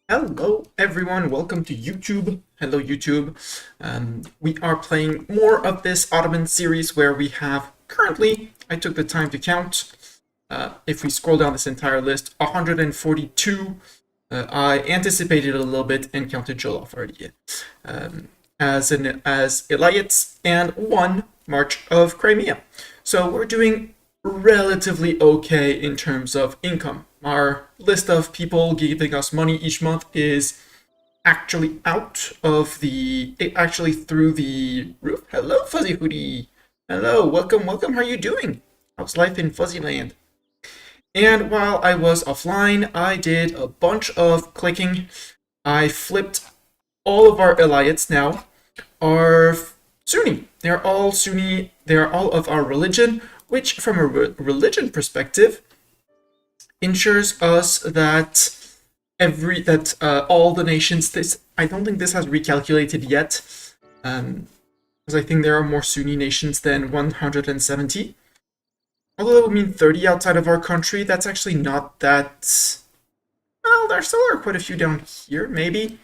Hello everyone, welcome to YouTube. Hello YouTube. We are playing more of this Ottoman series where we have currently, I took the time to count, if we scroll down this entire list, 142. I anticipated a little bit and counted Jollof already. As Elayets and one March of Crimea. So we're doing relatively okay in terms of income. Our list of people giving us money each month is actually actually through the roof. Hello, Fuzzy Hoodie. Hello, welcome. How are you doing? How's life in Fuzzyland? And while I was offline, I did a bunch of clicking. I flipped all of our Elayets now are Sunni. They're all Sunni. They're all of our religion, which from a religion perspective ensures us that all the nations, I don't think this has recalculated yet, because I think there are more Sunni nations than 170. Although that would mean 30 outside of our country, that's actually not that. Well, there still are quite a few down here, maybe.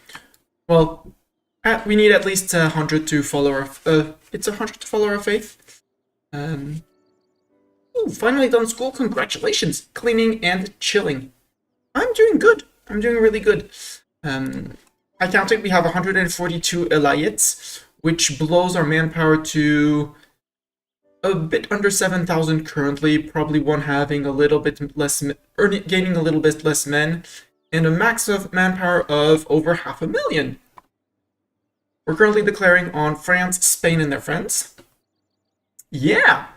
Well, we need at least 100 to follow our. It's 100 to follow our faith. Ooh, finally done school. Congratulations, cleaning and chilling. I'm doing good. I'm doing really good. I counted. We have 142 Elayets, which blows our manpower to a bit under 7,000 currently. Probably one having a little bit less, gaining a little bit less men, and a max of manpower of over 500,000. We're currently declaring on France, Spain, and their friends. Yeah,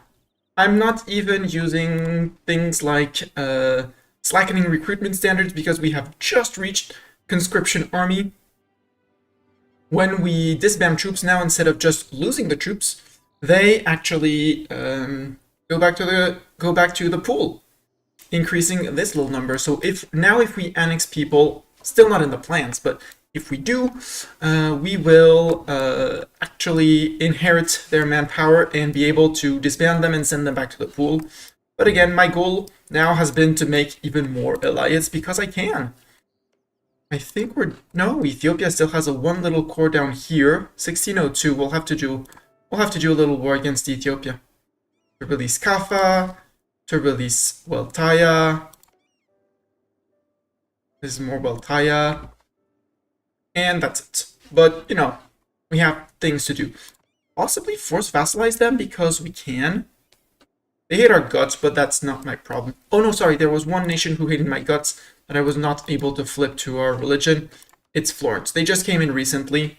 I'm not even using things like slackening recruitment standards because we have just reached conscription army. When we disband troops now, instead of just losing the troops, they actually go back to the pool, increasing this little number. So if we annex people, still not in the plans, but if we do, we will actually inherit their manpower and be able to disband them and send them back to the pool. But again, my goal now has been to make even more Elayets because I can. I think Ethiopia still has a one little core down here. 1602. We'll have to do a little war against Ethiopia to release Kaffa, to release Weltaya. This is more Weltaya. And that's it. But, we have things to do. Possibly force vassalize them because we can. They hate our guts, but that's not my problem. Oh no, sorry, there was one nation who hated my guts that I was not able to flip to our religion. It's Florence. They just came in recently,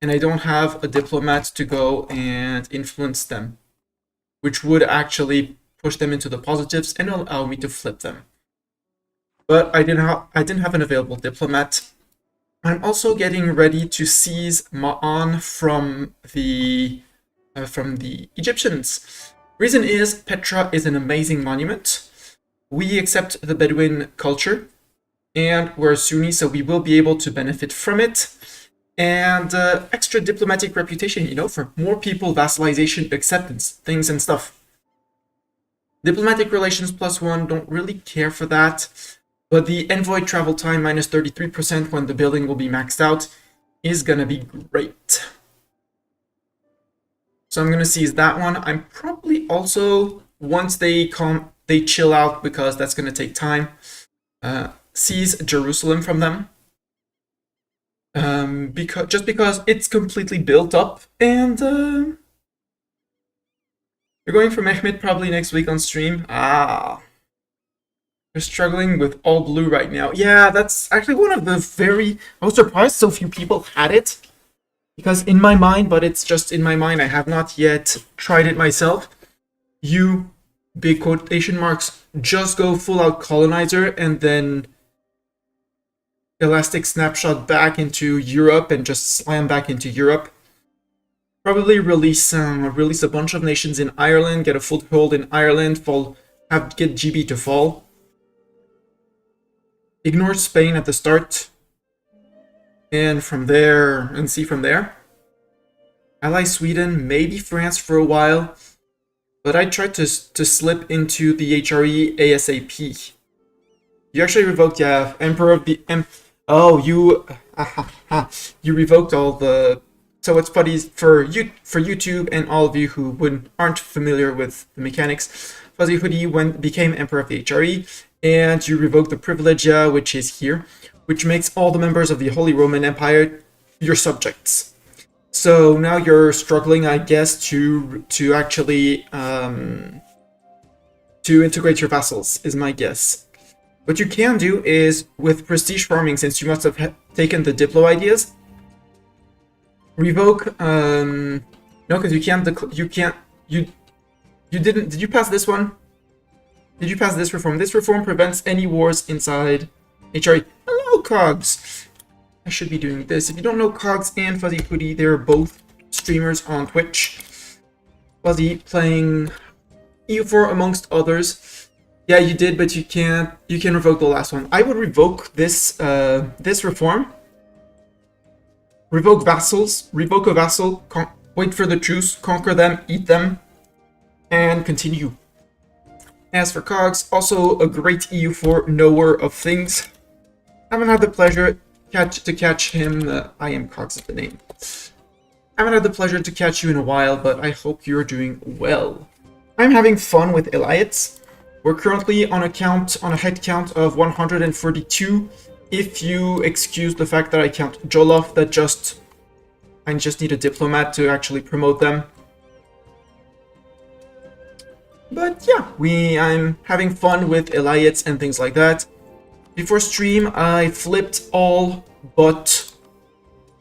and I don't have a diplomat to go and influence them, which would actually push them into the positives and allow me to flip them. But I didn't have an available diplomat. I'm also getting ready to seize Ma'an from the Egyptians. Reason is Petra is an amazing monument. We accept the Bedouin culture, and we're Sunni, so we will be able to benefit from it. And extra diplomatic reputation, for more people, vassalization, acceptance, things and stuff. Diplomatic relations +1, don't really care for that. But the envoy travel time minus 33% when the building will be maxed out is gonna be great. So I'm gonna seize that one. I'm probably also, once they chill out, because that's gonna take time, seize Jerusalem from them. Because it's completely built up, and you're going for Mehmet probably next week on stream. We're struggling with all blue right now. Yeah, that's actually one of the I was surprised so few people had it. Because in my mind, but it's just in my mind, I have not yet tried it myself. You, big quotation marks, just go full out colonizer and then elastic snapshot back into Europe and just slam back into Europe. Probably release a bunch of nations in Ireland, get a foothold in Ireland, get GB to fall. Ignore Spain at the start, and see from there. Ally Sweden, maybe France for a while, but I tried to slip into the HRE ASAP. You actually revoked, yeah, Oh, you you revoked all the. So what's funny is for YouTube and all of you who aren't familiar with the mechanics, Fuzzy Hoodie became Emperor of the HRE, and you revoked the Privilegia, which is here, which makes all the members of the Holy Roman Empire your subjects. So now you're struggling, I guess, to actually to integrate your vassals, is my guess. What you can do is, with prestige farming, since you must have taken the Diplo ideas, revoke, no, because you didn't, did you pass this one? Did you pass this reform? This reform prevents any wars inside HRE. Hello, Cogs! I should be doing this. If you don't know, Cogs and Fuzzy Hoodie, they're both streamers on Twitch. Fuzzy playing EU4 amongst others. Yeah, you did, but you can't. You can revoke the last one. I would revoke this this reform. Revoke vassals. Revoke a vassal. Wait for the truce. Conquer them. Eat them. And continue. As for Cogs, also a great EU4 knower of things. Haven't had the pleasure to catch him. I am Cogs is the name. Haven't had the pleasure to catch you in a while, but I hope you're doing well. I'm having fun with Elayets. We're currently on a head count of 142. If you excuse the fact that I count Jolof, I just need a diplomat to actually promote them. But yeah, I'm having fun with Elayets and things like that. Before stream, I flipped all but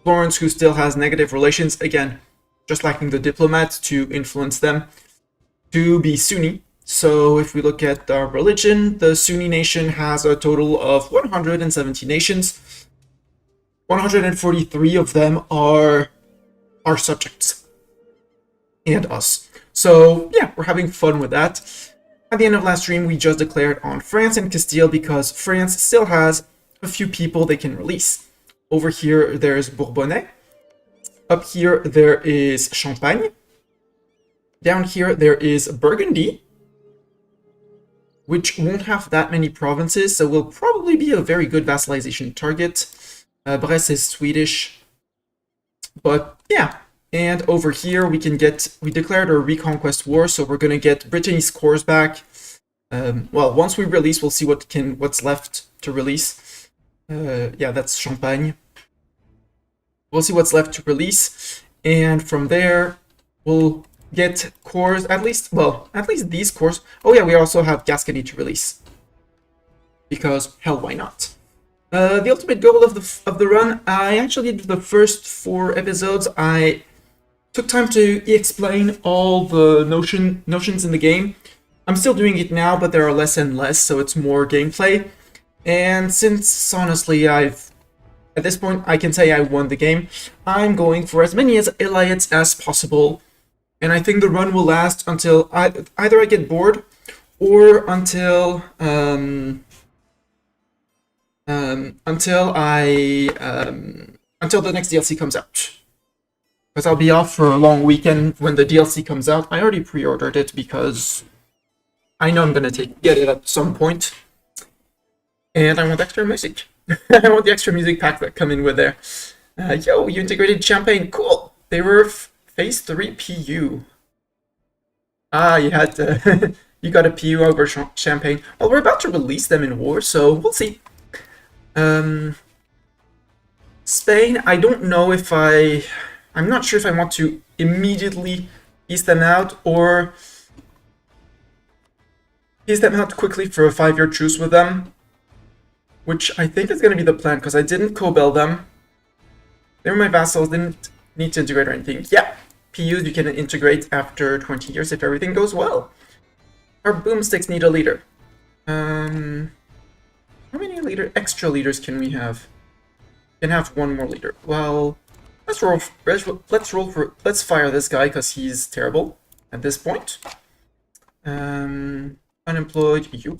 Florence, who still has negative relations, again, just lacking the diplomat to influence them, to be Sunni. So if we look at our religion, the Sunni nation has a total of 170 nations. 143 of them are our subjects. And us. So yeah, we're having fun with that. At the end of last stream, we just declared on France and Castile because France still has a few people they can release. Over here, there's Bourbonnais. Up here, there is Champagne. Down here, there is Burgundy, which won't have that many provinces, so will probably be a very good vassalization target. Brest is Swedish. But yeah. And over here, we declared a reconquest war, so we're going to get Brittany's cores back. Well, once we release, we'll see what's left to release. Yeah, that's Champagne. We'll see what's left to release, and from there, we'll get cores, at least these cores. Oh yeah, we also have Gascony to release. Because, hell, why not? The ultimate goal of the run, I actually did the first 4 episodes. I took time to explain all the notions in the game. I'm still doing it now, but there are less and less, so it's more gameplay. And since, honestly, at this point, I can say I won the game, I'm going for as many Elayets as possible. And I think the run will last until either I get bored, or until the next DLC comes out. Because I'll be off for a long weekend when the DLC comes out. I already pre-ordered it because I know I'm gonna get it at some point. And I want extra music. I want the extra music pack that come in with there. Yo, you integrated Champagne. Cool. They were phase 3 PU. Ah, you had to you got a PU over Champagne. Well, we're about to release them in war, so we'll see. Spain, I don't know if I'm not sure if I want to immediately piece them out or piece them out quickly for a 5-year truce with them, which I think is going to be the plan because I didn't co-bell them. They were my vassals, didn't need to integrate or anything. Yeah, PUs you can integrate after 20 years if everything goes well. Our boomsticks need a leader. How many extra leaders can we have? We can have 1 more leader. Well, let's fire this guy because he's terrible at this point. Unemployed you,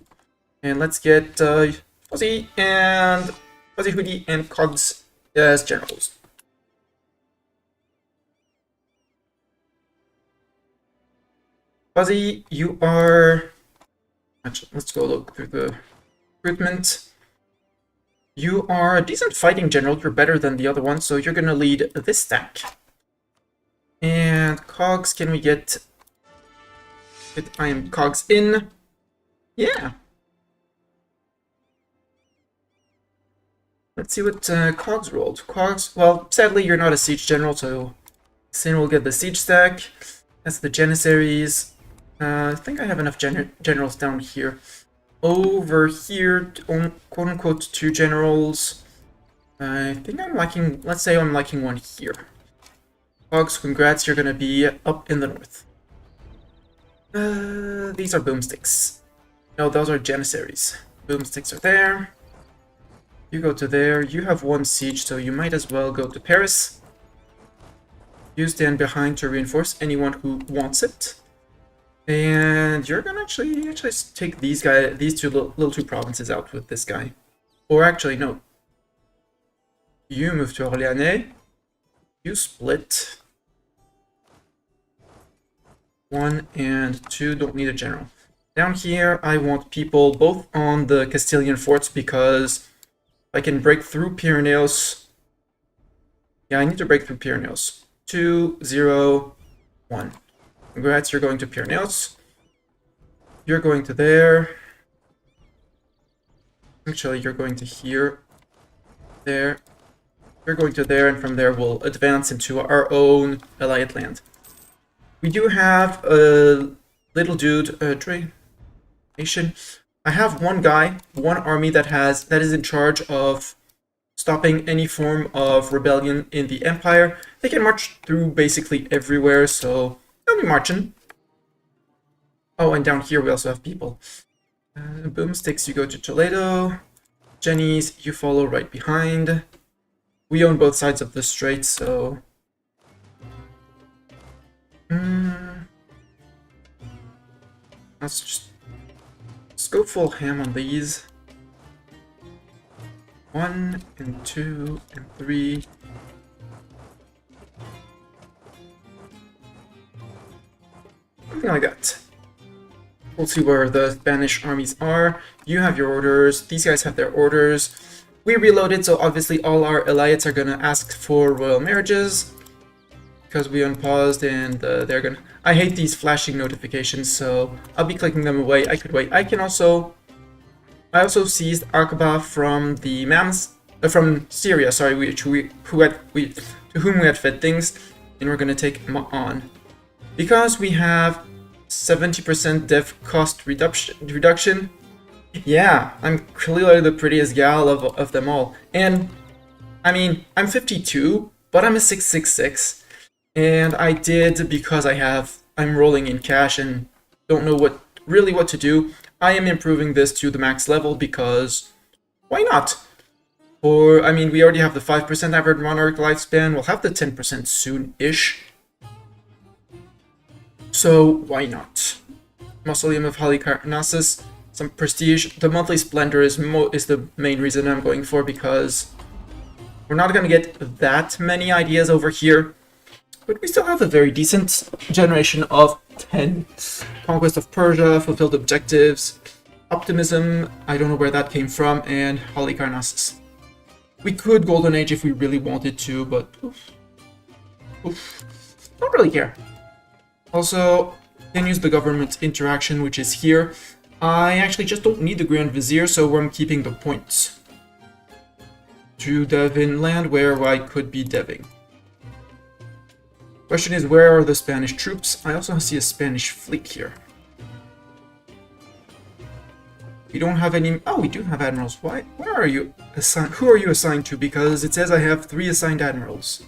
and let's get Fuzzy Hoodie and Cogs as generals. Fuzzy, you are. Actually, let's go look through the recruitment. You are a decent fighting general. You're better than the other one, so you're gonna lead this stack. And cogs, can we get iron cogs in? Yeah. Let's see what cogs rolled. Cogs, well, sadly you're not a siege general, so Sin will get the siege stack. That's the Janissaries. I think I have enough generals down here. Over here, quote-unquote, 2 generals. I think I'm liking, let's say I'm liking one here. Cogs, congrats, you're gonna be up in the north. These are boomsticks. No, those are Janissaries. Boomsticks are there. You go to there. You have 1 siege, so you might as well go to Paris. You stand behind to reinforce anyone who wants it. And you're gonna actually take these 2 little 2 provinces out with this guy. Or actually, no. You move to Orléans. You split. 1 and 2 don't need a general. Down here, I want people both on the Castilian forts because I can break through Pyrenees. Yeah, I need to break through Pyrenees. 2, 0, 1. Congrats, you're going to Pyrenees. You're going to there. Actually, you're going to here. There. You're going to there, and from there we'll advance into our own Elayet land. We do have a little dude, Domination. I have one guy, one army that is in charge of stopping any form of rebellion in the Empire. They can march through basically everywhere, so they'll be marching. Oh, and down here we also have people. Boomsticks, you go to Toledo. Jennies, you follow right behind. We own both sides of the strait, so... Let's go full ham on these. 1 and 2 and 3. Something like that. We'll see where the Spanish armies are. You have your orders. These guys have their orders. We reloaded, so obviously all our Elayets are gonna ask for royal marriages because we unpaused, and they're gonna. I hate these flashing notifications, so I'll be clicking them away. I could wait. I also seized Aqaba from the Mams, from Syria. Sorry, to whom we had fed things, and we're gonna take them on because we have 70% dev cost reduction. Yeah, I'm clearly the prettiest gal of them all. And, I mean, I'm 52, but I'm a 666. And I did because I'm rolling in cash and don't know what to do. I am improving this to the max level because, why not? I mean, we already have the 5% average monarch lifespan. We'll have the 10% soon-ish. So, why not? Mausoleum of Halicarnassus. Some prestige. The monthly splendor is the main reason I'm going for, because we're not going to get that many ideas over here, but we still have a very decent generation of 10. Conquest of Persia, fulfilled objectives, optimism, I don't know where that came from, and Halicarnassus. We could Golden Age if we really wanted to, but don't really care. Also, can use the government interaction, which is here. I actually just don't need the Grand Vizier, so I'm keeping the points to dev in land where I could be deving. Question is, where are the Spanish troops? I also see a Spanish fleet here. We don't have any... Oh, we do have admirals. Why? Where are you assigned? Who are you assigned to? Because it says I have 3 assigned admirals.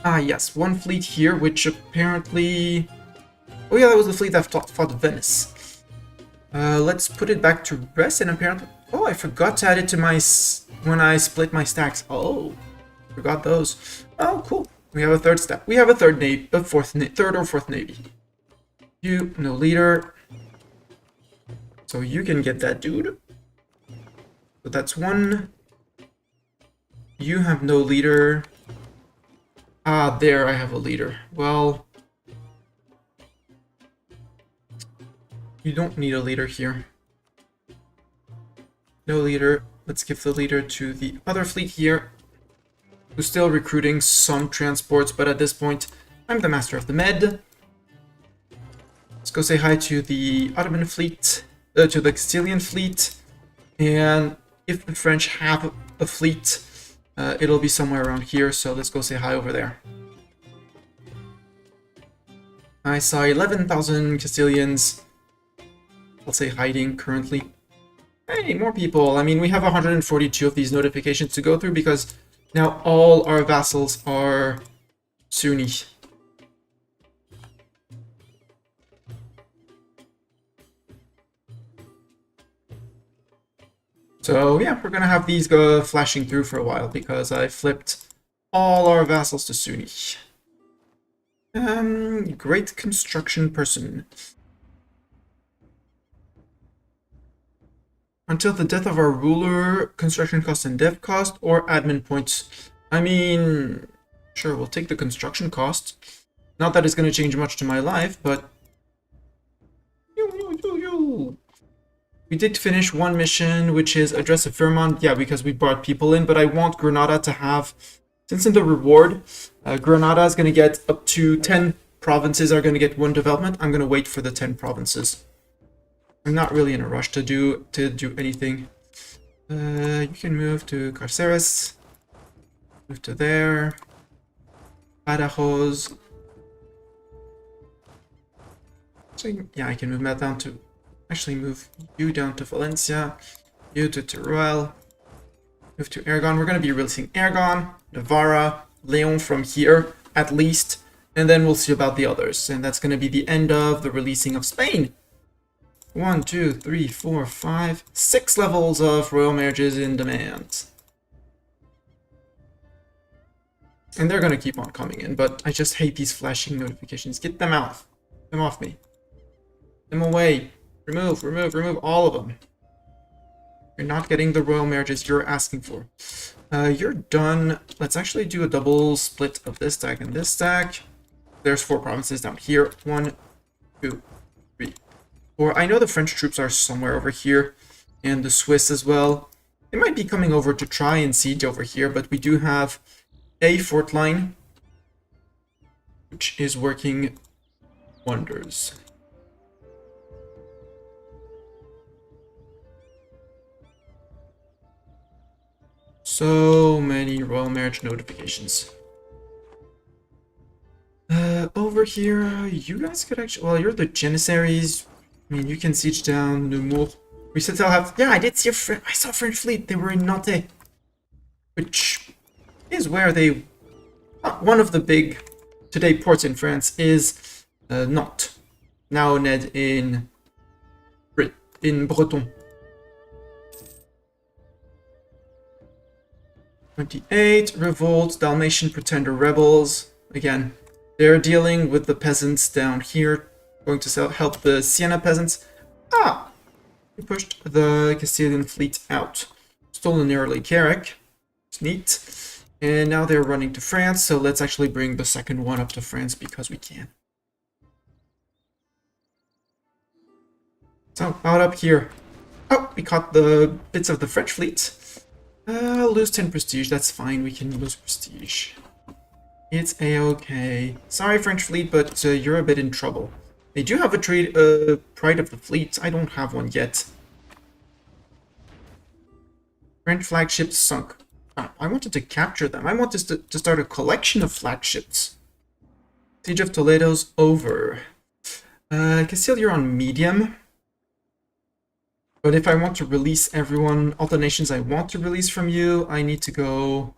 Ah, yes, 1 fleet here, which apparently... Oh yeah, that was the fleet that fought Venice. Let's put it back to rest, and apparently... Oh, I forgot to add it to my... when I split my stacks. Oh, forgot those. Oh, cool. We have a 3rd stack. We have a 3rd navy, a 3rd or 4th navy. You, no leader. So you can get that dude. So that's 1. You have no leader. Ah, there I have a leader. Well... You don't need a leader here. No leader. let's give the leader to the other fleet here, who's still recruiting some transports, but at this point, I'm the master of the med. Let's go say hi to the Ottoman fleet, to the Castilian fleet, and if the French have a fleet, it'll be somewhere around here, so let's go say hi over there. I saw 11,000 Castilians, I'll say hiding currently. Hey, more people. I mean, we have 142 of these notifications to go through because now all our vassals are Sunni. So yeah, we're gonna have these go flashing through for a while because I flipped all our vassals to Sunni. Great construction person. Until the death of our ruler, construction cost and dev cost, or admin points. I mean, sure, we'll take the construction cost. Not that it's going to change much to my life, but... We did finish one mission, which is address a Fairmont. Yeah, because we brought people in, but I want Granada to have... Since in the reward, Granada is going to get up to 10 provinces are going to get one development. I'm going to wait for the 10 provinces. I'm not really in a rush to do anything. You can move to Carceres. Move to there. Badajoz. So yeah, I can move that down to... Actually move you down to Valencia. You to Teruel. Move to Aragon. We're going to be releasing Aragon, Navarra, Leon from here, at least. And then we'll see about the others. And that's going to be the end of the releasing of Spain. 1, 2, 3, 4, 5, 6 levels of royal marriages in demand. And they're going to keep on coming in, but I just hate these flashing notifications. Get them out. Get them off me. Get them away. Remove, remove, remove all of them. You're not getting the royal marriages you're asking for. You're done. Let's actually do a double split of this stack and this stack. There's 4 provinces down here. 1, 2, 3, 4. I know the French troops are somewhere over here, and the Swiss as well. They might be coming over to try and siege over here, but we do have a fort line, which is working wonders. So many royal marriage notifications. Over here, you guys could actually... Well, you're the Janissaries. I mean, you can siege down Nemours. We still have... Yeah, I did see I saw a French fleet. They were in Nantes. Which is where they... one of the big today ports in France is Nantes. Now Ned in Breton. 28, Revolt, Dalmatian Pretender Rebels. Again, they're dealing with the peasants down here. Going to help the Siena peasants. Ah! We pushed the Castilian fleet out. Stolen nearly Carrick. It's neat. And now they're running to France, so let's actually bring the second one up to France because we can. So, out up here. Oh, we caught the bits of the French fleet. I'll lose 10 prestige, that's fine, we can lose prestige. It's a-okay. Sorry, French fleet, but you're a bit in trouble. They do have a Pride of the Fleet, I don't have one yet. French flagships sunk. Ah, I wanted to capture them, I want to start a collection of flagships. Siege of Toledo's over. Castile, you're on medium. But if I want to release everyone, all the nations I want to release from you, I need to go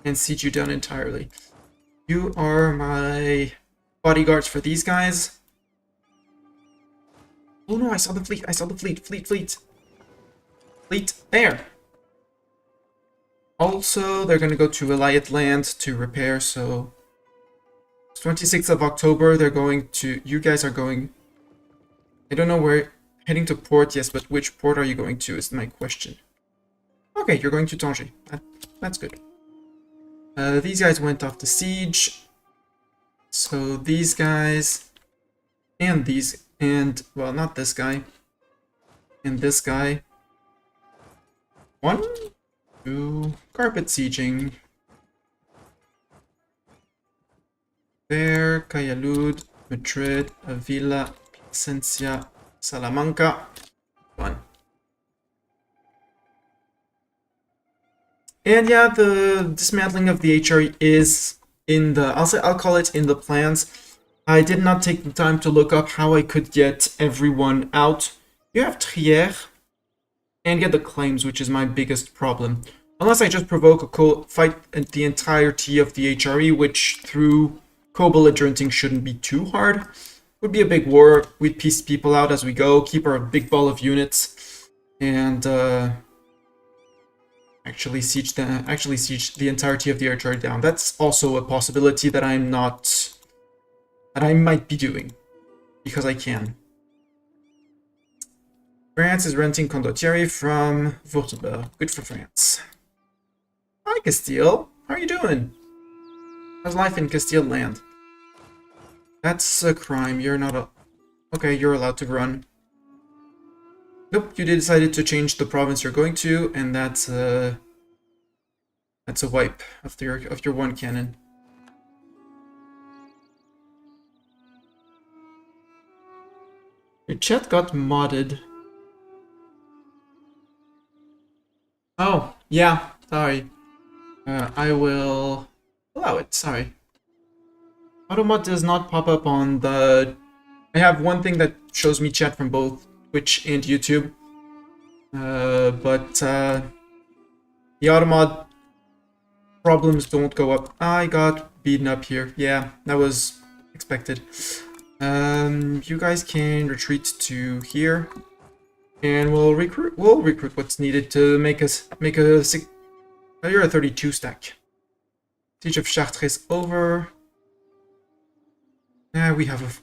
and siege you down entirely. You are my bodyguards for these guys. Oh no, I saw the fleet, I saw the fleet, fleet. Fleet, there. Also, they're going to go to Elayet land to repair, so... 26th of October, they're going to... You guys are going... I don't know where... Heading to port, yes, but which port are you going to is my question. Okay, you're going to Tanger. That's good. These guys went off the siege. So these guys... And these... And, well, not this guy. And this guy. 1, 2, carpet sieging. There, Cayalud, Madrid, Avila, Plasencia, Salamanca. 1. And yeah, the dismantling of the HRE is in the, I'll call it in the plans. I did not take the time to look up how I could get everyone out. You have Trier and get the claims, which is my biggest problem. Unless I just provoke a fight at the entirety of the HRE, which through co-belligerenting shouldn't be too hard. Would be a big war. We'd piece people out as we go, keep our big ball of units, and actually siege the entirety of the HRE down. That's also a possibility that I might be doing, because I can. France is renting Condottieri from Württemberg. Good for France. Hi, Castile. How are you doing? How's life in Castile land? That's a crime. You're not a... Okay, you're allowed to run. Nope, you decided to change the province you're going to, and that's a wipe of your one cannon. Your chat got modded. Oh, yeah, sorry. I will allow it, sorry. Automod does not pop up on the... I have one thing that shows me chat from both Twitch and YouTube. But the Automod problems don't go up. I got beaten up here. Yeah, that was expected. You guys can retreat to here. And we'll recruit what's needed to make a oh, you're a 32 stack. Siege of Chartres is over. Yeah,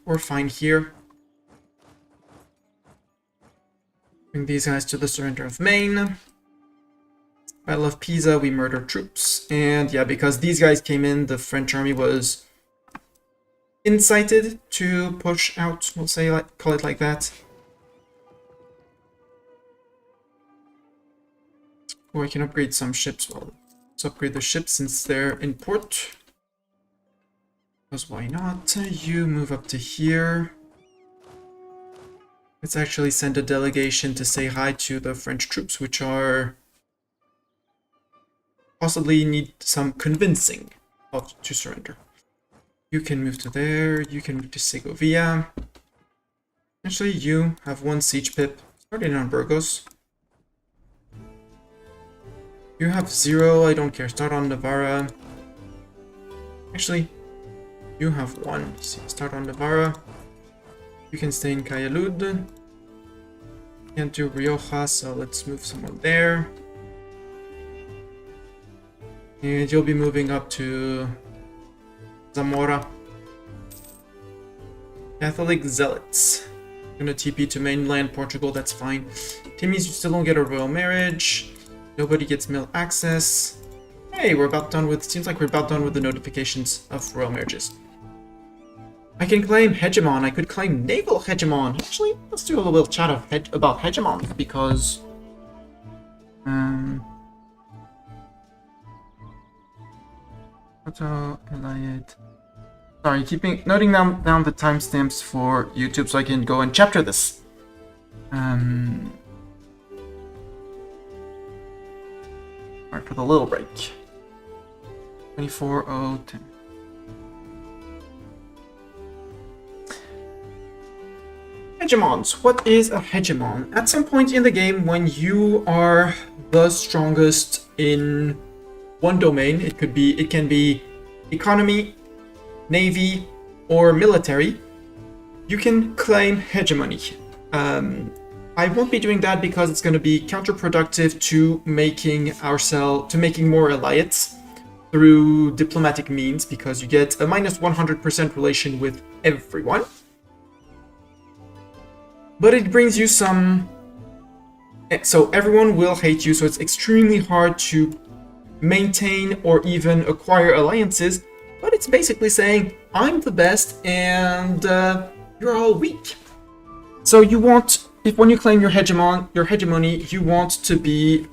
we're fine here. Bring these guys to the surrender of Maine. Battle of Pisa, we murdered troops. And yeah, because these guys came in, the French army was incited to push out, we'll say, call it like that. Or I can upgrade some ships. Well, let's upgrade the ships since they're in port. Because why not? You move up to here. Let's actually send a delegation to say hi to the French troops, which are possibly need some convincing to surrender. You can move to there. You can move to Segovia. Actually, you have one siege pip. Starting on Burgos. You have 0, I don't care. Start on Navarra. Actually, you have 1. Start on Navarra. You can stay in Cayalud. Can't do Rioja, so let's move someone there. And you'll be moving up to Zamora. Catholic Zealots. Gonna TP to mainland Portugal, that's fine. Timmy's, you still don't get a royal marriage. Nobody gets mill access. Hey, we're about done with... Seems like we're about done with the notifications of royal marriages. I can claim Hegemon. I could claim Naval Hegemon. Actually, let's do a little chat about Hegemons, because... Elayets. Sorry, noting down the timestamps for YouTube so I can go and chapter this. Alright, for the little break. 24:10. Hegemons. What is a hegemon? At some point in the game, when you are the strongest in one domain, it can be economy, navy, or military, you can claim hegemony. I won't be doing that because it's going to be counterproductive to making more Elayets through diplomatic means, because you get a minus 100% relation with everyone. But it brings you some... So everyone will hate you, so it's extremely hard to maintain or even acquire alliances, but it's basically saying, I'm the best and you're all weak. So you want if when you claim your hegemony, you want to be,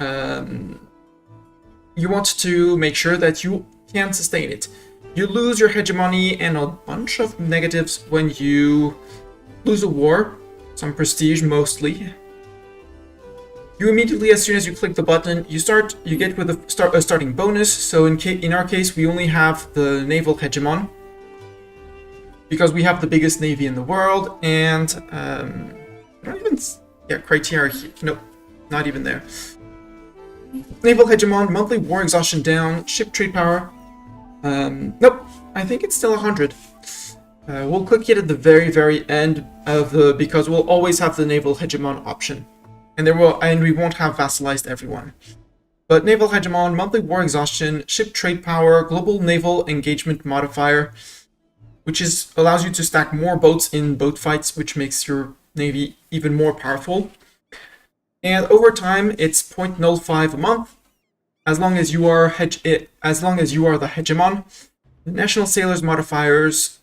you want to make sure that you can sustain it. You lose your hegemony and a bunch of negatives when you lose a war, some prestige mostly. You immediately, as soon as you click the button, you get with a starting bonus. So in our case, we only have the naval hegemon because we have the biggest navy in the world, and I don't even, yeah, criteria here. Nope, not even there. Naval hegemon, monthly war exhaustion down, ship trade power. Nope, I think it's still 100. We'll click it at the very end of because we'll always have the naval hegemon option, and we won't have vassalized everyone. But naval hegemon, monthly war exhaustion, ship trade power, global naval engagement modifier, which allows you to stack more boats in boat fights, which makes your navy even more powerful. And over time, it's 0.05 a month. As long as you are the hegemon. The national sailors modifiers,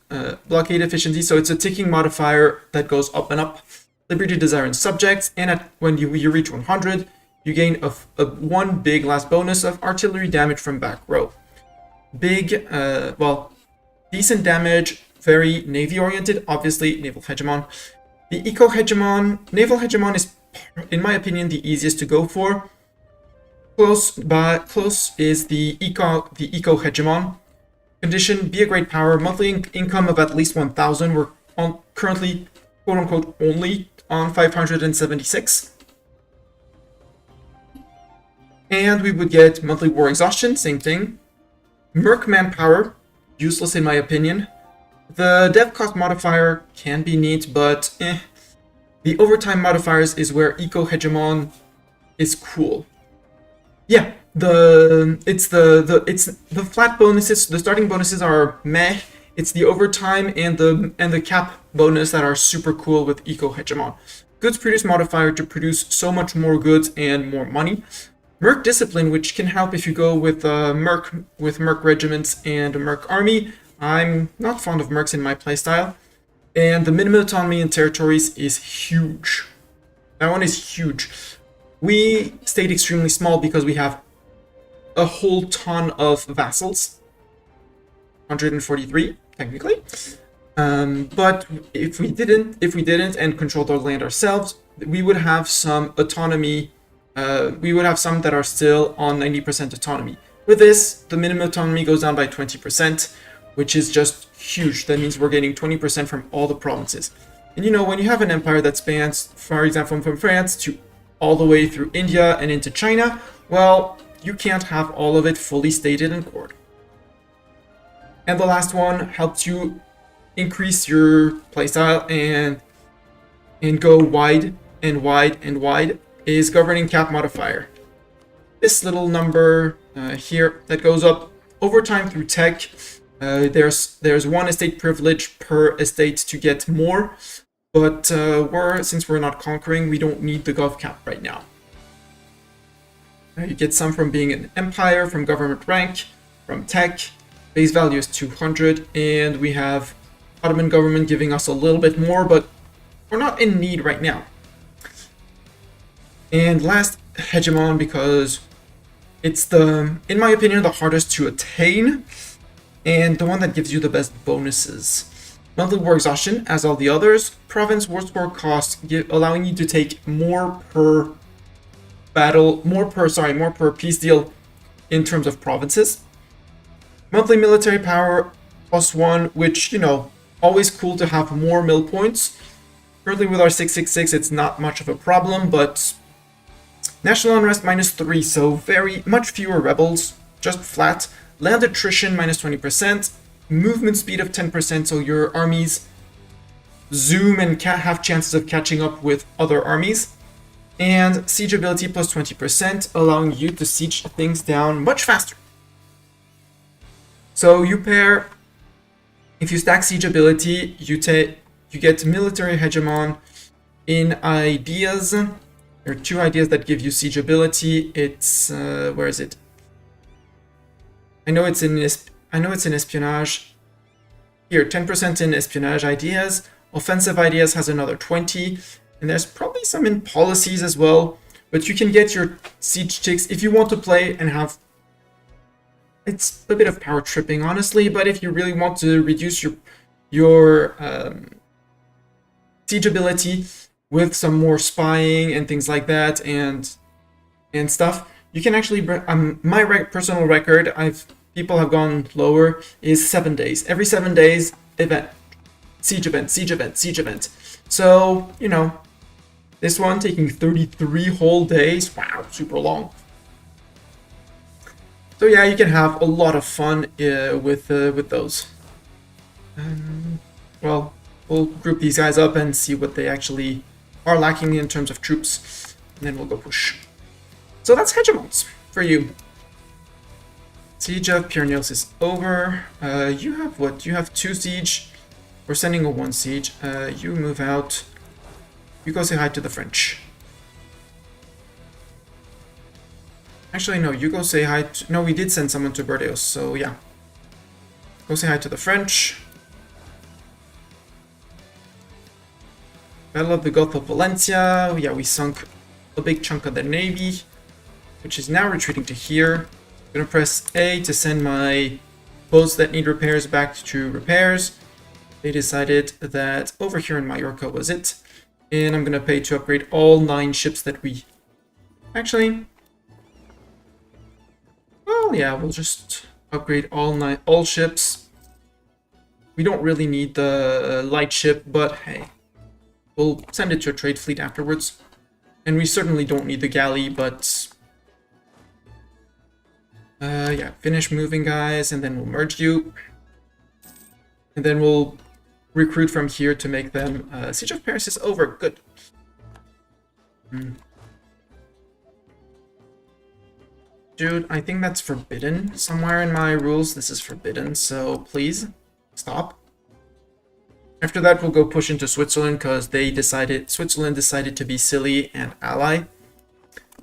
blockade efficiency, so it's a ticking modifier that goes up and up. Liberty, desire, and subjects, and when you reach 100, you gain a one big last bonus of artillery damage from back row. Big, well, decent damage, very navy oriented, obviously naval hegemon. The naval hegemon is, in my opinion, the easiest to go for. Close is the eco hegemon. Condition: be a great power. Monthly income of at least 1,000. We're currently, quote unquote, only on 576. And we would get monthly war exhaustion, same thing. Merc manpower, useless in my opinion. The dev cost modifier can be neat, but The overtime modifiers is where eco hegemon is cool. Yeah, it's the flat bonuses. The starting bonuses are meh. It's the overtime and the cap bonus that are super cool with eco hegemon. Goods produce modifier to produce so much more goods and more money. Merc discipline, which can help if you go with merc regiments and a merc army. I'm not fond of mercs in my playstyle. And the minimum autonomy in territories is huge. That one is huge. We stayed extremely small because we have a whole ton of vassals. 143, technically. But if we didn't and controlled our land ourselves, we would have some autonomy. We would have some that are still on 90% autonomy. With this, the minimum autonomy goes down by 20%, which is just huge. That means we're getting 20% from all the provinces. And you know, when you have an empire that spans, for example, from France to all the way through India and into China, well, you can't have all of it fully stated in court. And the last one helps you increase your playstyle and go wide and wide and wide is governing cap modifier. This little number here that goes up over time through tech. There's one estate privilege per estate to get more, but since we're not conquering, we don't need the gov cap right now. You get some from being an empire, from government rank, from tech. Base value is 200, and we have Ottoman government giving us a little bit more, but we're not in need right now. And last, Hegemon, because it's in my opinion, the hardest to attain, and the one that gives you the best bonuses. Monthly war exhaustion, as all the others. Province war score cost, allowing you to take more per battle, more per peace deal in terms of provinces. Monthly military power +1, which, you know, always cool to have more mill points. Currently with our 666, it's not much of a problem, but national unrest -3, so very much fewer rebels, just flat. Land attrition -20%, movement speed of 10%, so your armies zoom and have chances of catching up with other armies. And siege ability +20%, allowing you to siege things down much faster. So you pair, if you stack siege ability, you get military hegemon in ideas. There are two ideas that give you siege ability. It's where is it? I know it's in espionage. Here, 10% in espionage ideas. Offensive ideas has another 20. And there's probably some in policies as well. But you can get your siege ticks if you want to play and have... It's a bit of power tripping, honestly, but if you really want to reduce your siege ability with some more spying and things like that and stuff, you can actually... my personal record, people have gone lower, is 7 days. Every 7 days, event. Siege event, siege event, siege event. So, you know, this one taking 33 whole days. Wow, super long. So yeah, you can have a lot of fun with those. Well, we'll group these guys up and see what they actually are lacking in terms of troops, and then we'll go push. So that's Hegemons for you. Siege of Pyrenees is over. You have what? You have 2 siege. We're sending a 1 siege. You move out. You go say hi to the French. Actually, no, you go say hi to... No, we did send someone to Burdeos, so yeah. Go say hi to the French. Battle of the Gulf of Valencia. Yeah, we sunk a big chunk of their navy, which is now retreating to here. I'm gonna press A to send my boats that need repairs back to repairs. They decided that over here in Mallorca was it. And I'm gonna pay to upgrade all 9 ships that we... Actually... Well, yeah, we'll just upgrade all ships. We don't really need the light ship, but hey, we'll send it to a trade fleet afterwards. And we certainly don't need the galley, but yeah, finish moving, guys, and then we'll merge you, and then we'll recruit from here to make them. Siege of Paris is over. Good. Dude, I think that's forbidden. Somewhere in my rules, this is forbidden, so please, stop. After that, we'll go push into Switzerland, because Switzerland decided to be silly and ally.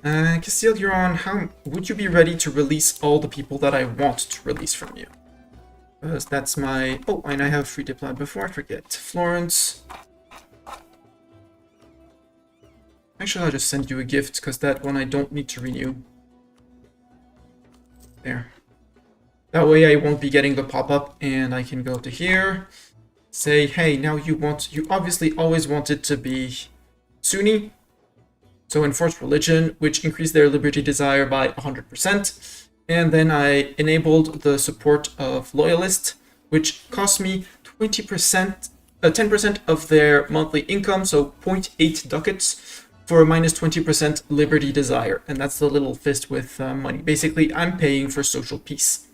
Castile, you're on. How would you be ready to release all the people that I want to release from you? Because that's my... Oh, and I have free diplomat before I forget. Florence. Actually, I'll just send you a gift, because that one I don't need to renew. There. That way I won't be getting the pop-up, and I can go to here, say, hey, now you obviously always wanted to be Sunni, so enforce religion, which increased their liberty desire by 100%, and then I enabled the support of loyalist, which cost me 20%, 10% of their monthly income, so 0.8 ducats, for a minus 20% liberty desire, and that's the little fist with money. Basically, I'm paying for social peace.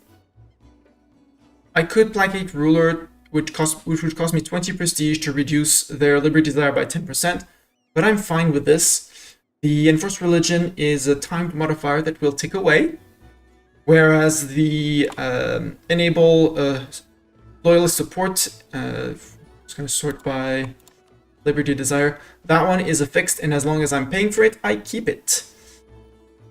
I could placate ruler, which would cost me 20 prestige to reduce their liberty desire by 10%, but I'm fine with this. The enforced religion is a timed modifier that will tick away, whereas the enable loyalist support, just going to sort by liberty desire, that one is a fixed, and as long as I'm paying for it, I keep it.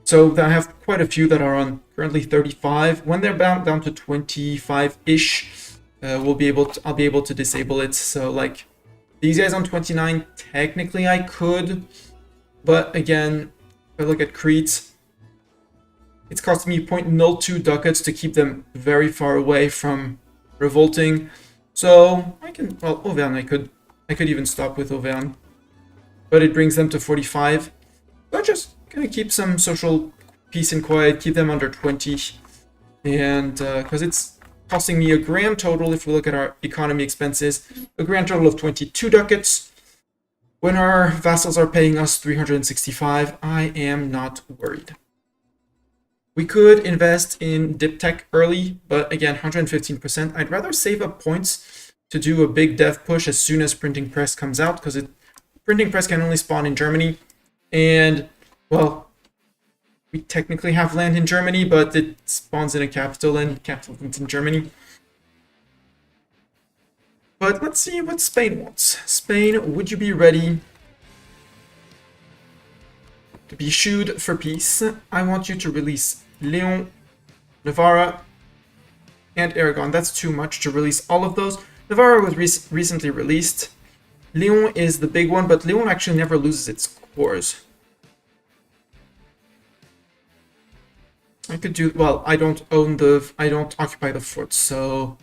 So I have quite a few that are on currently 35. When they're down to 25-ish, I'll be able to disable it. So like these guys on 29, technically I could, but again, if I look at Crete, it's costing me 0.02 ducats to keep them very far away from revolting. So I can, well, Auvergne I could even stop with Auvergne, but it brings them to 45. So I'm just gonna keep some social peace and quiet, keep them under 20, and because it's costing me a grand total, if we look at our economy expenses, a grand total of 22 ducats. When our vassals are paying us 365, I am not worried. We could invest in dip tech early, but again, 115%. I'd rather save up points to do a big dev push as soon as printing press comes out, because printing press can only spawn in Germany, and well, we technically have land in Germany, but it spawns in a capital, and capital is in Germany. But let's see what Spain wants. Spain, would you be ready to be shooed for peace? I want you to release Leon, Navarra, and Aragon. That's too much to release all of those. Navarra was recently released. Lyon is the big one, but Lyon actually never loses its cores. I could do, well, I don't occupy the fort, so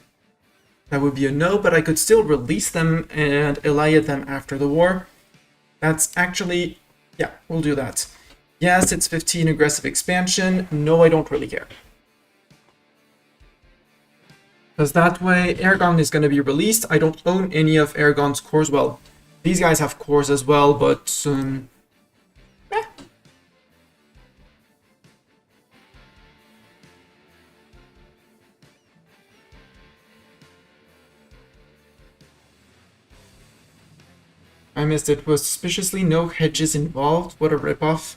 that would be a no, but I could still release them and Elayet them after the war. That's actually, yeah, we'll do that. Yes, it's 15 aggressive expansion. No, I don't really care. Because that way, Aragon is going to be released. I don't own any of Aragon's cores. Well, these guys have cores as well, but I missed it. Was suspiciously no hedges involved? What a ripoff.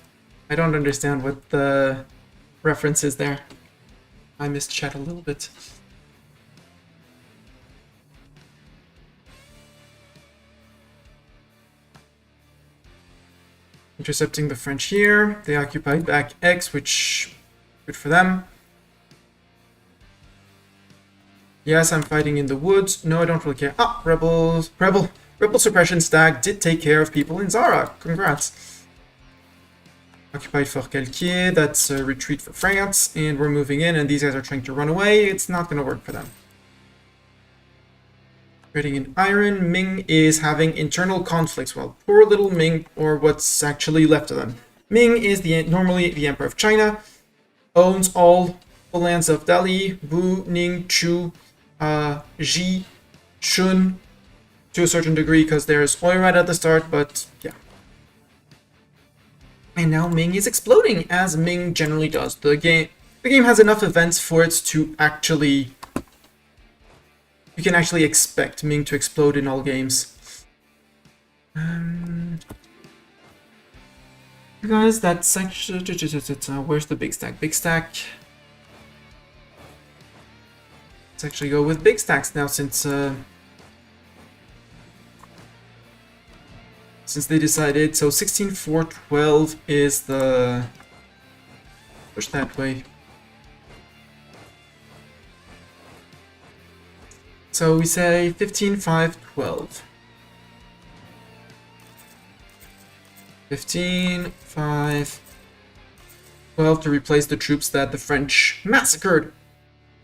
I don't understand what the reference is there. I missed chat a little bit. Intercepting the French here. They occupied back X, which good for them. Yes, I'm fighting in the woods. No, I don't really care. Ah, rebels. Rebel suppression stag did take care of people in Zara. Congrats. Occupied Fort Calquier. That's a retreat for France. And we're moving in, and these guys are trying to run away. It's not going to work for them. Trading in iron. Ming is having internal conflicts. Well, poor little Ming, or what's actually left of them. Ming is normally the Emperor of China. Owns all the lands of Dali, Wu, Ning, Chu, Ji, Shun, to a certain degree, because there's oil right at the start, but yeah. And now Ming is exploding, as Ming generally does. The game has enough events for it to actually... You can actually expect Ming to explode in all games. Guys, that's actually... where's the big stack? Big stack... Let's actually go with big stacks now, since they decided. So 16, 4, 12 is the... Push that way. So we say 15, 5, 12. 15, 5, 12 to replace the troops that the French massacred.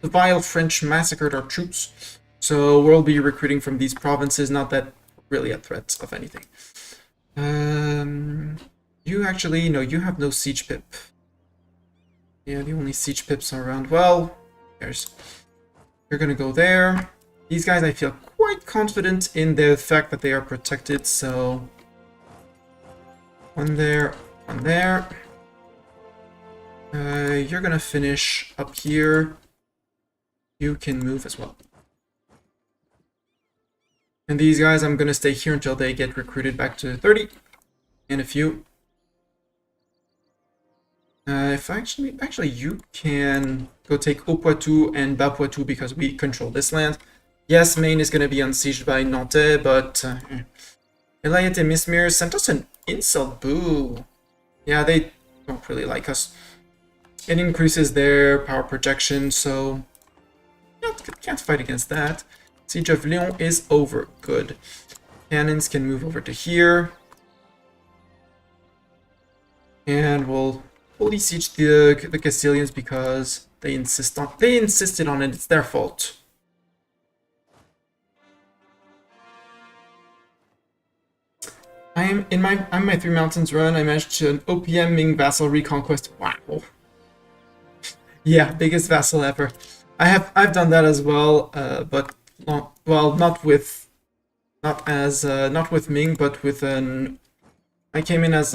The vile French massacred our troops. So we'll be recruiting from these provinces, not that really a threat of anything. You actually, no, you have no siege pip. Yeah, the only siege pips are around. Well, you're gonna go there. These guys, I feel quite confident in the fact that they are protected, so... One there, one there. You're gonna finish up here. You can move as well. And these guys, I'm gonna stay here until they get recruited back to 30. And a few. If actually you can go take Haut-Poitou and Bas-Poitou because we control this land. Yes, Maine is gonna be unsieged by Nantes, but Elayets and Mismir sent us an insult. Boo. Yeah, they don't really like us. It increases their power projection, so can't fight against that. Siege of Lyon is over. Good. Cannons can move over to here. And we'll fully siege the Castilians because they insisted on it. It's their fault. I'm my Three Mountains run. I managed to an OPM Ming vassal reconquest. Wow. Yeah, biggest vassal ever. I've done that as well, but not with Ming, but with an. I came in as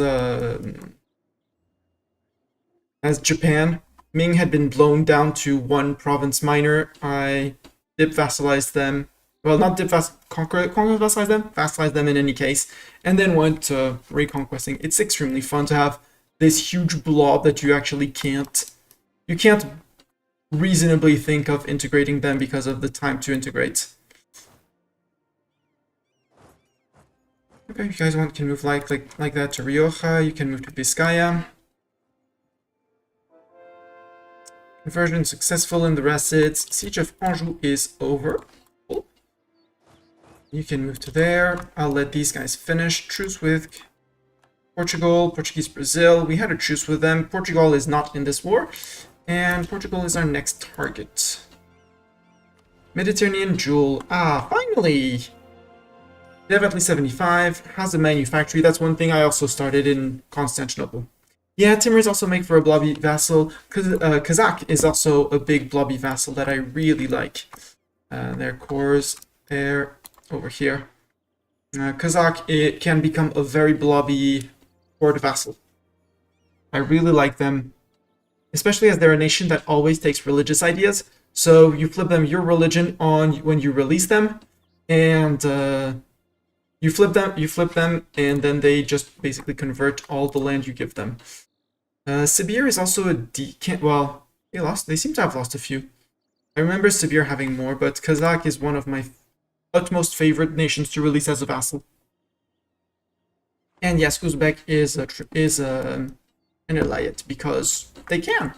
Japan. Ming had been blown down to one province minor. I dip vassalized them. Well, not dip vassalize them. Vassalize them in any case, and then went to reconquesting. It's extremely fun to have this huge blob that you actually can't reasonably think of integrating them because of the time to integrate. Okay, if you guys can move like that to Rioja, you can move to Vizcaya. Conversion successful in the Racids. Siege of Anjou is over. Cool. You can move to there. I'll let these guys finish. Truce with Portugal, Portuguese Brazil. We had a truce with them. Portugal is not in this war. And Portugal is our next target. Mediterranean Jewel. Ah, finally! Definitely 75. Has a manufactory. That's one thing I also started in Constantinople. Yeah, Timurs also make for a blobby vassal. Kazakh is also a big blobby vassal that I really like. Their cores there, over here. Kazakh, it can become a very blobby horde vassal. I really like them, especially as they're a nation that always takes religious ideas. So you flip them your religion on when you release them, and you flip them, and then they just basically convert all the land you give them. Sibir is also a well, they seem to have lost a few. I remember Sibir having more, but Kazakh is one of my utmost favorite nations to release as a vassal. And yes, Uzbek is an Elayet because they can.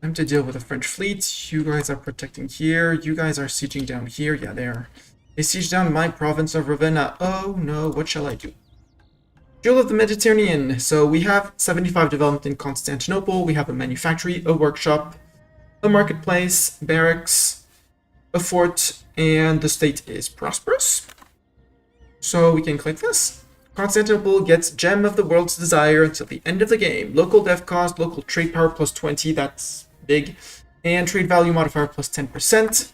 Time to deal with the French fleet. You guys are protecting here. You guys are sieging down here. Yeah, they are. They siege down my province of Ravenna. Oh no, what shall I do? Jewel of the Mediterranean. So we have 75 development in Constantinople. We have a manufactory, a workshop, a marketplace, barracks, a fort, and the state is prosperous. So we can click this. Constantinople gets Gem of the World's Desire until the end of the game. Local dev cost, local trade power plus 20, that's big. And trade value modifier plus 10%.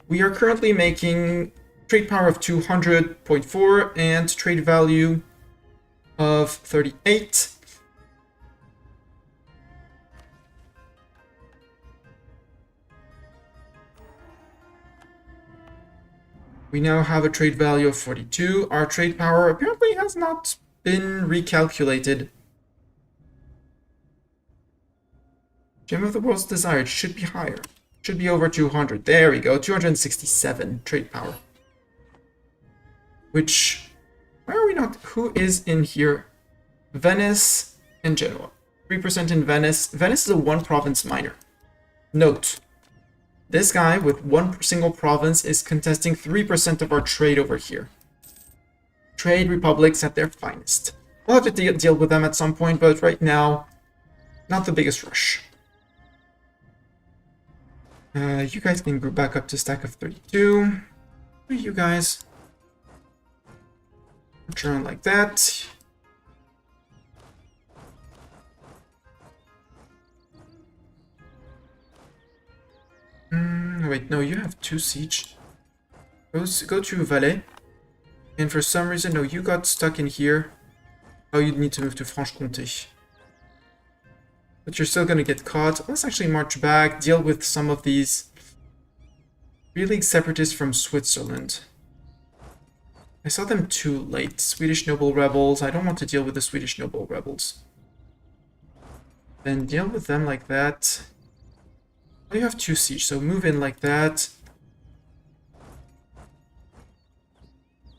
We are currently making trade power of 200.4 and trade value of 38. We now have a trade value of 42. Our trade power apparently has not been recalculated. Gem of the World's Desired should be higher. Should be over 200. There we go. 267 trade power. Which, why are we not? Who is in here? Venice and Genoa. 3% in Venice. Venice is a one province minor. Note. This guy with one single province is contesting 3% of our trade over here. Trade republics at their finest. We'll have to deal with them at some point, but right now, not the biggest rush. You guys can group back up to stack of 32. You guys. Turn like that. Wait, no, you have 2 siege. Go to Valais. And for some reason, no, you got stuck in here. Oh, you need to move to Franche-Comté. But you're still gonna get caught. Let's actually march back, deal with some of these really separatists from Switzerland. I saw them too late. Swedish noble rebels. I don't want to deal with the Swedish noble rebels. Then deal with them like that. You have 2 siege, so move in like that.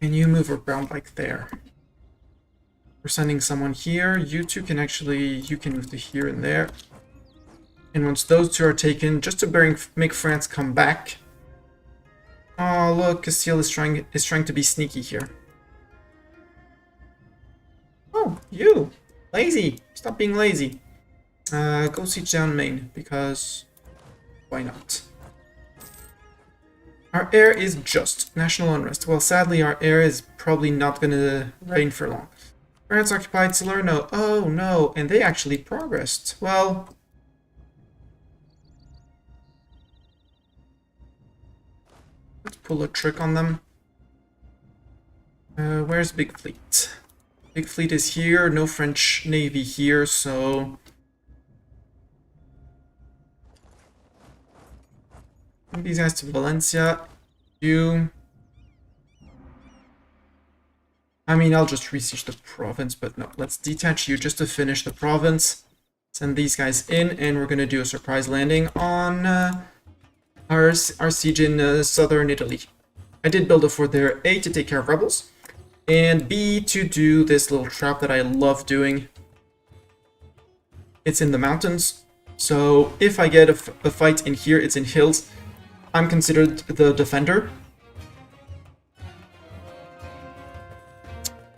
And you move around like there. We're sending someone here. You two can actually, you can move to here and there. And once those 2 are taken, just to make France come back. Oh, look, Castile is trying to be sneaky here. Oh, you! Lazy! Stop being lazy. Go siege down Maine, because... why not? Our heir is just. National unrest. Well, sadly, our heir is probably not going to reign for long. France occupied Salerno. Oh, no. And they actually progressed. Well... let's pull a trick on them. Where's Big Fleet? Big Fleet is here. No French Navy here, so... these guys to Valencia. You... I mean, I'll just re-siege the province, but no. Let's detach you just to finish the province. Send these guys in, and we're going to do a surprise landing on our siege in southern Italy. I did build a fort there, A, to take care of rebels, and B, to do this little trap that I love doing. It's in the mountains, so if I get a fight in here, it's in hills. I'm considered the defender.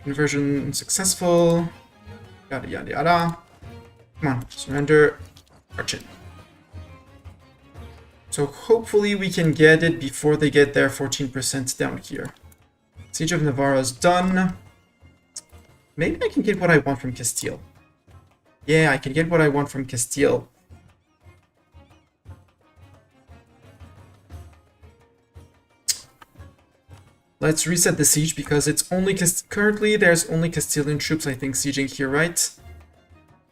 Conversion successful. Yada yada yada. Come on, surrender. March in. So hopefully we can get it before they get their 14% down here. Siege of Navarra is done. Maybe I can get what I want from Castile. Yeah, I can get what I want from Castile. Let's reset the siege because it's only currently there's only Castilian troops I think sieging here, right?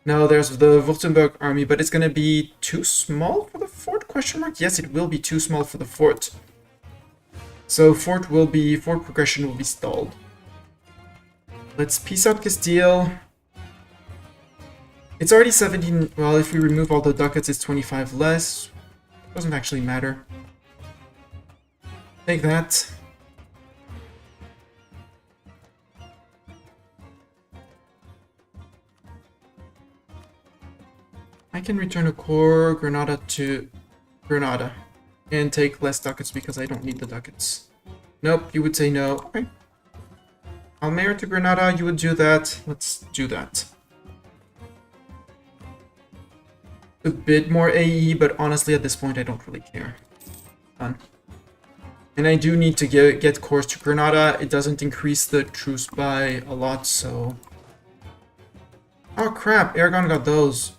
No, there's the Württemberg army, but it's gonna be too small for the fort? Question mark? Yes, it will be too small for the fort. So fort progression will be stalled. Let's peace out Castile. It's already 17. Well, if we remove all the ducats, it's 25 less. Doesn't actually matter. Take that. I can return a core Granada to Granada and take less ducats because I don't need the ducats. Nope, you would say no. Okay. Almere to Granada, you would do that. Let's do that. A bit more AE, but honestly at this point I don't really care. Done. And I do need to get cores to Granada. It doesn't increase the truce by a lot, so... Oh crap, Aragon got those.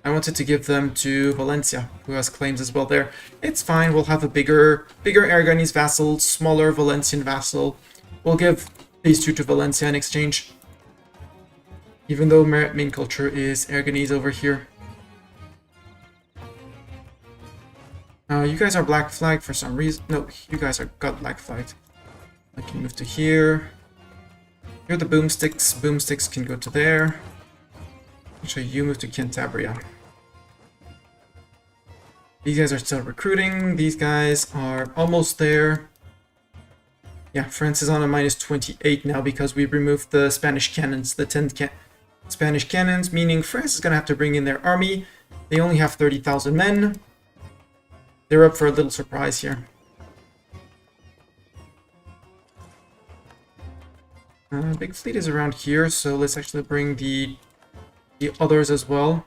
I wanted to give them to Valencia, who has claims as well there. It's fine, we'll have a bigger Aragonese vassal, smaller Valencian vassal. We'll give these two to Valencia in exchange. Even though main culture is Aragonese over here. You guys are black flagged for some reason. No, you guys are got black flagged. I can move to here. Here are the boomsticks. Boomsticks can go to there. Actually, you move to Cantabria. These guys are still recruiting. These guys are almost there. Yeah, France is on a minus 28 now because we removed the Spanish cannons, the 10 Spanish cannons, meaning France is going to have to bring in their army. They only have 30,000 men. They're up for a little surprise here. Big fleet is around here, so let's actually bring the others as well.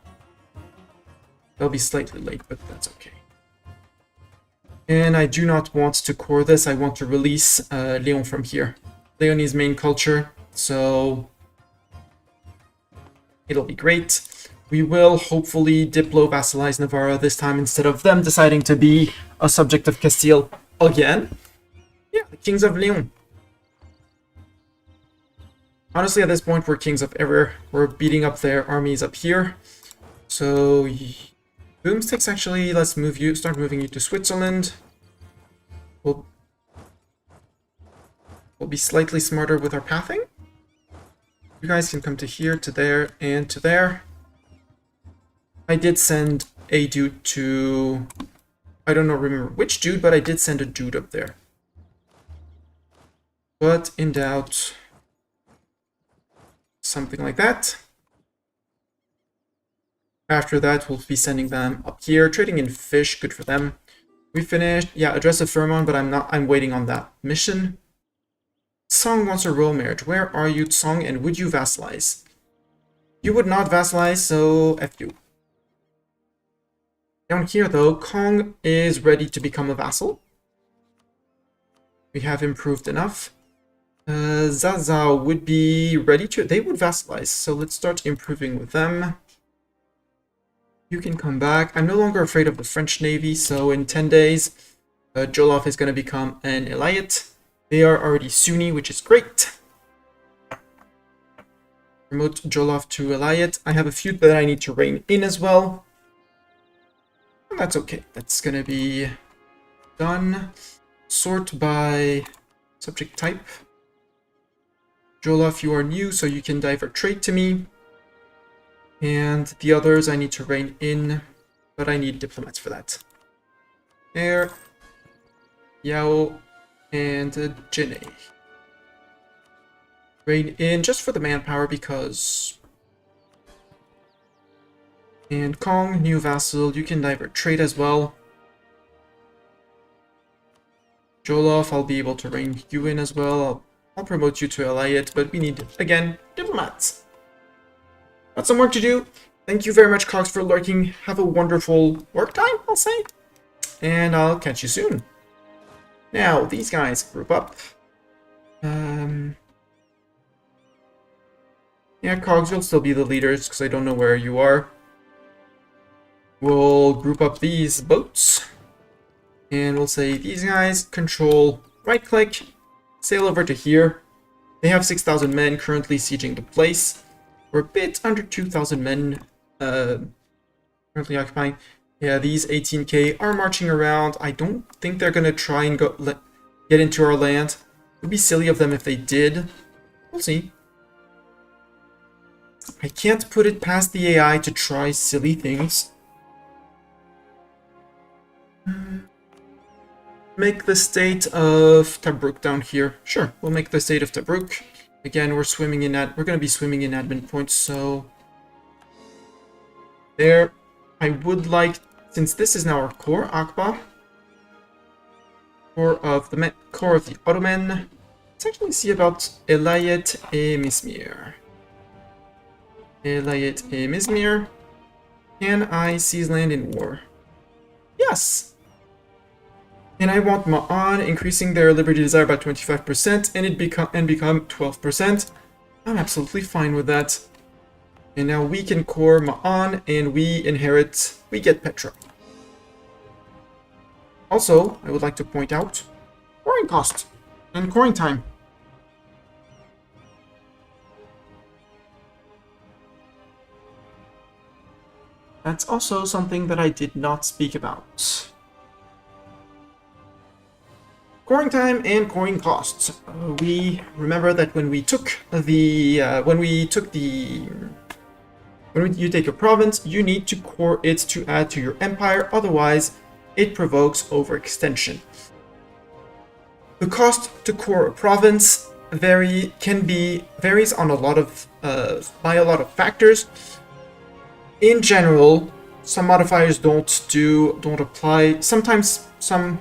They'll be slightly late, but that's okay. And I do not want to core this. I want to release Leon from here. Leon is main culture, so it'll be great. We will hopefully diplo-vassalize Navarra this time instead of them deciding to be a subject of Castile again. Yeah, the Kings of Leon. Honestly, at this point, we're kings of everywhere. We're beating up their armies up here. So, boomsticks, actually, let's start moving you to Switzerland. We'll be slightly smarter with our pathing. You guys can come to here, to there, and to there. I did send a dude to... I don't remember which dude, but I did send a dude up there. But in doubt... something like that. After that, we'll be sending them up here, trading in fish, good for them. We finished, yeah, address of Firmon, but I'm waiting on that mission. Song wants a royal marriage. Where are you, Song, and would you vassalize? You would not vassalize, so F you. Down here, though, Kong is ready to become a vassal. We have improved enough. Zazao would be ready to... They would vassalize, so let's start improving with them. You can come back. I'm no longer afraid of the French Navy, so in 10 days, Joloffe is going to become an Elayet. They are already Sunni, which is great. Promote Joloffe to Elayet. I have a feud that I need to rein in as well. And that's okay. That's going to be done. Sort by subject type. Joloffe, you are new, so you can divert trade to me. And the others I need to rein in, but I need diplomats for that. There. Yao and Jene. Rein in just for the manpower because... And Kong, new vassal, you can divert trade as well. Jolof, I'll be able to rein you in as well. I'll promote you to Elayet, but we need, again, diplomats. Got some work to do. Thank you very much, Cogs, for lurking. Have a wonderful work time, I'll say. And I'll catch you soon. Now, these guys group up. Yeah, Cogs, you'll still be the leaders, because I don't know where you are. We'll group up these boats. And we'll say these guys control right-click, sail over to here. They have 6,000 men currently sieging the place. We're a bit under 2,000 men currently occupying. Yeah, these 18k are marching around. I don't think they're going to try and get into our land. It would be silly of them if they did. We'll see. I can't put it past the AI to try silly things. Make the state of Tobruk down here. Sure, we'll make the state of Tobruk. Again, we're going to be swimming in admin points, so there. I would like, since this is now our core, Akba, core of the Ottoman. Let's actually see about Elayet et Mizmir. Elayet et Mizmir. Can I seize land in war? Yes. And I want Ma'an increasing their liberty desire by 25% and become 12%. I'm absolutely fine with that. And now we can core Ma'an and we get Petra. Also, I would like to point out coring cost and coring time. That's also something that I did not speak about. Coring time and coring costs. We remember that when you take a province, you need to core it to add to your empire, otherwise it provokes overextension. The cost to core a province varies on by a lot of factors. In general, some modifiers don't apply. Sometimes some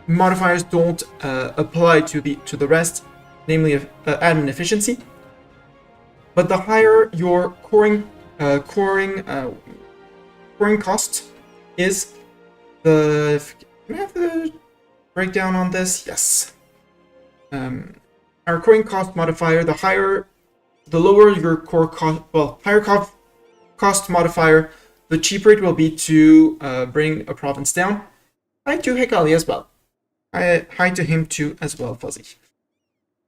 modifiers don't apply to the rest, namely admin efficiency. But the higher your coring cost is, can I have the breakdown on this? Yes. Our coring cost modifier, the lower your core cost, higher cost modifier, the cheaper it will be to bring a province down. Hi to Hekali as well. Hi to him too as well, Fuzzy.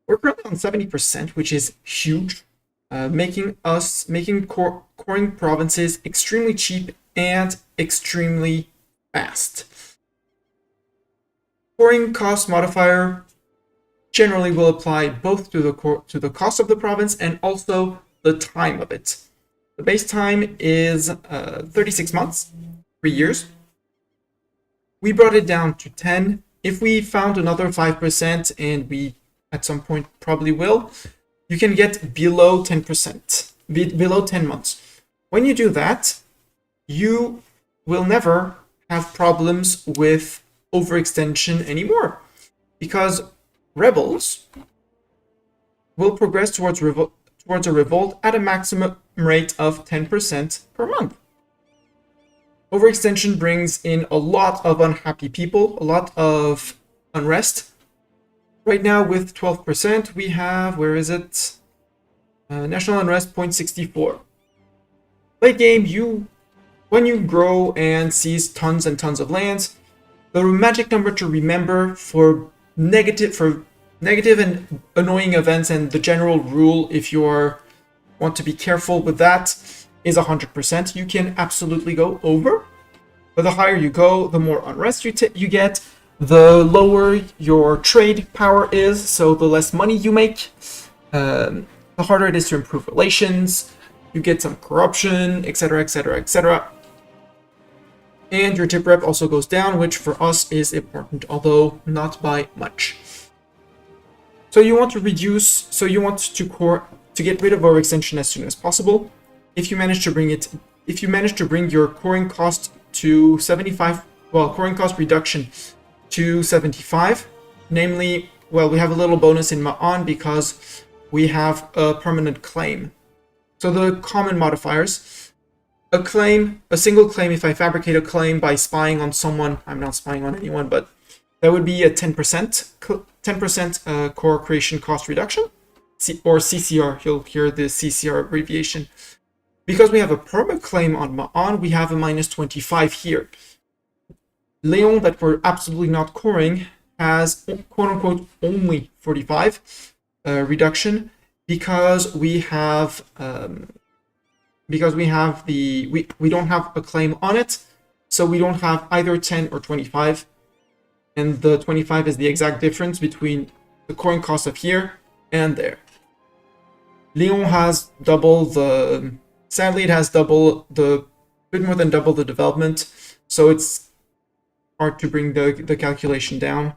We're currently on 70%, which is huge, making coring provinces extremely cheap and extremely fast. Coring cost modifier generally will apply both to the cost of the province and also the time of it. The base time is 36 months, 3 years. We brought it down to 10. If we found another 5%, and we at some point probably will, you can get below 10%, below 10 months. When you do that, you will never have problems with overextension anymore, because rebels will progress towards a revolt at a maximum rate of 10% per month. Overextension brings in a lot of unhappy people, a lot of unrest. Right now with 12%, we have, where is it? National unrest 0.64. Late game, when you grow and seize tons and tons of lands, the magic number to remember for negative and annoying events, and the general rule if you want to be careful with that, is 100%. You can absolutely go over, but the higher you go, the more unrest you get, the lower your trade power is, so the less money you make, the harder it is to improve relations, you get some corruption, etc, etc, etc. And your tip rep also goes down, which for us is important, although not by much. So you want to get rid of overextension as soon as possible. If you manage to bring your coring cost to 75, coring cost reduction 275. Namely, well, we have a little bonus in Ma'an because we have a permanent claim. So the common modifiers, a claim, a single claim, if I fabricate a claim by spying on someone, I'm not spying on anyone, but that would be a 10% core creation cost reduction, or CCR, you'll hear the CCR abbreviation. Because we have a perma claim on Ma'an, we have a minus 25 here. Leon, that we're absolutely not coring, has quote-unquote only 45 reduction because we have we don't have a claim on it, so we don't have either 10 or 25, and the 25 is the exact difference between the coring cost of here and there. Leon has double the, sadly it has double the, bit more than double the development, so it's hard to bring the calculation down.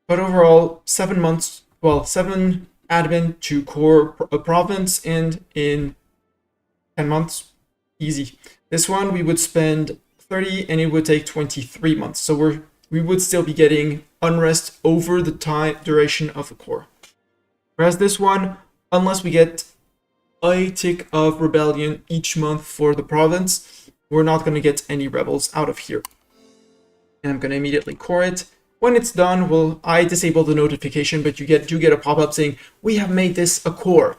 But overall, 7 months, well, 7 admin to core a province, and in 10 months, easy. This one we would spend 30 and it would take 23 months. So we would still be getting unrest over the time duration of the core. Whereas this one, unless we get a tick of rebellion each month for the province, we're not going to get any rebels out of here. And I'm going to immediately core it. When it's done, well, I disable the notification, but you do get a pop-up saying, we have made this a core.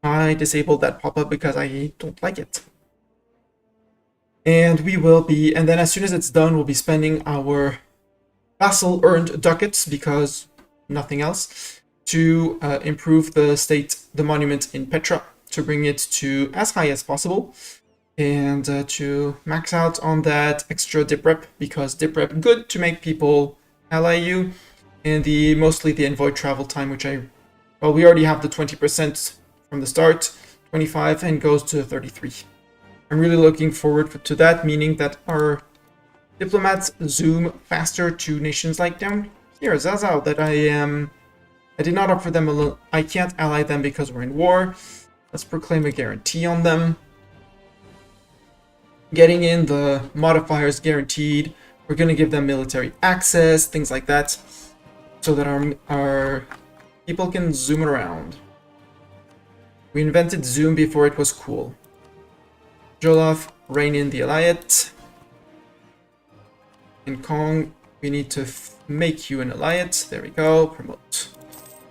I disabled that pop-up because I don't like it. And we will be, and then as soon as it's done, we'll be spending our vassal-earned ducats, because nothing else, to improve the monument in Petra, to bring it to as high as possible. And to max out on that extra dip rep, because dip rep good to make people ally you, and mostly the envoy travel time, which we already have the 20% from the start, 25, and goes to 33. I'm really looking forward to that, meaning that our diplomats zoom faster to nations like down here, Zazao, that I did not offer them alone. I can't ally them because we're in war. Let's proclaim a guarantee on them. Getting in the modifiers guaranteed. We're going to give them military access, things like that, so that our people can zoom around. We invented zoom before it was cool. Jolaf, rein in the Elayet. In Kong, we need to make you an Elayet. There we go. Promote.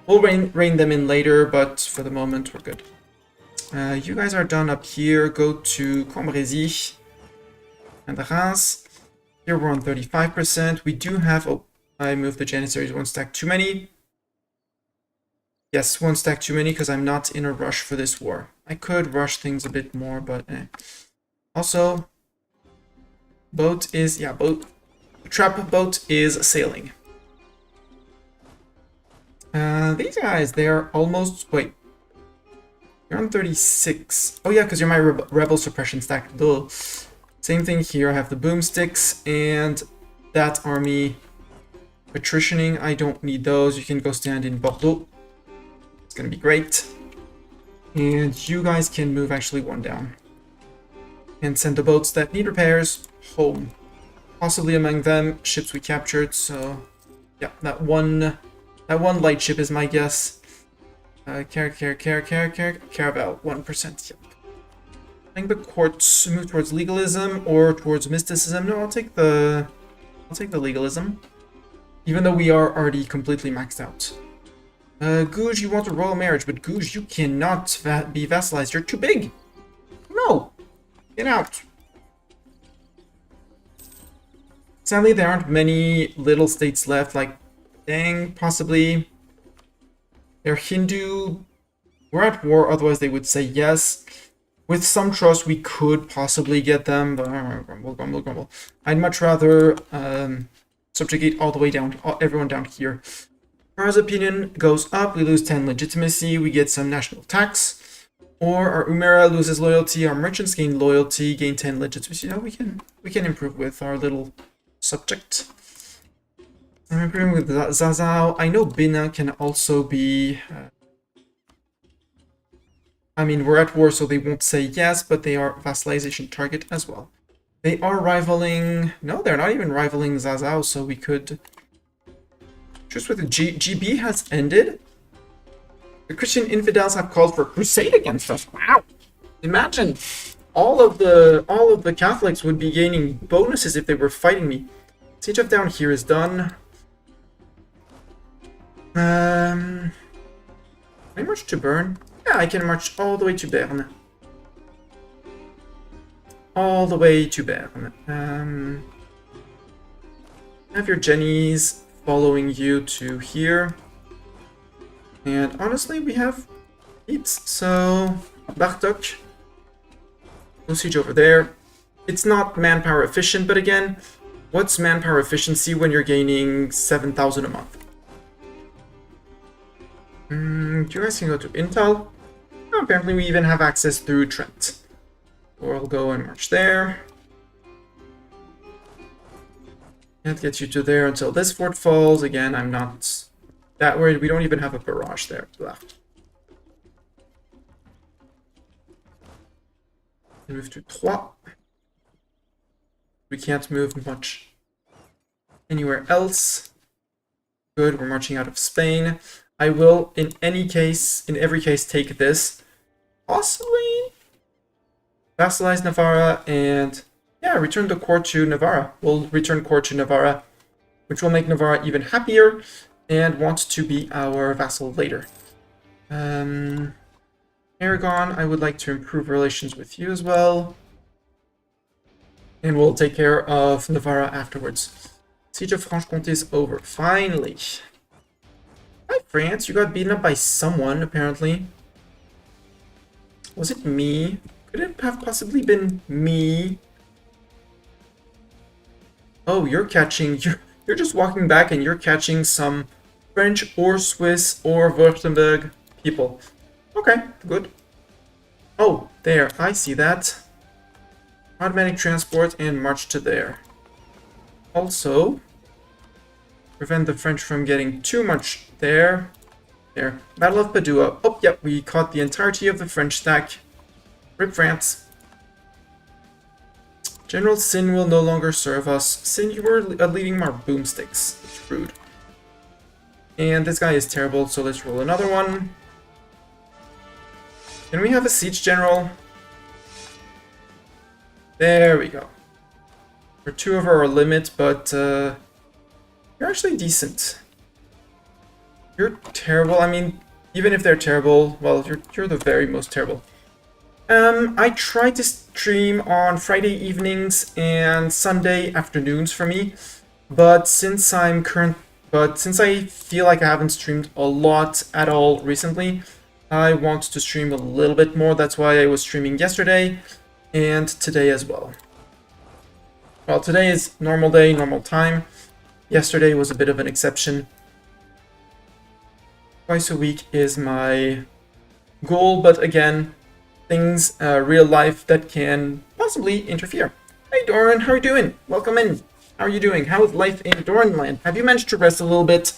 We'll rein them in later, but for the moment, we're good. You guys are done up here. Go to Cambrésis and Reims. Here we're on 35%. We do have... Oh, I moved the Janissaries 1 stack too many. Yes, 1 stack too many because I'm not in a rush for this war. I could rush things a bit more, but Also, boat is... Yeah, trap boat is sailing. These guys, they're almost... Wait. You're on 36. Oh yeah, because you're my rebel suppression stack. Duh. Same thing here. I have the boomsticks and that army attritioning. I don't need those. You can go stand in Bordeaux. It's going to be great. And you guys can move actually 1 down. And send the boats that need repairs home. Possibly among them, ships we captured. So, yeah, that one light ship is my guess. Caravel, 1%. Yep. I think the courts move towards legalism or towards mysticism. No, I'll take the legalism. Even though we are already completely maxed out. Gouge, you want a royal marriage, but Gouge, you cannot be vassalized. You're too big. No, get out. Sadly, there aren't many little states left. Like, dang, possibly. They're Hindu. We're at war, otherwise they would say yes. With some trust, we could possibly get them, but grumble. I'd much rather subjugate all the way down, everyone down here. Our opinion goes up, we lose 10 legitimacy, we get some national tax. Or our Umera loses loyalty, our merchants gain loyalty, gain 10 legitimacy. You know, we can improve with our little subject. I'm improving with Zazao. I know Bina can also be... I mean, we're at war, so they won't say yes, but they are vassalization target as well. They are rivaling... No, they're not even rivaling Zazao, so we could... Just with the GB has ended. The Christian infidels have called for a crusade against us. Wow! Imagine all of the Catholics would be gaining bonuses if they were fighting me. Siege of down here is done. Can I march to Bern? Yeah, I can march all the way to Bern. All the way to Bern. Have your Jennies following you to here. And honestly, we have heaps. So, Bartok. No siege over there. It's not manpower efficient, but again, what's manpower efficiency when you're gaining 7,000 a month? You guys can go to Intel. Oh, apparently we even have access through Trent. Or I'll go and march there. Can't get you to there until this fort falls. Again, I'm not that worried. We don't even have a barrage there left. Move to 3. We can't move much anywhere else. Good, we're marching out of Spain. I will, in every case, take this. Possibly vassalize Navarra and, yeah, return the court to Navarra. We'll return court to Navarra, which will make Navarra even happier and want to be our vassal later. Aragon, I would like to improve relations with you as well. And we'll take care of Navarra afterwards. Siege of Franche-Comté is over. Finally. Hi, France. You got beaten up by someone, apparently. Was it me? Could it have possibly been me? Oh, you're catching... You're just walking back and you're catching some French or Swiss or Württemberg people. Okay, good. Oh, there. I see that. Automatic transport and march to there. Also, prevent the French from getting too much there. There. Battle of Padua. Oh, yep, we caught the entirety of the French stack. Rip France. General Sin will no longer serve us. Sin, you were leading our boomsticks. It's rude. And this guy is terrible, so let's roll another one. Can we have a siege general? There we go. We're 2 over our limit, but you're actually decent. You're terrible. I mean, even if they're terrible, well, you're the very most terrible. I try to stream on Friday evenings and Sunday afternoons for me, but since I feel like I haven't streamed a lot at all recently, I want to stream a little bit more. That's why I was streaming yesterday and today as well. Well, today is normal day, normal time. Yesterday was a bit of an exception. Twice a week is my goal, but again, things, real life that can possibly interfere. Hey Doran, how are you doing? Welcome in. How are you doing? How is life in Doranland? Have you managed to rest a little bit?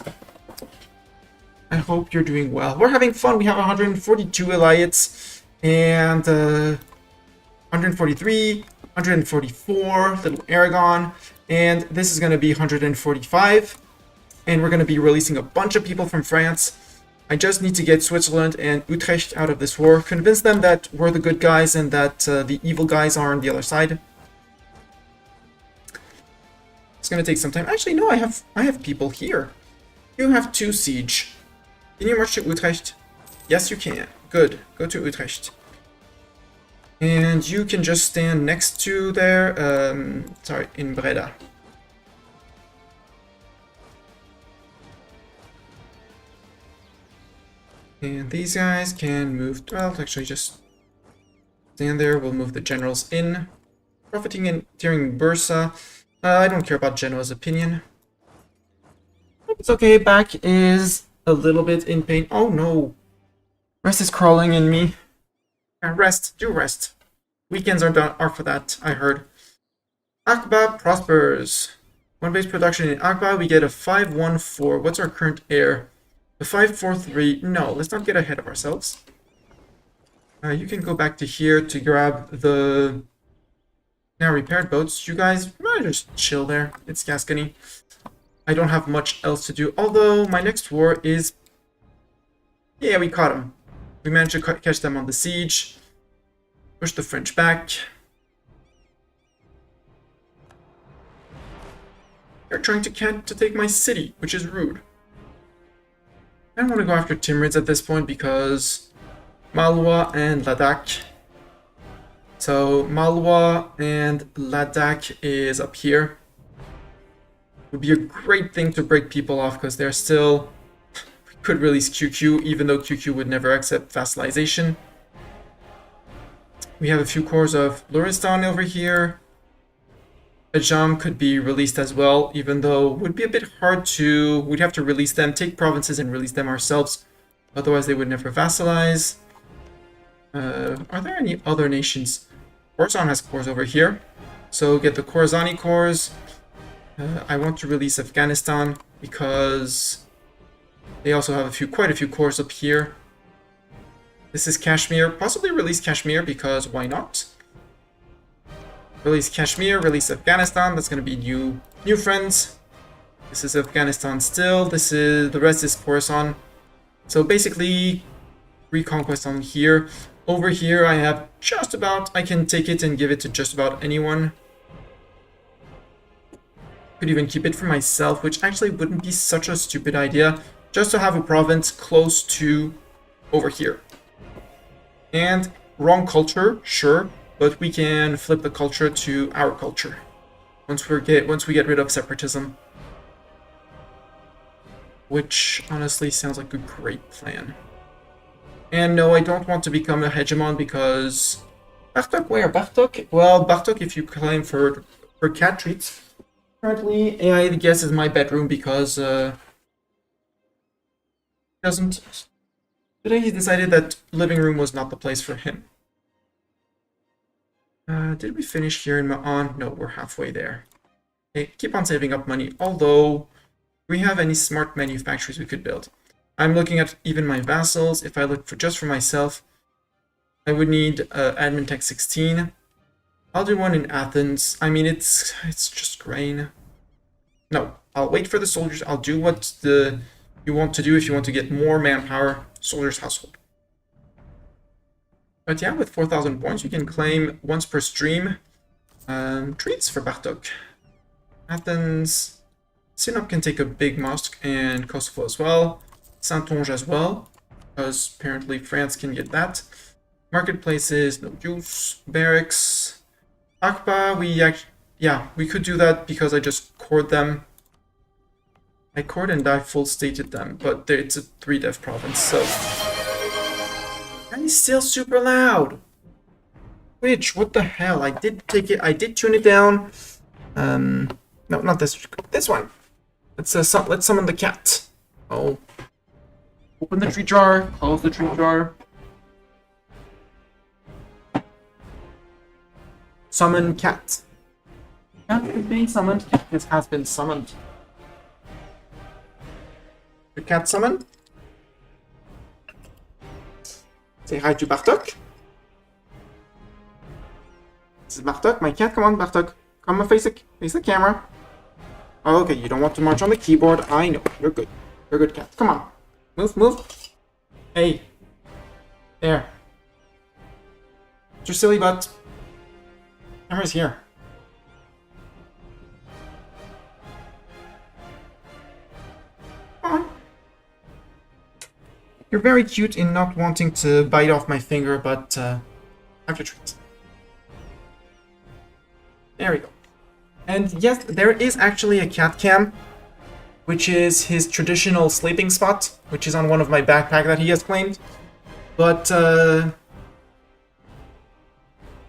I hope you're doing well. We're having fun. We have 142 Elayets and 143, 144 little Aragon, and this is going to be 145. And we're going to be releasing a bunch of people from France. I just need to get Switzerland and Utrecht out of this war, convince them that we're the good guys and that the evil guys are on the other side. It's going to take some time. Actually, no, I have people here. You have 2 siege. Can you march to Utrecht? Yes, you can. Good. Go to Utrecht. And you can just stand next to there. Sorry, in Breda. And these guys can move. Well, actually, just stand there. We'll move the generals in. Profiting and during Bursa. I don't care about Genoa's opinion. It's okay. Back is a little bit in pain. Oh no. Rest is crawling in me. Rest. Do rest. Weekends are for that, I heard. Akba prospers. 1 base production in Akba. We get a 514. What's our current heir? The 543. No, let's not get ahead of ourselves. You can go back to here to grab the Now repaired boats. You guys might just chill there. It's Gascony. I don't have much else to do. Although my next war is... Yeah, we caught them. We managed to catch them on the siege. Push the French back. They're trying to take my city, which is rude. I don't want to go after Timurids at this point because Malwa and Ladakh. So Malwa and Ladakh is up here. Would be a great thing to break people off because they're still... We could release QQ, even though QQ would never accept vassalization. We have a few cores of Luristan over here. Ajam could be released as well, even though it would be a bit hard to... We'd have to release them, take provinces and release them ourselves. Otherwise they would never vassalize. Are there any other nations? Khorasan has cores over here. So get the Khorasani cores. I want to release Afghanistan because they also have quite a few cores up here. This is Kashmir. Possibly release Kashmir because why not? Release Kashmir, release Afghanistan. That's going to be new friends. This is Afghanistan still. The rest is Khorasan. So basically, reconquest on here. Over here, I have just about... I can take it and give it to just about anyone. Could even keep it for myself, which actually wouldn't be such a stupid idea. Just to have a province close to over here. And wrong culture, sure, but we can flip the culture to our culture once we get rid of separatism, which honestly sounds like a great plan. And no, I don't want to become a hegemon because Bartok, where Bartok? Well, Bartok, if you claim for cat treats, currently I guess is my bedroom because doesn't. Today he decided that living room was not the place for him. Did we finish here in Ma'an? No, we're halfway there. Okay, keep on saving up money, although do we have any smart manufactories we could build? I'm looking at even my vassals. If I look for just for myself, I would need admin tech 16. I'll do one in Athens. I mean, it's just grain. No, I'll wait for the soldiers. I'll do what you want to do if you want to get more manpower. Soldiers household. But yeah, with 4,000 points, you can claim once per stream treats for Bartok. Athens, Sinop can take a big mosque, and Kosovo as well. Saintonge as well, because apparently France can get that. Marketplaces, no use. Barracks. Akba, we could do that because I just cored them. I cored and I full stated them, but it's a 3-dev province, so... And he's still super loud! Which, what the hell? I did tune it down. No, not this. This one! Let's summon the cat. Oh. Open the tree jar, close the tree jar. Summon cat. Cat is being summoned. Cat has been summoned. The cat summoned. Say hi to Bartok. This is Bartok, my cat. Come on, Bartok. Come on, face the camera. Oh, okay, you don't want to march on the keyboard. I know. You're good. You're a good cat. Come on. Move. Hey. There. It's your silly butt. Camera's here. Come on. You're very cute in not wanting to bite off my finger, but I have to treat. There we go. And yes, there is actually a cat cam, which is his traditional sleeping spot, which is on one of my backpack that he has claimed. But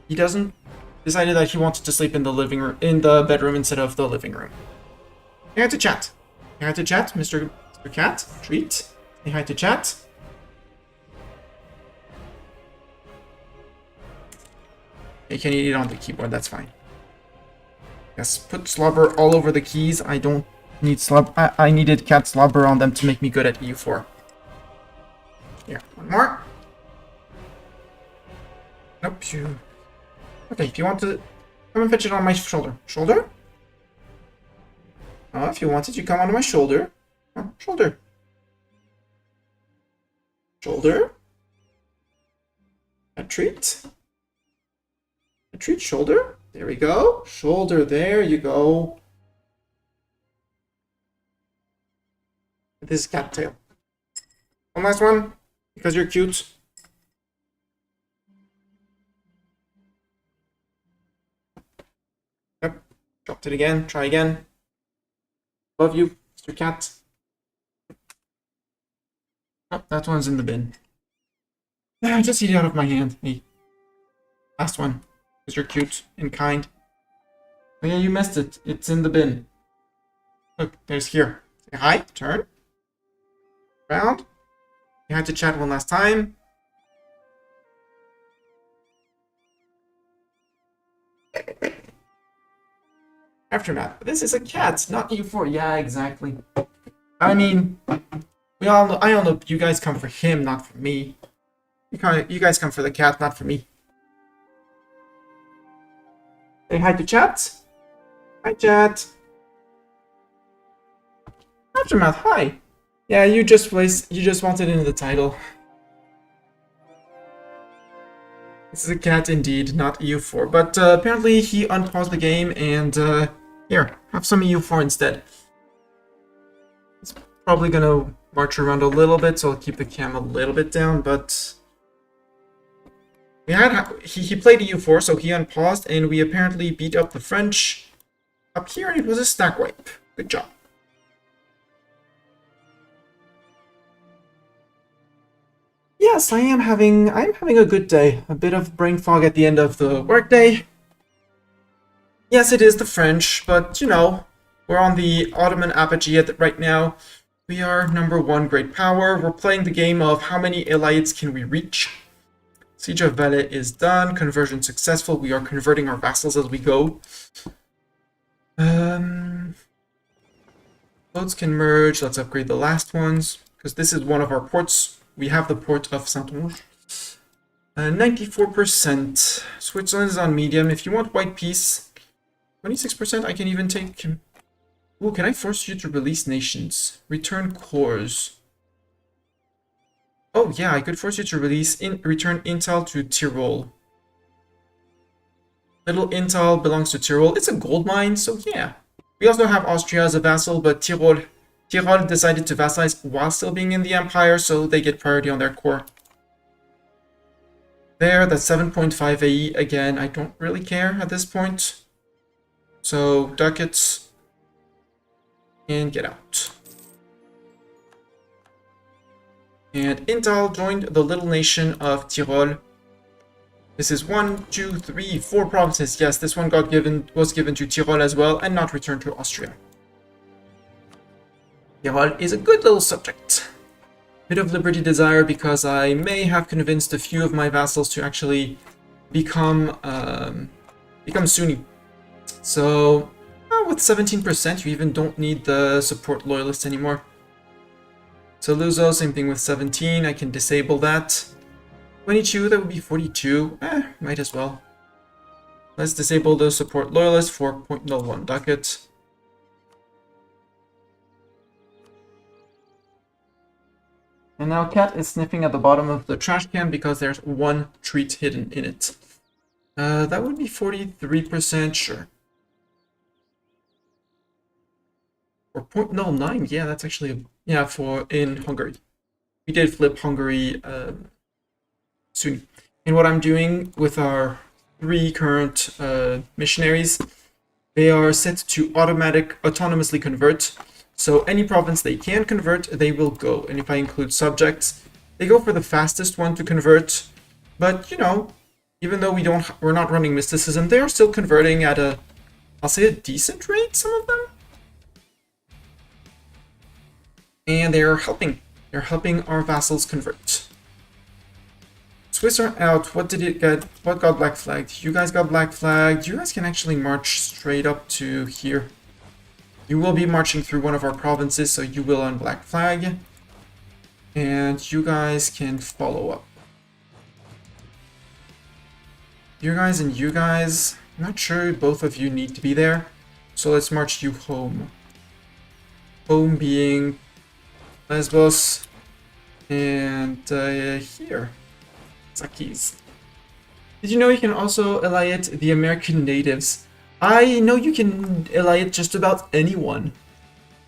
he decided that he wanted to sleep in the living room, in the bedroom instead of the living room. Say hi to chat. Say hi to chat, Mr. Cat. Treat. Say hi to chat. You can eat it on the keyboard, that's fine. Yes, put slobber all over the keys. I don't need slobber. I needed cat slobber on them to make me good at EU4. Here, one more. Nope, you... Okay, if you want to... Come and fetch it on my shoulder. Shoulder? Oh, if you wanted, you come onto my shoulder. Oh, shoulder. Shoulder. A treat. A treat, shoulder. There we go. Shoulder, there you go. This is cat tail. One last one, because you're cute. Yep. Dropped it again. Try again. Love you, Mr. Cat. Oh, that one's in the bin. Just eat it out of my hand. Hey. Last one. Because you're cute and kind. Oh yeah, you missed it. It's in the bin. Look, there's here. Say hi. Turn. Round. You had to chat one last time. Aftermath. This is a cat, not EU4. Yeah, exactly. I mean, I all know you guys come for him, not for me. You guys come for the cat, not for me. Say hi to chat. Hi, chat. Aftermath. Hi. Yeah, you just wanted in the title. This is a cat indeed, not EU4. But apparently he unpaused the game and here, have some EU4 instead. It's probably gonna march around a little bit, so I'll keep the cam a little bit down, but he played EU4, so he unpaused, and we apparently beat up the French up here, and it was a stack wipe. Good job. Yes, I'm having a good day. A bit of brain fog at the end of the workday. Yes, it is the French, but you know, we're on the Ottoman apogee right now. We are #1 great power. We're playing the game of how many Elayets can we reach. Siege of Valais is done. Conversion successful. We are converting our vassals as we go. Loads can merge. Let's upgrade the last ones, because this is one of our ports. We have the port of Saint-Onge. 94%. Switzerland is on medium. If you want white peace, 26%. I can even take... Ooh, can I force you to release nations? Return cores. Oh yeah, I could force you to return Intal to Tyrol. Little Intal belongs to Tyrol. It's a gold mine, so yeah. We also have Austria as a vassal, but Tyrol decided to vassalize while still being in the Empire, so they get priority on their core. There, that's 7.5 AE. Again, I don't really care at this point. So, ducats. And get out. And Intal joined the little nation of Tyrol. This is 1, 2, 3, 4 provinces. Yes, this one was given to Tyrol as well, and not returned to Austria. Tyrol is a good little subject. Bit of liberty desire because I may have convinced a few of my vassals to actually become Sunni. So with 17%, you even don't need the support loyalists anymore. So Luzo, same thing with 17. I can disable that. 22, that would be 42. Might as well. Let's disable the support loyalist for 0.01 ducat. And now Cat is sniffing at the bottom of the trash can because there's one treat hidden in it. That would be 43%, sure. Or 0.09, yeah, that's actually, yeah, for in Hungary. We did flip Hungary soon. And what I'm doing with our 3 current missionaries, they are set to autonomously convert. So any province they can convert, they will go. And if I include subjects, they go for the fastest one to convert. But you know, even though we're not running mysticism, they are still converting at I'll say a decent rate, some of them. And they are helping. They're helping our vassals convert. Swiss are out. What did it get? What got black flagged? You guys got black flagged. You guys can actually march straight up to here. You will be marching through one of our provinces, so you will on black flag. And you guys can follow up. You guys and you guys. I'm not sure both of you need to be there. So let's march you home. Home being Lesbos and here. Sakis. Did you know you can also Elayet the American natives? I know you can Elayet just about anyone.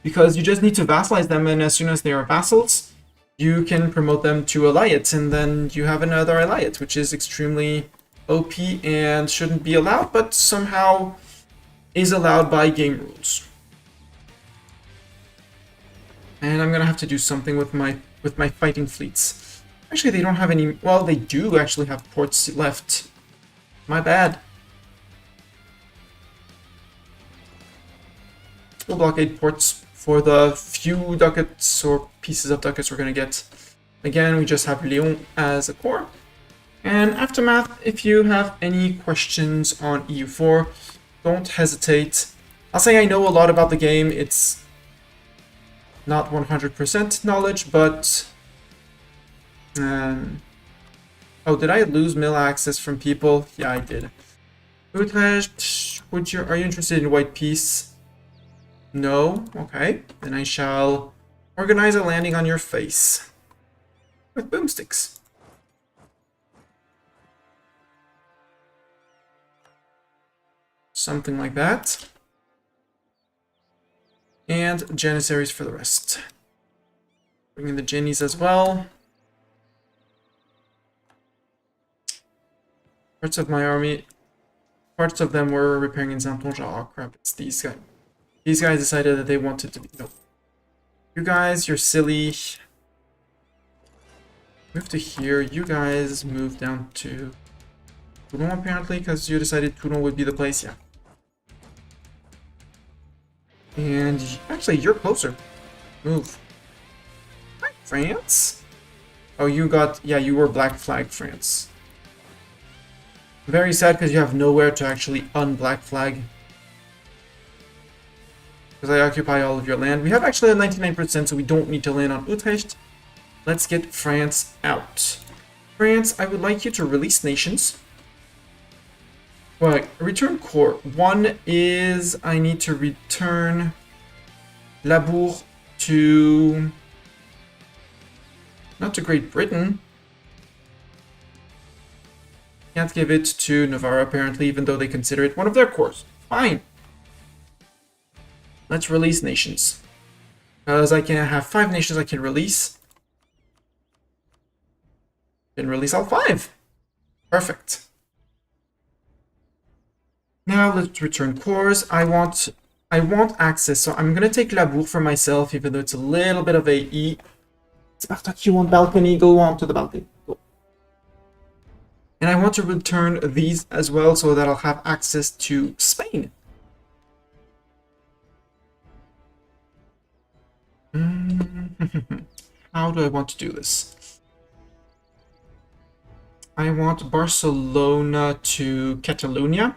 Because you just need to vassalize them, and as soon as they are vassals, you can promote them to Elayets, and then you have another Elayet, which is extremely OP and shouldn't be allowed, but somehow is allowed by game rules. And I'm gonna have to do something with my fighting fleets. Actually, they don't have any. Well, they do actually have ports left. My bad. We'll blockade ports for the few ducats or pieces of ducats we're gonna get. Again, we just have Lyon as a core. And Aftermath, if you have any questions on EU4, don't hesitate. I'll say I know a lot about the game. It's not 100% knowledge, but... oh, did I lose mill access from people? Yeah, I did. Utrecht, are you interested in white peace? No? Okay. Then I shall organize a landing on your face. With boomsticks. Something like that. And Janissaries for the rest. Bring in the Jennies as well. Parts of my army, parts of them were repairing in Saint-Onge. Oh crap, it's these guys. These guys decided that they wanted to be... No. You guys, you're silly. Move to here. You guys move down to Toulon apparently, because you decided Toulon would be the place. Yeah. And actually, you're closer. Move. Hi, France. Oh, you got... Yeah, you were Black Flag France. Very sad because you have nowhere to actually un-Black Flag. Because I occupy all of your land. We have actually a 99%, so we don't need to land on Utrecht. Let's get France out. France, I would like you to release nations. Right, return core. One is I need to return Labour to... not to Great Britain. Can't give it to Navarre apparently, even though they consider it one of their cores. Fine. Let's release nations. Because I can have 5 nations I can release. Can release all 5. Perfect. Now let's return cores. I want access, so I'm gonna take Labour for myself, even though it's a little bit of a E. Spartak, you want balcony? Go on to the balcony. Go. And I want to return these as well, so that I'll have access to Spain. How do I want to do this? I want Barcelona to Catalonia.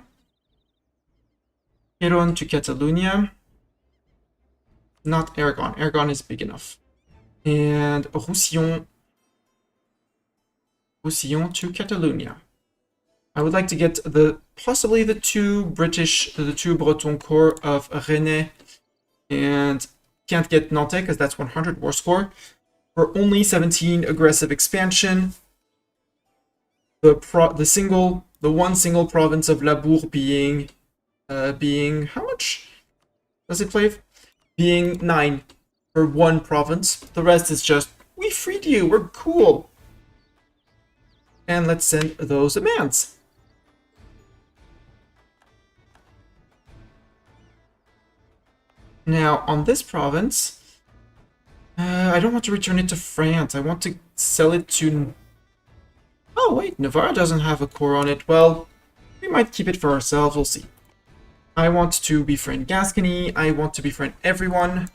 Giron to Catalonia. Not Aragon. Aragon is big enough. And Roussillon to Catalonia. I would like to get possibly the two Breton corps of Rennes, and can't get Nantes because that's 100 war score. For only 17 aggressive expansion. The one single province of Labour being how much does it play? Being 9 for one province. The rest is just, we freed you, we're cool. And let's send those demands. Now, on this province, I don't want to return it to France. I want to sell it to... Oh, wait, Navarre doesn't have a core on it. Well, we might keep it for ourselves, we'll see. I want to befriend Gascony. I want to befriend everyone.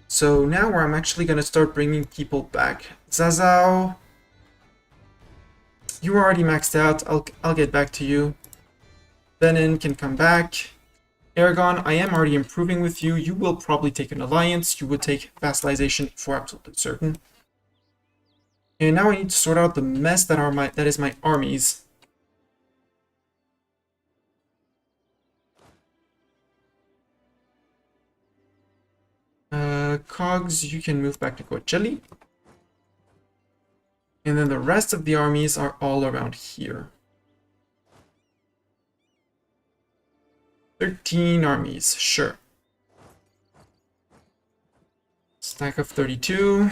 So now where I'm actually going to start bringing people back. Zazao, you are already maxed out. I'll get back to you. Benin can come back. Aragon, I am already improving with you. You will probably take an alliance. You would take vassalization for absolutely certain. And now I need to sort out the mess that is my armies. cogs, you can move back to Coachella. And then the rest of the armies are all around here. 13 armies, sure. Stack of 32.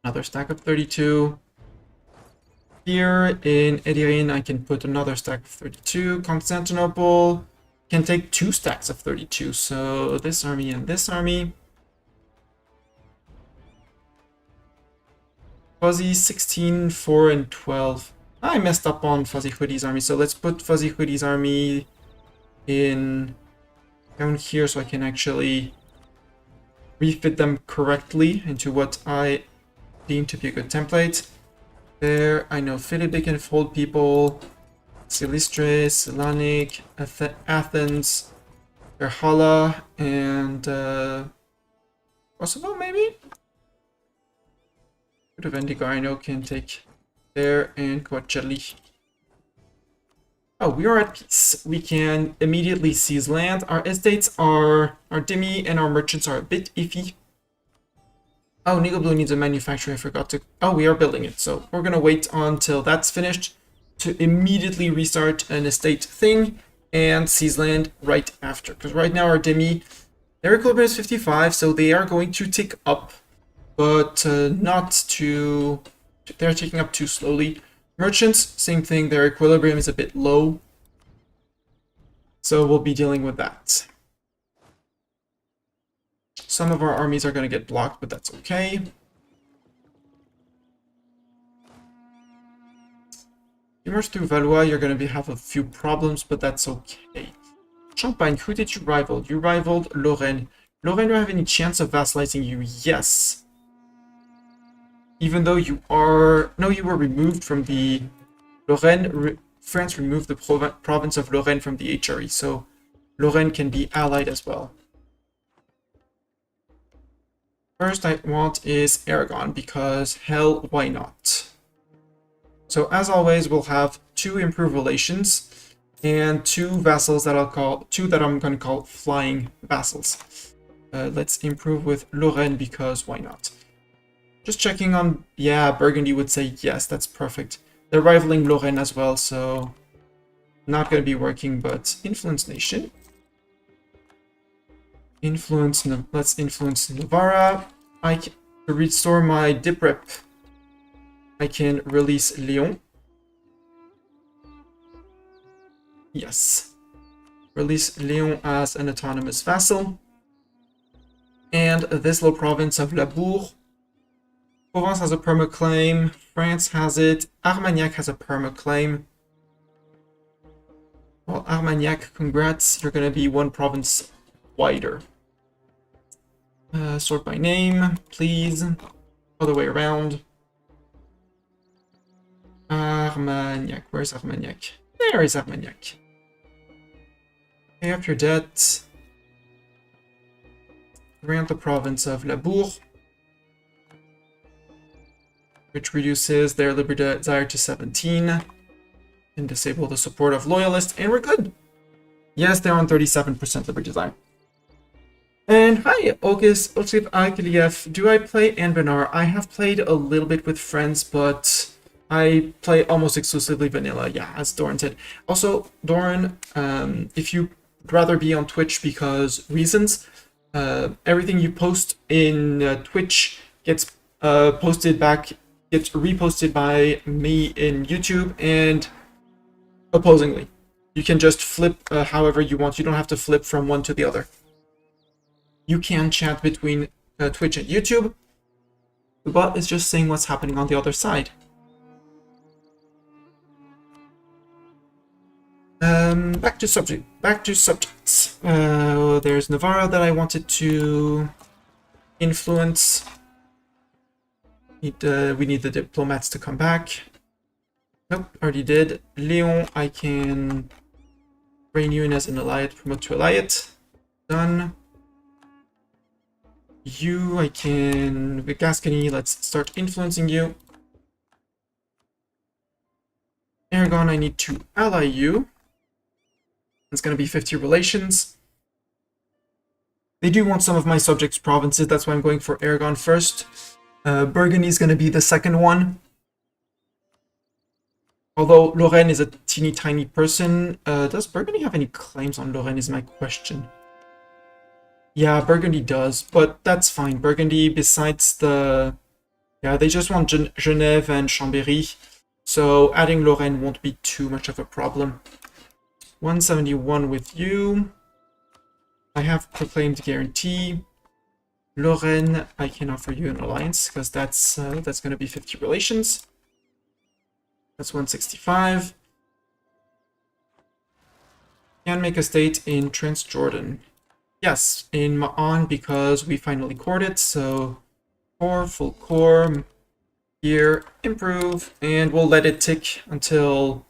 Another stack of 32. Here in Edirene, I can put another stack of 32. Constantinople can take 2 stacks of 32. So this army and this army. Fuzzy 16, 4, and 12. I messed up on Fuzzy Hoodie's army, so let's put Fuzzy Hoodie's army in down here so I can actually refit them correctly into what I deem to be a good template. There, I know Philip can fold people, Silistre, Selanik, Athens, Erhala, and Kosovo maybe? Bit of Indigo I know can take there, and Coachella. Oh, we are at peace. We can immediately seize land. Our estates are, our demi and our merchants are a bit iffy. Oh, Nigel Blue needs a manufacturer. I forgot to... Oh, we are building it. So we're going to wait until that's finished to immediately restart an estate thing and seize land right after. Because right now our demi, their equilibrium is 55, so they are going to tick up, but not too... They're ticking up too slowly. Merchants, same thing. Their equilibrium is a bit low. So we'll be dealing with that. Some of our armies are going to get blocked, but that's okay. You march through Valois, you're going to have a few problems, but that's okay. Champagne, who did you rival? You rivaled Lorraine. Lorraine, do I have any chance of vassalizing you? Yes. Even though you are... No, you were removed from the... Lorraine... France removed the province of Lorraine from the HRE, so Lorraine can be allied as well. First I want is Aragon, because hell, why not? So as always, we'll have 2 improved relations and 2 vassals that I'll call... 2 that I'm going to call flying vassals. Let's improve with Lorraine, because why not? Just checking on... Yeah, Burgundy would say yes, that's perfect. They're rivaling Lorraine as well, so... Not going to be working, but Influence Nation. Influence... Let's influence Navarra. To restore my dip rep, I can release Lyon. Yes. Release Lyon as an autonomous vassal. And this little province of Labour. Provence has a perma-claim. France has it. Armagnac has a perma-claim. Well, Armagnac, congrats. You're going to be 1 province wider. Sort by name, please. Other way around. Armagnac. Where's Armagnac? There is Armagnac. Pay off your debt. Grant the province of Labour, which reduces their liberty desire to 17. And disable the support of loyalists, and we're good. Yes, they're on 37% liberty desire. And hi, August Otsip Akiliev. Do I play Anbenar? I have played a little bit with friends, but I play almost exclusively vanilla, yeah, as Doran said. Also, Doran, if you'd rather be on Twitch because reasons, everything you post in Twitch gets posted back, gets reposted by me in YouTube, and opposingly. You can just flip however you want. You don't have to flip from one to the other. You can chat between Twitch and YouTube. The bot is just saying what's happening on the other side. Back to subject. Back to subjects. There's Navarra that I wanted to influence. We need the diplomats to come back. Nope, already did. Lyon, I can bring you in as an Elayet, promote to Elayet. Done. You, I can... With Gascony, let's start influencing you. Aragon, I need to ally you. It's going to be 50 relations. They do want some of my subjects' provinces, that's why I'm going for Aragon first. Burgundy is going to be the second one. Although Lorraine is a teeny tiny person. Does Burgundy have any claims on Lorraine is my question. Yeah, Burgundy does, but that's fine. Burgundy, besides the... Yeah, they just want Genève and Chambéry, so adding Lorraine won't be too much of a problem. 171 with you. I have proclaimed guarantee. Lorraine, I can offer you an alliance, because that's going to be 50 relations. That's 165. Can make a state in Transjordan. Yes, in Ma'an, because we finally cored it, so core, full core, here, improve, and we'll let it tick until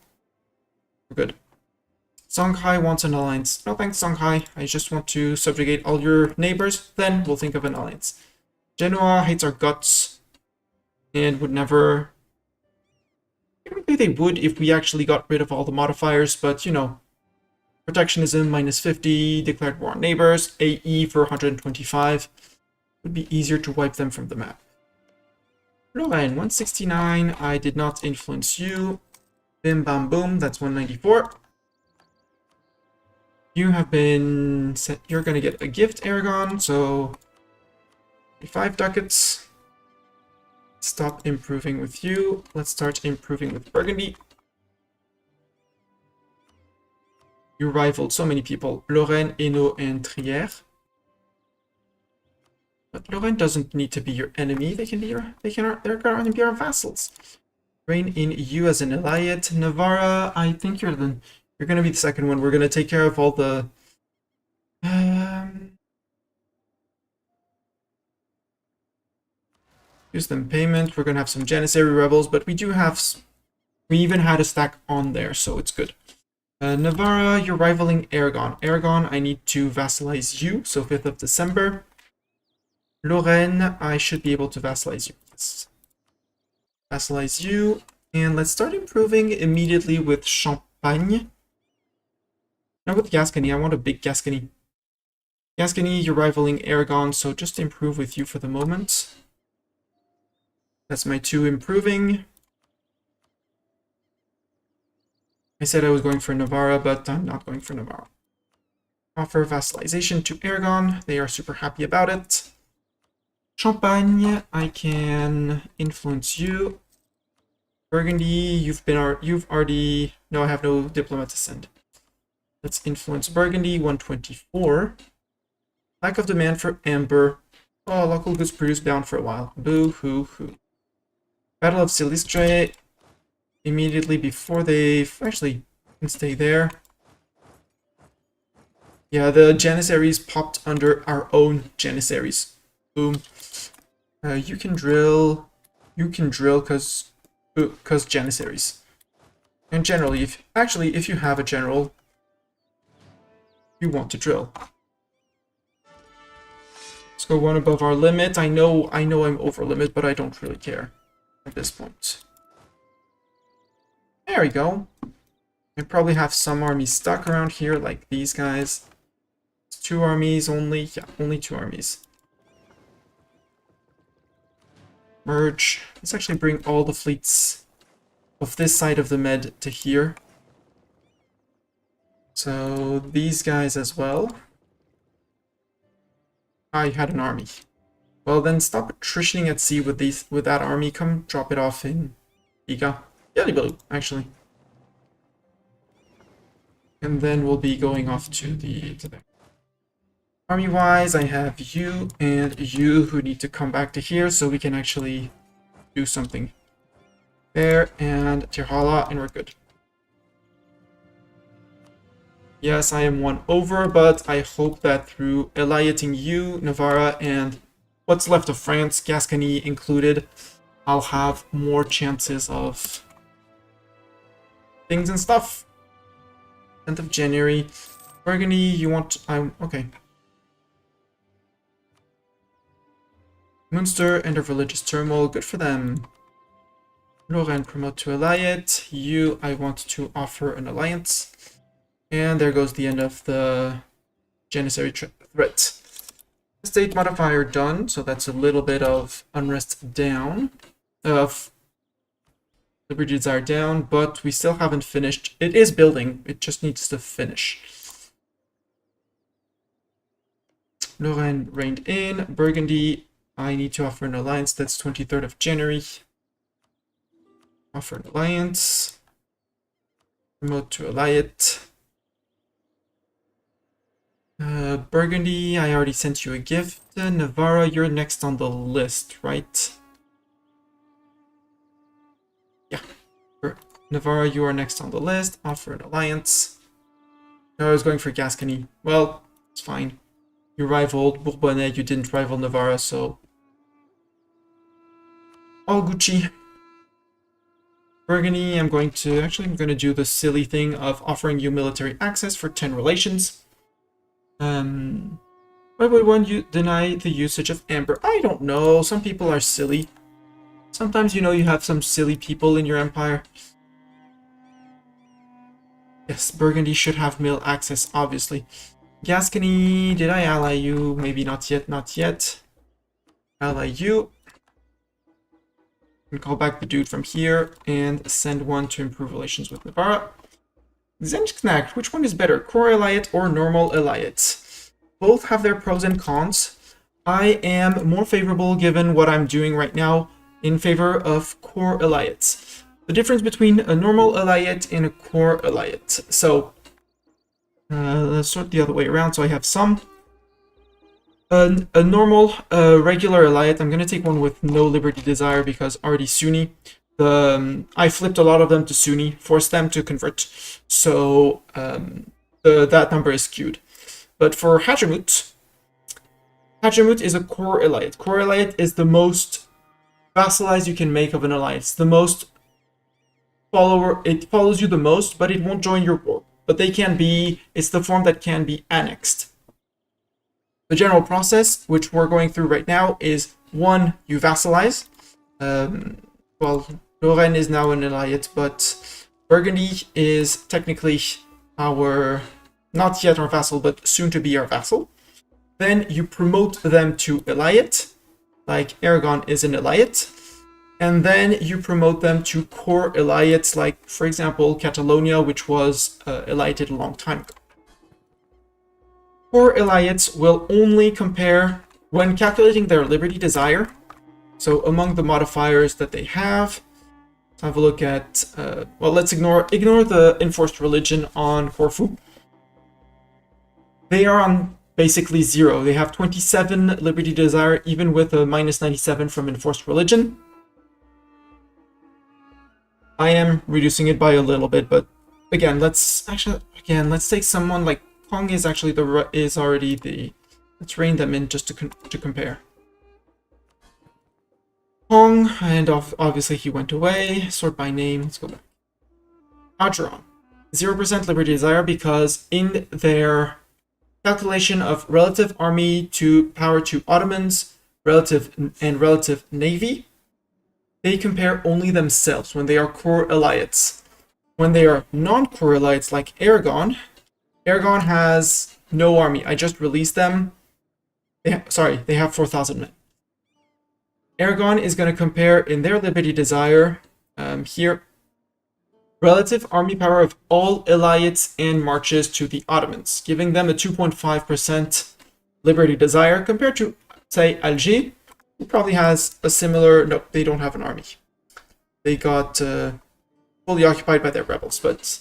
we're good. Songhai wants an alliance. No thanks, Songhai. I just want to subjugate all your neighbors, then we'll think of an alliance. Genoa hates our guts, and would never... Technically they would if we actually got rid of all the modifiers, but you know, protectionism -50, declared war on neighbors, AE for 125. Would be easier to wipe them from the map. Lorraine, 169. I did not influence you. Bim bam boom, that's 194. You have been sent, you're gonna get a gift, Aragon, so 5 ducats. Stop improving with you. Let's start improving with Burgundy. You rivaled so many people. Lorraine, Hainaut, and Trier. But Lorraine doesn't need to be your enemy. They can be your they're gonna be our vassals. Reign in EU as an Elayet. Navarra, I think you're gonna be the second one. We're gonna take care of all the use them payment. We're gonna have some Janissary rebels, but we even had a stack on there, so it's good. Navarra, you're rivaling Aragon. Aragon, I need to vassalize you, so 5th of December. Lorraine, I should be able to vassalize you. Let's vassalize you, and let's start improving immediately with Champagne. Now with Gascony, I want a big Gascony. Gascony, you're rivaling Aragon, so just improve with you for the moment. That's my 2 improving. I said I was going for Navarra, but I'm not going for Navarra. Offer vassalization to Aragon. They are super happy about it. Champagne, I can influence you. Burgundy, you've already... No, I have no diplomat to send. Let's influence Burgundy, 124. Lack of demand for amber. Oh, local goods produced down for a while. Boo-hoo-hoo. Battle of Silistre. Immediately before they... Actually, can stay there. Yeah, the Janissaries popped under our own Janissaries. Boom. You can drill because Janissaries. And generally, if you have a general, you want to drill. Let's go 1 above our limit. I know I'm over limit, but I don't really care at this point. There we go. I probably have some armies stuck around here, like these guys. It's 2 armies only. Yeah, only 2 armies. Merge. Let's actually bring all the fleets of this side of the Med to here. So these guys as well. I had an army. Well then stop attritioning at sea with that army. Come drop it off in Iga. Yalibaloo, actually. And then we'll be going off to the army-wise. I have you and you who need to come back to here so we can actually do something. There and Tirhala, and we're good. Yes, I am 1 over, but I hope that through Elayeting you, Navarra, and what's left of France, Gascony included, I'll have more chances of things and stuff. 10th of January. Burgundy, you want... okay. Munster, end of religious turmoil. Good for them. Lorraine, promote to Elayet. You, I want to offer an alliance. And there goes the end of the Janissary threat. State modifier done, so that's a little bit of unrest down, of liberty desire down, but we still haven't finished. It is building, it just needs to finish. Lorraine reigned in. Burgundy, I need to offer an alliance. That's 23rd of January. Offer an alliance. Promote to Elayet. Burgundy, I already sent you a gift. Navarra, you're next on the list, right? Yeah. Navarra, you are next on the list. Offer an alliance. No, I was going for Gascony. Well, it's fine. You rivaled Bourbonnais, you didn't rival Navarra, so... all Gucci. Burgundy, I'm going to do the silly thing of offering you military access for 10 relations. Why would one deny the usage of amber? I don't know. Some people are silly. Sometimes, you know, you have some silly people in your empire. Yes, Burgundy should have mill access, obviously. Gascony, did I ally you? Maybe not yet, not yet. Ally you. And call back the dude from here and send one to improve relations with Navarra. Zensknack, which one is better, core Elayet or normal Elayet? Both have their pros and cons. I am more favorable, given what I'm doing right now, in favor of core Elayets. The difference between a normal Elayet and a core Elayet. So, let's sort the other way around. So I have some. A normal, regular Elayet. I'm going to take one with no Liberty Desire because already Sunni. I flipped a lot of them to Sunni, forced them to convert, so that number is skewed. But for Hegemons, Hegemons is a core Elayet. Core Elayet is the most vassalized you can make of an alliance. The most it follows you the most, but it won't join your war. But they can be, it's the form that can be annexed. The general process, which we're going through right now, is 1, you vassalize. Well, Lorraine is now an Elayet, but Burgundy is technically our, not yet our vassal, but soon to be our vassal. Then you promote them to Elayet, like Aragon is an Elayet. And then you promote them to core Elayets, like, for example, Catalonia, which was Elayeted a long time ago. Core Elayets will only compare when calculating their Liberty Desire. So among the modifiers that they have, let's have a look at, well, let's ignore the enforced religion on Corfu. They are on basically 0. They have 27 Liberty Desire, even with a minus 97 from enforced religion. I am reducing it by a little bit, but again, let's take someone like Kong is actually already the, let's rein them in just to compare. Hong, and obviously he went away. Sort by name. Let's go back. Acheron. 0% Liberty Desire because in their calculation of relative army to power to Ottomans, relative navy, they compare only themselves when they are core Elayets. When they are non-core Elayets like Aragon has no army. I just released them. They have 4,000 men. Aragon is going to compare in their Liberty Desire here relative army power of all Elayets and marches to the Ottomans, giving them a 2.5% Liberty Desire compared to, say, Alger, who probably has a similar... No, they don't have an army. They got fully occupied by their rebels, but...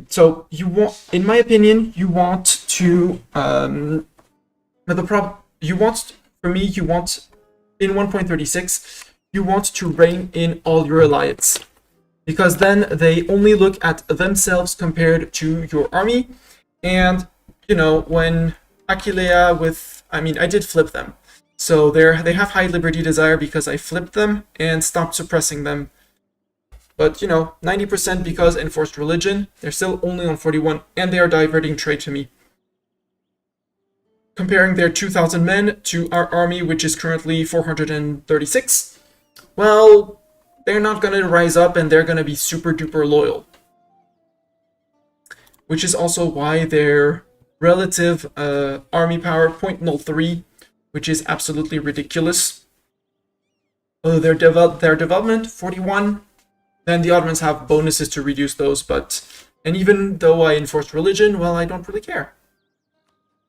so, you want, in my opinion, you want to... in 1.36, you want to rein in all your Elayets. Because then they only look at themselves compared to your army. And, you know, when Aquilea with... I mean, I did flip them. So they have high Liberty Desire because I flipped them and stopped suppressing them. But, you know, 90% because enforced religion. They're still only on 41, and they are diverting trade to me. Comparing their 2,000 men to our army, which is currently 436, well, they're not going to rise up and they're going to be super duper loyal. Which is also why their relative army power 0.03, which is absolutely ridiculous. Oh, their development 41. Then the Ottomans have bonuses to reduce those, and even though I enforced religion, well, I don't really care.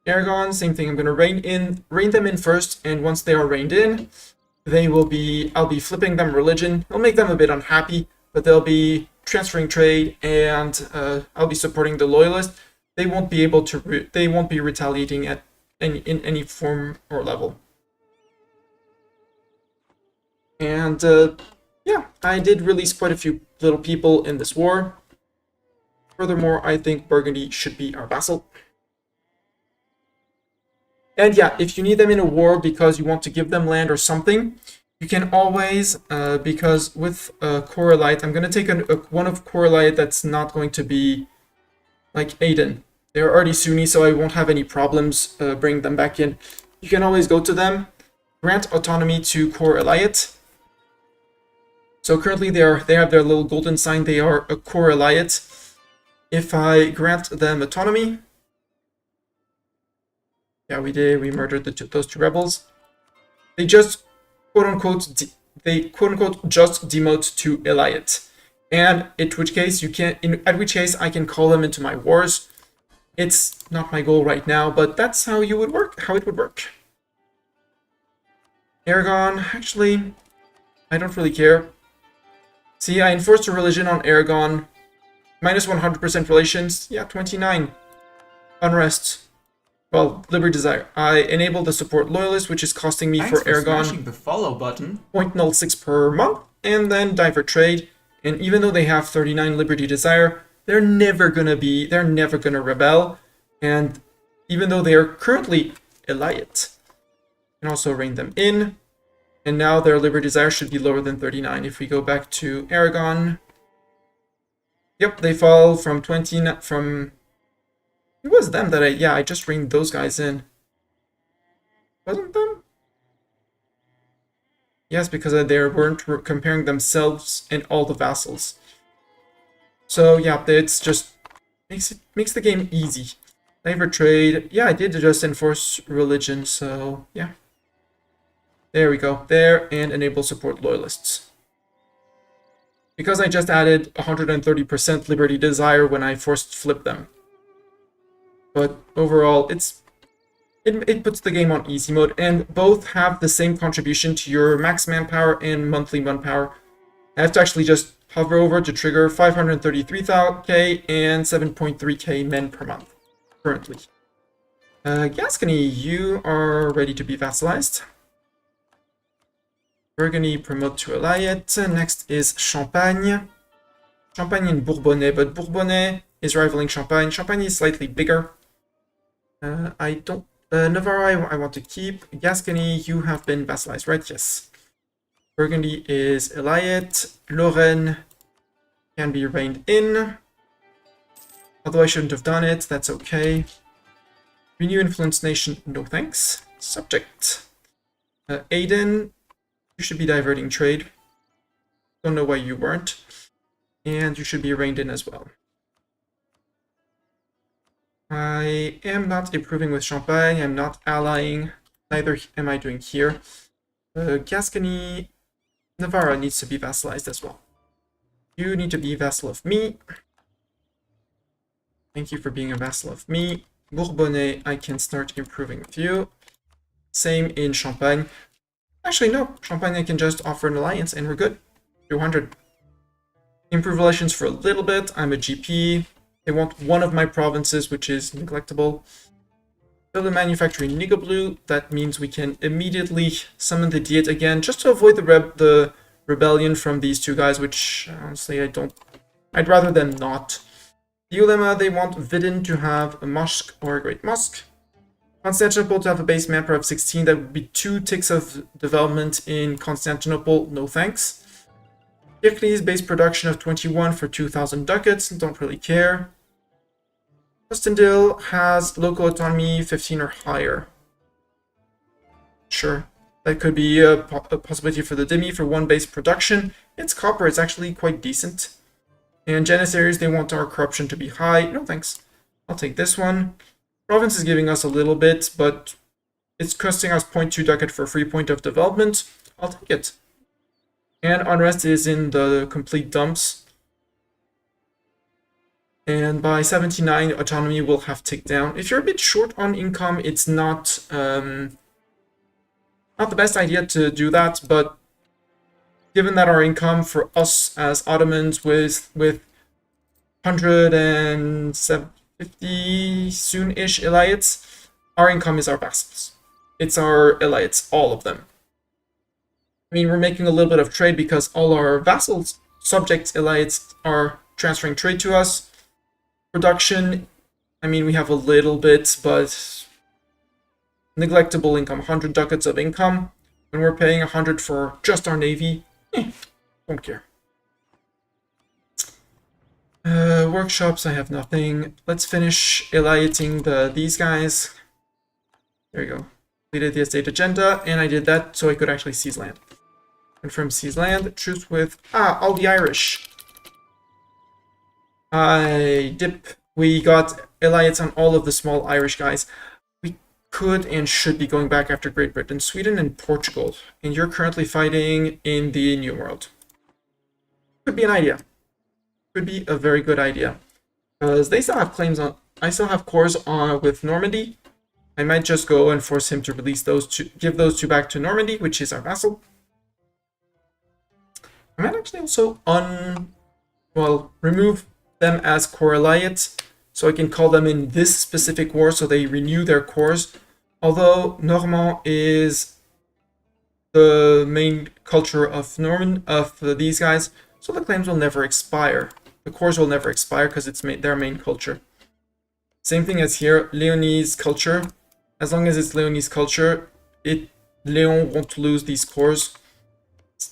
Aragon, same thing. I'm gonna rein them in first, and once they are reined in, I'll be flipping them religion. It'll make them a bit unhappy, but they'll be transferring trade, and I'll be supporting the loyalists. They won't be able to. They won't be retaliating in any form or level. And yeah, I did release quite a few little people in this war. Furthermore, I think Burgundy should be our vassal. And yeah, if you need them in a war because you want to give them land or something, you can always, because with Elayet, I'm going to take one of Elayet that's not going to be like Aden. They're already Sunni, so I won't have any problems bringing them back in. You can always go to them, grant autonomy to Elayet. So currently they have their little golden sign. They are a Elayet. If I grant them autonomy, yeah, we did. We murdered those two rebels. They just quote unquote just demote to Elayet, and in which case I can call them into my wars. It's not my goal right now, but that's how it would work. Aragon, actually, I don't really care. See, I enforced a religion on Aragon. Minus 100% relations. Yeah, 29. Unrest. Well, Liberty Desire. I enabled the support loyalist, which is costing me for Aragon smashing the follow button. 0.06 per month, and then divert trade. And even though they have 39 Liberty Desire, they're never gonna rebel. And even though they are currently Elayet, you can also rein them in. And now their Liberty Desire should be lower than 39. If we go back to Aragon, yep, they fall from 20 from. It was them that I just reined those guys in. Wasn't them? Yes, because they weren't comparing themselves and all the vassals. So yeah, it's just makes the game easy. Labor trade. Yeah, I did just enforce religion, so yeah. There we go. There, and enable support loyalists. Because I just added 130% Liberty Desire when I forced flip them. But overall, it puts the game on easy mode, and both have the same contribution to your max manpower and monthly manpower. I have to actually just hover over to trigger 533k and 7.3k men per month, currently. Gascony, you are ready to be vassalized. Burgundy, promote to Elayet. Next is Champagne. Champagne and Bourbonnais, but Bourbonnais is rivaling Champagne. Champagne is slightly bigger. Navarre, I want to keep. Gascony, you have been vassalized, right? Yes. Burgundy is Elayet. Lorraine can be reined in. Although I shouldn't have done it, that's okay. Renew Influence Nation, no thanks. Subject. Aden, you should be diverting trade. Don't know why you weren't. And you should be reined in as well. I am not improving with Champagne, I'm not allying, neither am I doing here. Gascony, Navarra needs to be vassalized as well. You need to be vassal of me. Thank you for being a vassal of me. Bourbonnais, I can start improving with you. Same in Champagne. Actually, no, Champagne I can just offer an alliance and we're good. 200. Improve relations for a little bit, I'm a GP. They want one of my provinces, which is neglectable. Build a manufacturing Nigablu. That means we can immediately summon the Diet again, just to avoid the rebellion from these two guys, which honestly I'd rather them not. The Ulema, they want Vidin to have a mosque or a great mosque. Constantinople to have a base manpower of 16. That would be 2 ticks of development in Constantinople. No thanks. Kirklees base production of 21 for 2,000 ducats, don't really care. Fustendil has local autonomy 15 or higher. Sure, that could be a possibility for the Demi for 1 base production. It's copper, it's actually quite decent. And Janissaries, they want our corruption to be high. No thanks. I'll take this one. Province is giving us a little bit, but it's costing us 0.2 ducat for free point of development. I'll take it. And unrest is in the complete dumps. And by 79, autonomy will have ticked down. If you're a bit short on income, it's not the best idea to do that, but given that our income for us as Ottomans with 150 soon-ish Elayets, our income is our vassals. It's our Elayets, all of them. I mean, we're making a little bit of trade because all our vassals, subjects, Elayets are transferring trade to us. Production, I mean, we have a little bit, but neglectable income, 100 ducats of income. When we're paying 100 for just our navy, don't care. Workshops, I have nothing. Let's finish Elayeting these guys. There we go. Completed the estate agenda, and I did that so I could actually seize land. Confirm seize land. Truce with all the Irish. We got Elayets on all of the small Irish guys. We could and should be going back after Great Britain, Sweden, and Portugal. And you're currently fighting in the New World. Could be an idea. Could be a very good idea. Because they still have claims on... I still have cores on with Normandy. I might just go and force him to release those two, give those two back to Normandy, which is our vassal. I might actually also remove them as core Elayets, so I can call them in this specific war so they renew their cores. Although Normand is the main culture of these guys, so the claims will never expire. The cores will never expire because it's their main culture. Same thing as here, Leonese culture. As long as it's Leonese culture, Leon won't lose these cores.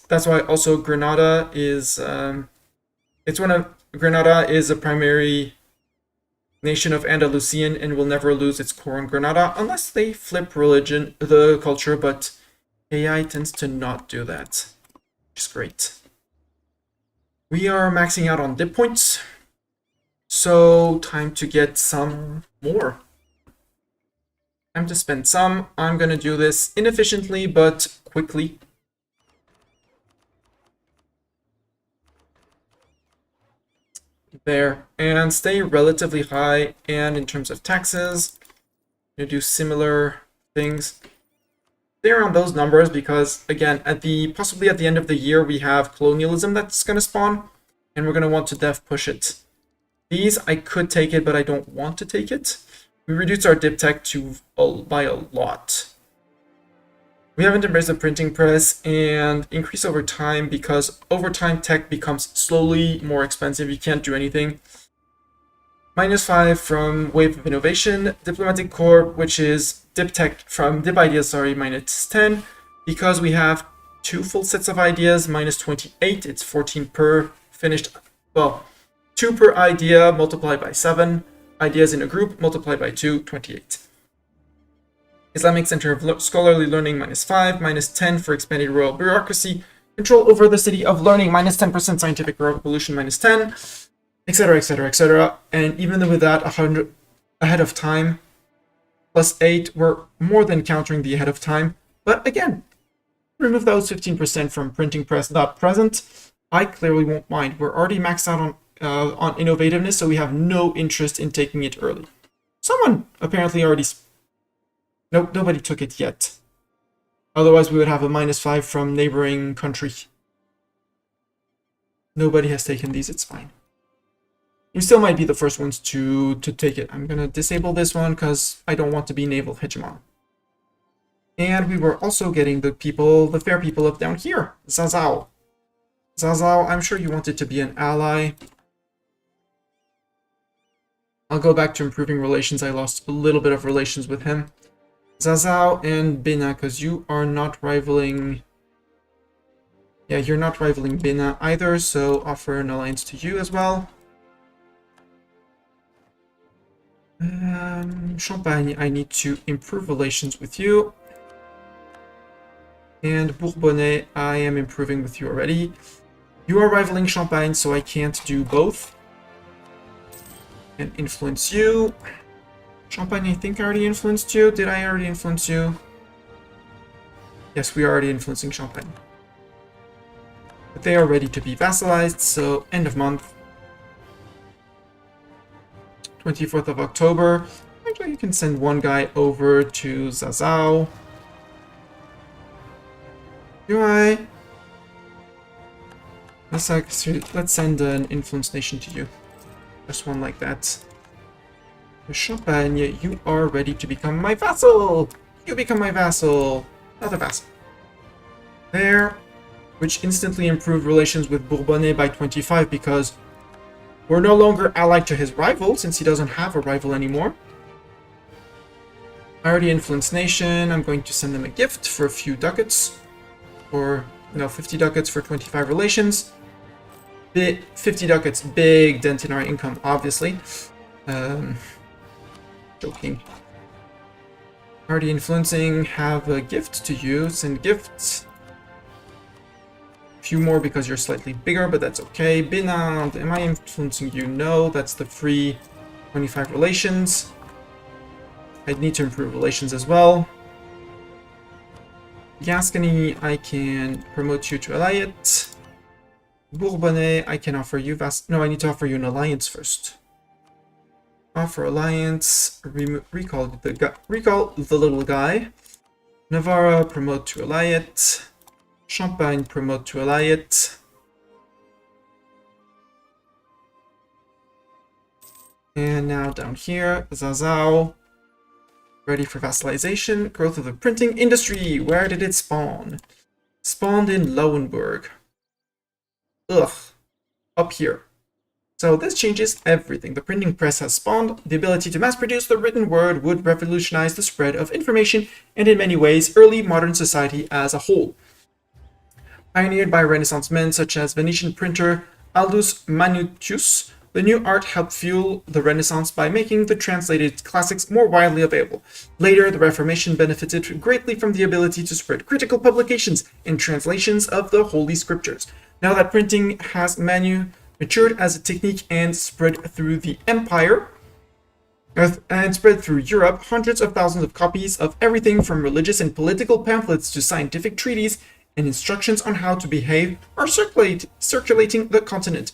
That's why also Granada is Granada is a primary nation of Andalusian and will never lose its core in Granada unless they flip the culture, but AI tends to not do that, which is great. We are maxing out on dip points, so time to get some more. Time to spend some. I'm going to do this inefficiently, but quickly. There, and stay relatively high, and in terms of taxes, you do similar things. Stay around those numbers because, again, possibly at the end of the year, we have colonialism that's going to spawn, and we're going to want to def push it. These, I could take it, but I don't want to take it. We reduced our dip tech by a lot. We haven't embraced the printing press and increase over time because over time tech becomes slowly more expensive. You can't do anything. -5 from Wave of Innovation. Diplomatic Corps, which is dip tech from dip ideas, sorry, -10. Because we have 2 full sets of ideas, -28. It's 14 per finished, well, 2 per idea multiplied by 7. Ideas in a group multiplied by 2, 28. Islamic Center of Scholarly Learning -5, -10 for expanded royal bureaucracy, control over the city of learning -10%, scientific revolution -10, etc., etc., etc. And even with that, 100 ahead of time +8, we're more than countering the ahead of time. But again, remove those 15% from printing press not present. I clearly won't mind. We're already maxed out on innovativeness, so we have no interest in taking it early. Someone apparently already. Nope, nobody took it yet. Otherwise, we would have a -5 from neighboring country. Nobody has taken these, it's fine. We still might be the first ones to take it. I'm going to disable this one because I don't want to be naval hegemon. And we were also getting the fair people up down here. Zazao. Zazao, I'm sure you wanted to be an ally. I'll go back to improving relations. I lost a little bit of relations with him. Zazao and Bina, because you are not rivaling... Yeah, you're not rivaling Bina either, so offer an alliance to you as well. Champagne, I need to improve relations with you. And Bourbonnais, I am improving with you already. You are rivaling Champagne, so I can't do both. And influence you. Champagne, I think I already influenced you. Did I already influence you? Yes, we are already influencing Champagne. But they are ready to be vassalized, so end of month. 24th of October. Actually, you can send one guy over to Zazao. Do I? Let's send an influence nation to you. Just one like that. Champagne, you are ready to become my vassal! You become my vassal! Another vassal. There. Which instantly improved relations with Bourbonnais by 25 because we're no longer allied to his rival since he doesn't have a rival anymore. I already influenced nation. I'm going to send them a gift for a few ducats. Or, no, 50 ducats for 25 relations. 50 ducats, big dent in our income, obviously. Joking. Already influencing, have a gift to you. Send gifts. Few more because you're slightly bigger, but that's okay. Binand, am I influencing you? No, that's the free 25 relations. I need to improve relations as well. Gascony, I can promote you to Elayets. Bourbonnais, I can offer you no, I need to offer you an alliance first. Offer alliance. Recall the little guy. Navarra, promote to Elayet. Champagne, promote to Elayet. And now down here, Zazao. Ready for vassalization. Growth of the printing industry. Where did it spawn? Spawned in Lauenburg. Ugh. Up here. So this changes everything. The printing press has spawned. The ability to mass produce the written word would revolutionize the spread of information and in many ways early modern society as a whole. Pioneered by Renaissance men such as Venetian printer Aldus Manutius, the new art helped fuel the Renaissance by making the translated classics more widely available. Later, the Reformation benefited greatly from the ability to spread critical publications and translations of the Holy Scriptures. Now that printing has matured as a technique and spread through the empire, and spread through Europe, hundreds of thousands of copies of everything from religious and political pamphlets to scientific treatises and instructions on how to behave are circulating the continent.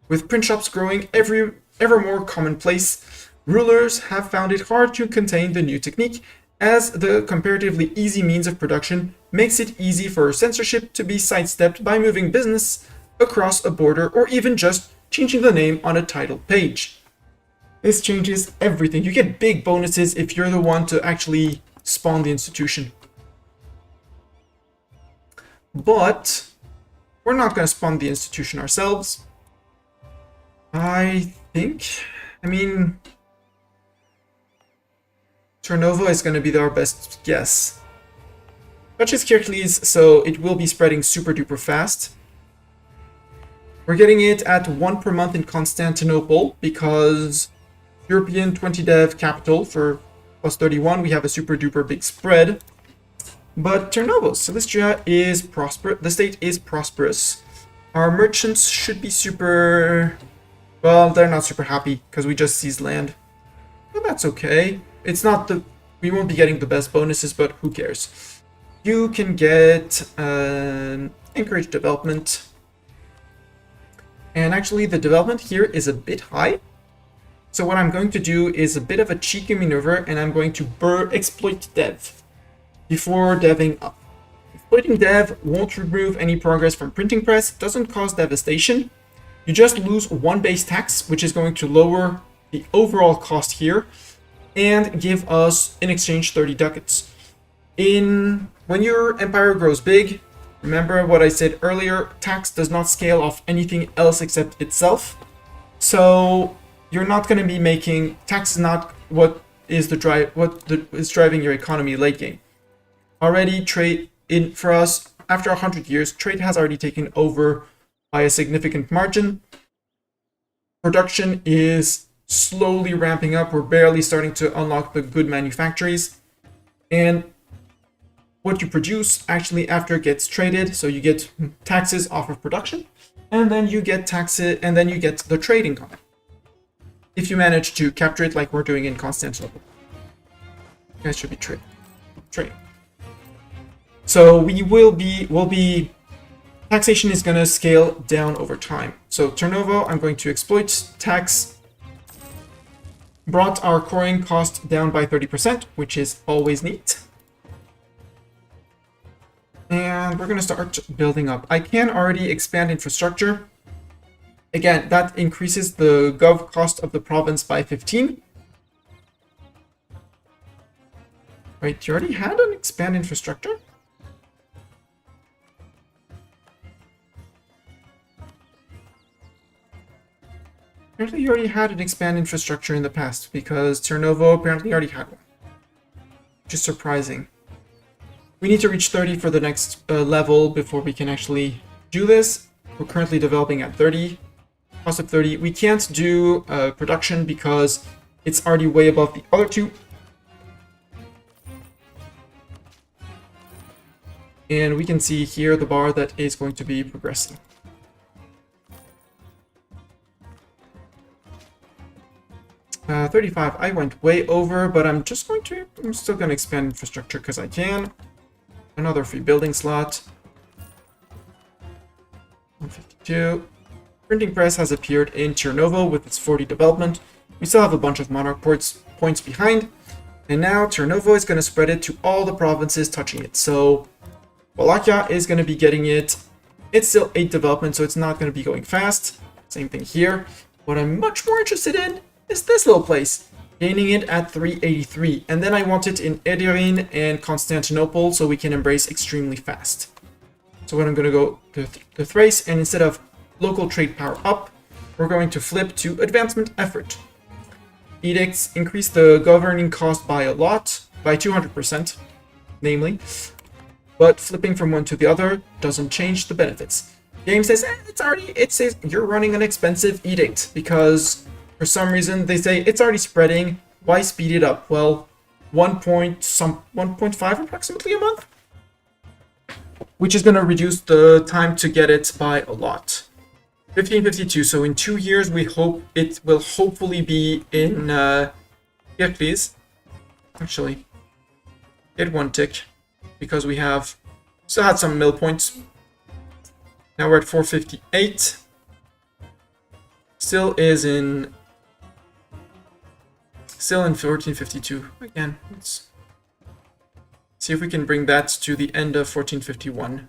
With print shops growing ever more commonplace, rulers have found it hard to contain the new technique, as the comparatively easy means of production makes it easy for censorship to be sidestepped by moving business across a border or even just changing the name on a title page. This changes everything. You get big bonuses if you're the one to actually spawn the institution. But we're not going to spawn the institution ourselves. I mean, Ternova is going to be our best guess. Touches Kirkles, so it will be spreading super duper fast. We're getting it at 1 per month in Constantinople because European 20 dev capital for plus 31, we have a super duper big spread. But Ternovos, Celestia is prosperous. The state is prosperous. Our merchants should be super... Well, they're not super happy because we just seized land. But that's okay. It's not the... We won't be getting the best bonuses, but who cares? You can get encourage development. And actually, the development here is a bit high. So what I'm going to do is a bit of a cheeky maneuver, and I'm going to exploit dev before deving up. Exploiting dev won't remove any progress from printing press, doesn't cause devastation. You just lose 1 base tax, which is going to lower the overall cost here, and give us, in exchange, 30 ducats. When your empire grows big, remember what I said earlier, tax does not scale off anything else except itself. So you're not going to be making, tax is not what is driving your economy late game. Already for us, after 100 years, trade has already taken over by a significant margin. Production is slowly ramping up. We're barely starting to unlock the good manufactories. And what you produce actually after gets traded, so you get taxes off of production, and then you get taxes, and then you get the trade income. If you manage to capture it like we're doing in Constantinople. You guys should be trading. So will be taxation is gonna scale down over time. So turnover, I'm going to exploit tax. Brought our coin cost down by 30%, which is always neat. And we're gonna start building up. I can already expand infrastructure. Again, that increases the gov cost of the province by 15. Wait, you already had an expand infrastructure? Apparently you already had an expand infrastructure in the past, because Chernovo apparently already had one. Which is surprising. We need to reach 30 for the next level before we can actually do this. We're currently developing at 30. Cost of 30. We can't do production because it's already way above the other two. And we can see here the bar that is going to be progressing. Uh, 35, I went way over, but I'm still going to expand infrastructure because I can. Another free building slot. 152. Printing press has appeared in Chernovo with its 40 development. We still have a bunch of monarch points behind. And now Chernovo is going to spread it to all the provinces touching it. So Wallachia is going to be getting it. It's still 8 development, so it's not going to be going fast. Same thing here. What I'm much more interested in is this little place, gaining it at 383. And then I want it in Edirne and Constantinople so we can embrace extremely fast. So when I'm going to go to Thrace, and instead of local trade power up, we're going to flip to advancement effort. Edicts increase the governing cost by a lot, by 200%, namely. But flipping from one to the other doesn't change the benefits. Game says, it says you're running an expensive edict because for some reason they say it's already spreading. Why speed it up? Well, 1.5 approximately a month, which is going to reduce the time to get it by a lot. 1552. So in 2 years, we hope it will hopefully be in here, please. Actually, get one tick because we have still had some mill points. Now we're at 458. Still in 1452. Again, let's see if we can bring that to the end of 1451.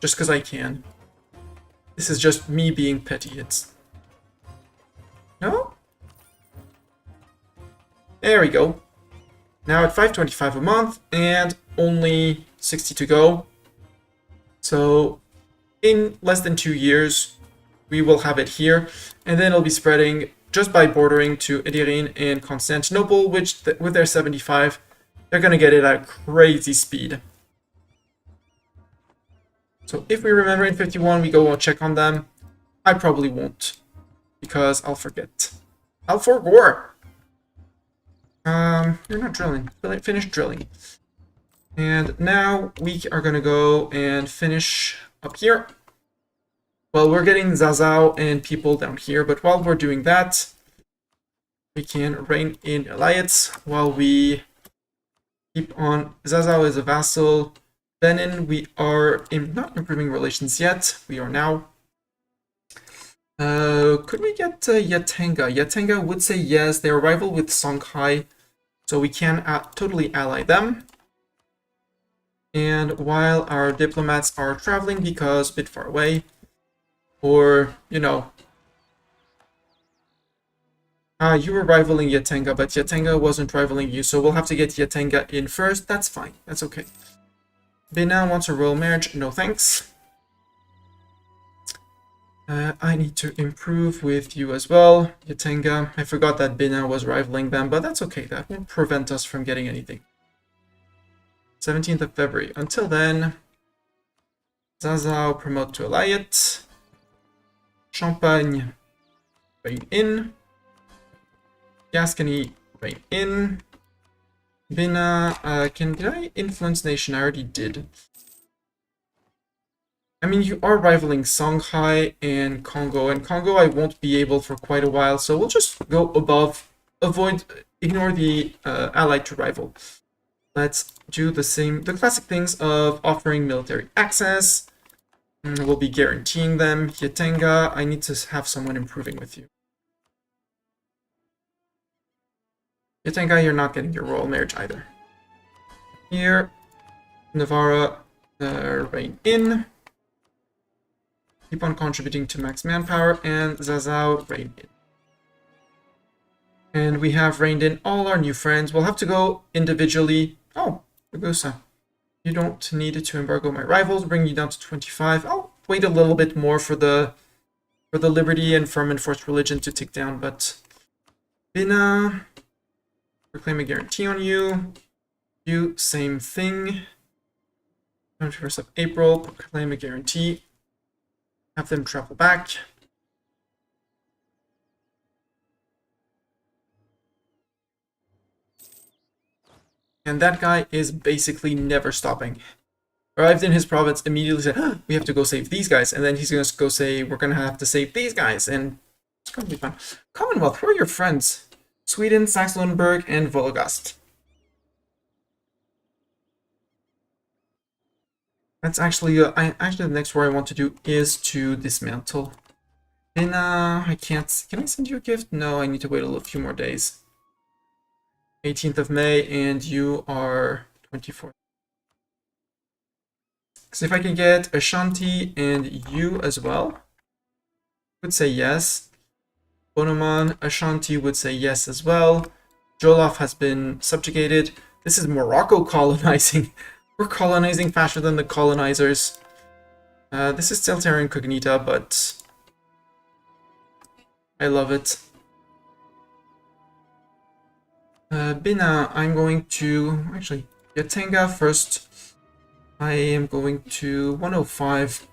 Just because I can. This is just me being petty. It's... No? There we go. Now at 525 a month and only 60 to go. So in less than 2 years, we will have it here. And then it'll be spreading just by bordering to Edirne and Constantinople, which with their 75, they're going to get it at crazy speed. So if we remember in 51, we go check on them. I probably won't, because I'll forget. I'll forgore. You're not drilling. Finish drilling. And now we are going to go and finish up here. Well, we're getting Zazao and people down here, but while we're doing that, we can reign in Elayets while we keep on. Zazao is a vassal. Benin, we are not improving relations yet. We are now. Could we get Yatenga? Yatenga would say yes. They're rival with Songhai, so we can totally ally them. And while our diplomats are traveling because a bit far away, or, you know, you were rivaling Yatenga, but Yatenga wasn't rivaling you, so we'll have to get Yatenga in first. That's fine. That's okay. Benin wants a royal marriage. No thanks. I need to improve with you as well, Yatenga. I forgot that Benin was rivaling them, but that's okay. That won't prevent us from getting anything. 17th of February. Until then, Zazao promote to Elayet. Champagne, reign in. Gascony, reign in. Benin, did I influence nation? I already did. I mean, you are rivaling Songhai and Congo I won't be able for quite a while, so we'll just go above, avoid ignore the allied to rival. Let's do the classic things of offering military access. We'll be guaranteeing them. Yetenga, I need to have someone improving with you. Yetenga, you're not getting your royal marriage either. Here, Navarra, reign in. Keep on contributing to max manpower, and Zazao, reign in. And we have reigned in all our new friends. We'll have to go individually. Oh, Ragusa. You don't need to embargo my rivals, bring you down to 25. I'll wait a little bit more for the liberty and firm enforced religion to tick down, but Bina, proclaim a guarantee on you. You, same thing. 21st of April, proclaim a guarantee. Have them travel back. And that guy is basically never stopping. Arrived in his province, immediately said, oh, we have to go save these guys. And then he's going to go say, we're going to have to save these guys. And it's going to be fun. Commonwealth, who are your friends? Sweden, Saxonburg, and Vologast. That's actually, actually the next war I want to do is to dismantle. And I can't, can I send you a gift? No, I need to wait a few more days. 18th of May, and you are 24th. So if I can get Ashanti and you as well, would say yes. Bonoman, Ashanti would say yes as well. Jollof has been subjugated. This is Morocco colonizing. We're colonizing faster than the colonizers. This is still Terra Incognita, but I love it. Bina, I'm going to... Actually, Yatenga first. I am going to 105.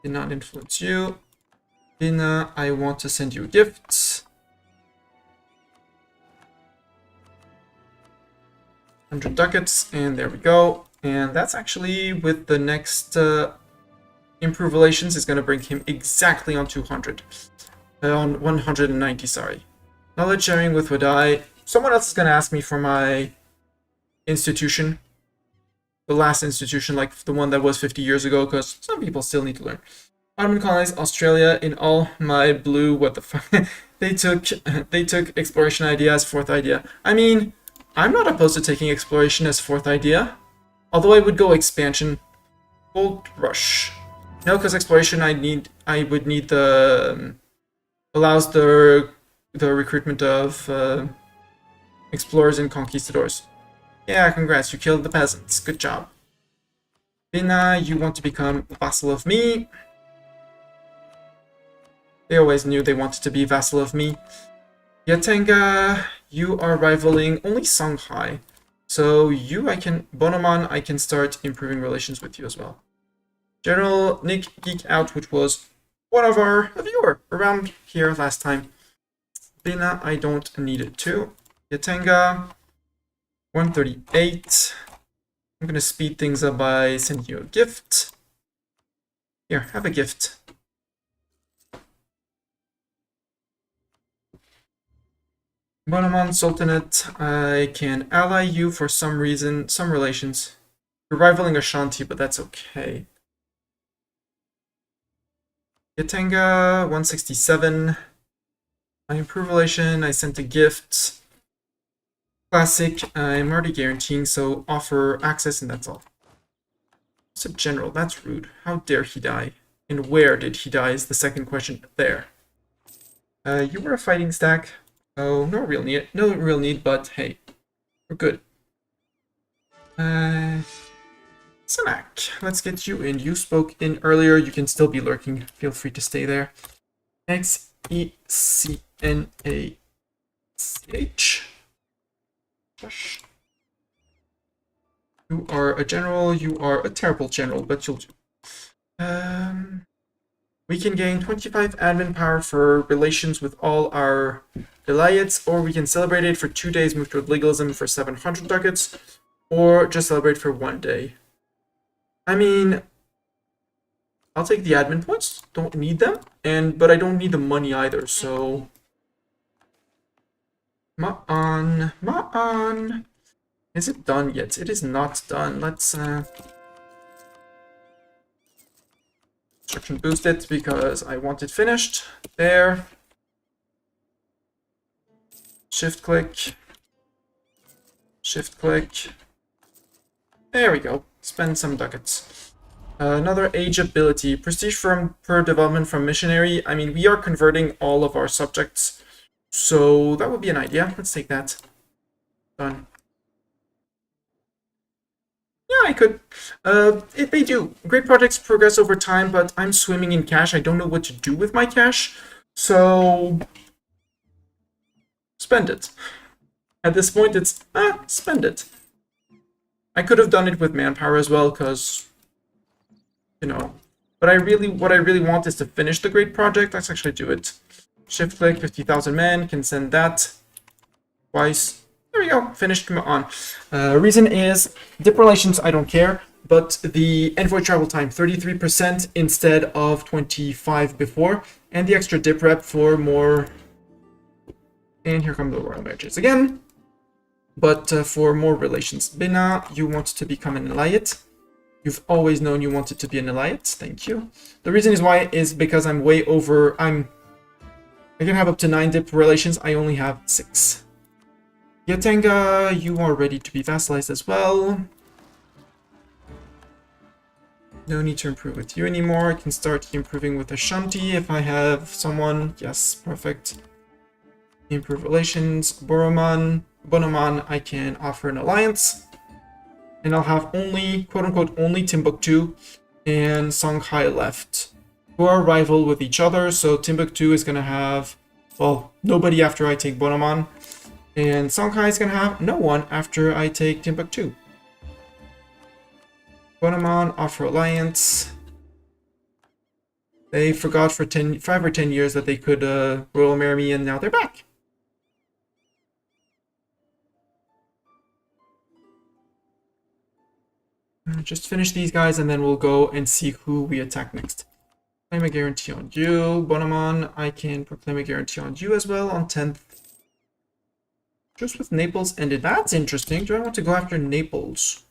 Did not influence you. Bina, I want to send you a gift. 100 ducats, and there we go. And that's actually with the next improve relations is going to bring him exactly on 200. On 190, sorry. Knowledge sharing with Wadai. Someone else is going to ask me for my institution. The last institution, like the one that was 50 years ago, because some people still need to learn. Ottoman colonized Australia in all my blue, what the fuck. they took exploration idea as fourth idea. I mean, I'm not opposed to taking exploration as fourth idea. Although I would go expansion. Gold rush. No, because exploration I would need the allows the recruitment of explorers and conquistadors. Yeah, congrats, you killed the peasants. Good job. Bina, you want to become vassal of me. They always knew they wanted to be vassal of me. Yatenga, you are rivaling only Songhai. So you, Bonoman, I can start improving relations with you as well. General Nick Geek Out, which was one of a viewer around here last time. Bina, I don't need it too. Yatenga, 138. I'm going to speed things up by sending you a gift. Here, have a gift. Bonoman Sultanate, I can ally you for some reason, some relations. You're rivaling Ashanti, but that's okay. Yatenga, 167. I improve relation, I sent a gift. Classic, I'm already guaranteeing, so offer access and that's all. It's a general, that's rude. How dare he die? And where did he die is the second question there. You were a fighting stack. Oh, no real need, but hey, we're good. Sanak, let's get you in. You spoke in earlier, you can still be lurking. Feel free to stay there. Xecnach. Gosh. You are a general, you are a terrible general, but you'll do. We can gain 25 admin power for relations with all our Elayets, or we can celebrate it for 2 days, move toward legalism for 700 ducats, or just celebrate for 1 day. I mean, I'll take the admin points, don't need them, but I don't need the money either, so Ma'an, Ma'an. Is it done yet? It is not done. Let's construction boost it because I want it finished. There. Shift click. Shift click. There we go. Spend some ducats. Another age ability. Prestige from per development from missionary. I mean, we are converting all of our subjects, so that would be an idea. Let's take that. Done. Yeah, I could. They do. Great projects progress over time, but I'm swimming in cash. I don't know what to do with my cash, so spend it. At this point, it's spend it. I could have done it with manpower as well, because you know. But what I really want is to finish the great project. Let's actually do it. Shift click, 50,000 men. Can send that twice. There we go, finished on. Reason is, dip relations, I don't care, but the envoy travel time, 33% instead of 25 before, and the extra dip rep for more, and here come the royal marriages again, but for more relations. Bina, you want to become an Elayet. You've always known you wanted to be an Elayet, thank you. The reason is why is because I'm way over, I can have up to 9 dip relations, I only have 6. Yatenga, you are ready to be vassalized as well. No need to improve with you anymore. I can start improving with Ashanti if I have someone. Yes, perfect. Improve relations. Bonoman, I can offer an alliance. And I'll have only, quote-unquote, only Timbuktu and Songhai left, who are rival with each other. So Timbuktu is going to have, well, nobody after I take Bonoman. And Songhai is going to have no one after I take Timbuktu. Bonoman, offer alliance. They forgot for 5 or 10 years that they could royal marry me, and now they're back. Just finish these guys, and then we'll go and see who we attack next. Claim a guarantee on you. Bonoman, I can proclaim a guarantee on you as well on 10th. Just with Naples ended. That's interesting. Do I want to go after Naples?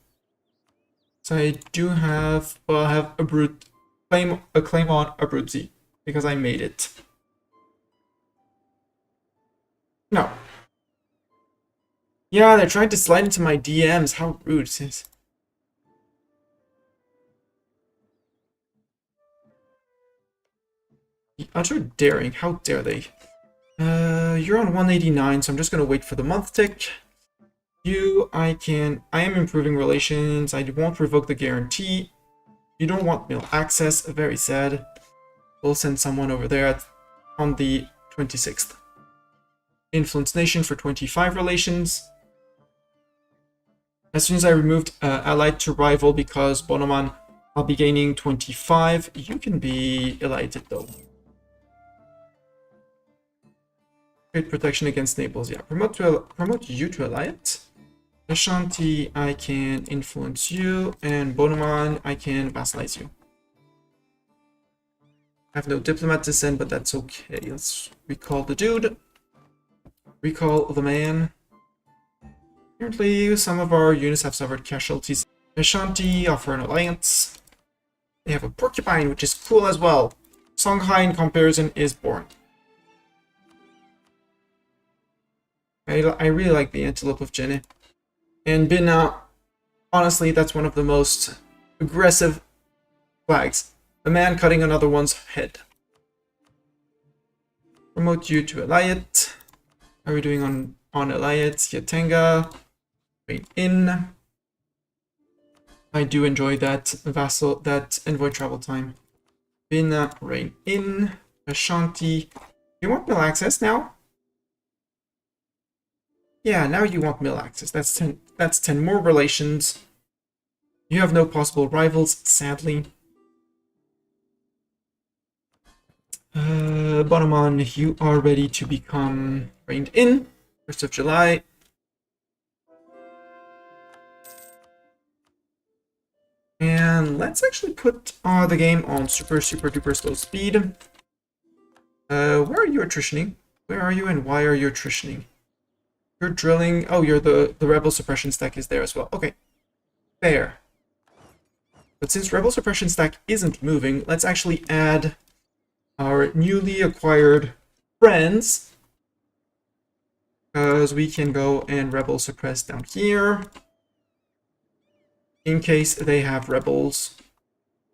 So I do have, well, I have a claim on Abruzzi because I made it. No. Yeah, they're trying to slide into my DMs. How rude is this? The utter daring. How dare they? You're on 189, so I'm just gonna wait for the month tick. I am improving relations. I won't revoke the guarantee. You don't want mill access. Very sad. We'll send someone over there on the 26th. Influence nation for 25 relations. As soon as I removed allied to rival because Bonoman, I'll be gaining 25. You can be elated though. Trade protection against Naples. Yeah, promote you to Elayet. Ashanti, I can influence you, and Bonoman, I can vassalize you. I have no diplomat to send, but that's okay. Let's recall the dude. Recall the man. Apparently, some of our units have suffered casualties. Ashanti, offer an alliance. They have a porcupine, which is cool as well. Songhai, in comparison, is boring. I really like the antelope of Jenny. And Bina, honestly, that's one of the most aggressive flags. A man cutting another one's head. Promote you to Elayet. How are we doing on Elayet? Yatenga. Wait in. I do enjoy that envoy travel time. Bina, reign in. Ashanti. You want mill access now? Yeah, now you want mill access. That's 10 more relations. You have no possible rivals, sadly. Bonoman, you are ready to become reigned in. 1st of July. And let's actually put the game on super duper slow speed. Where are you attritioning? Where are you and why are you attritioning? You're drilling. Oh, you're the rebel suppression stack is there as well. Okay, fair. But since rebel suppression stack isn't moving, let's actually add our newly acquired friends, because we can go and rebel suppress down here in case they have rebels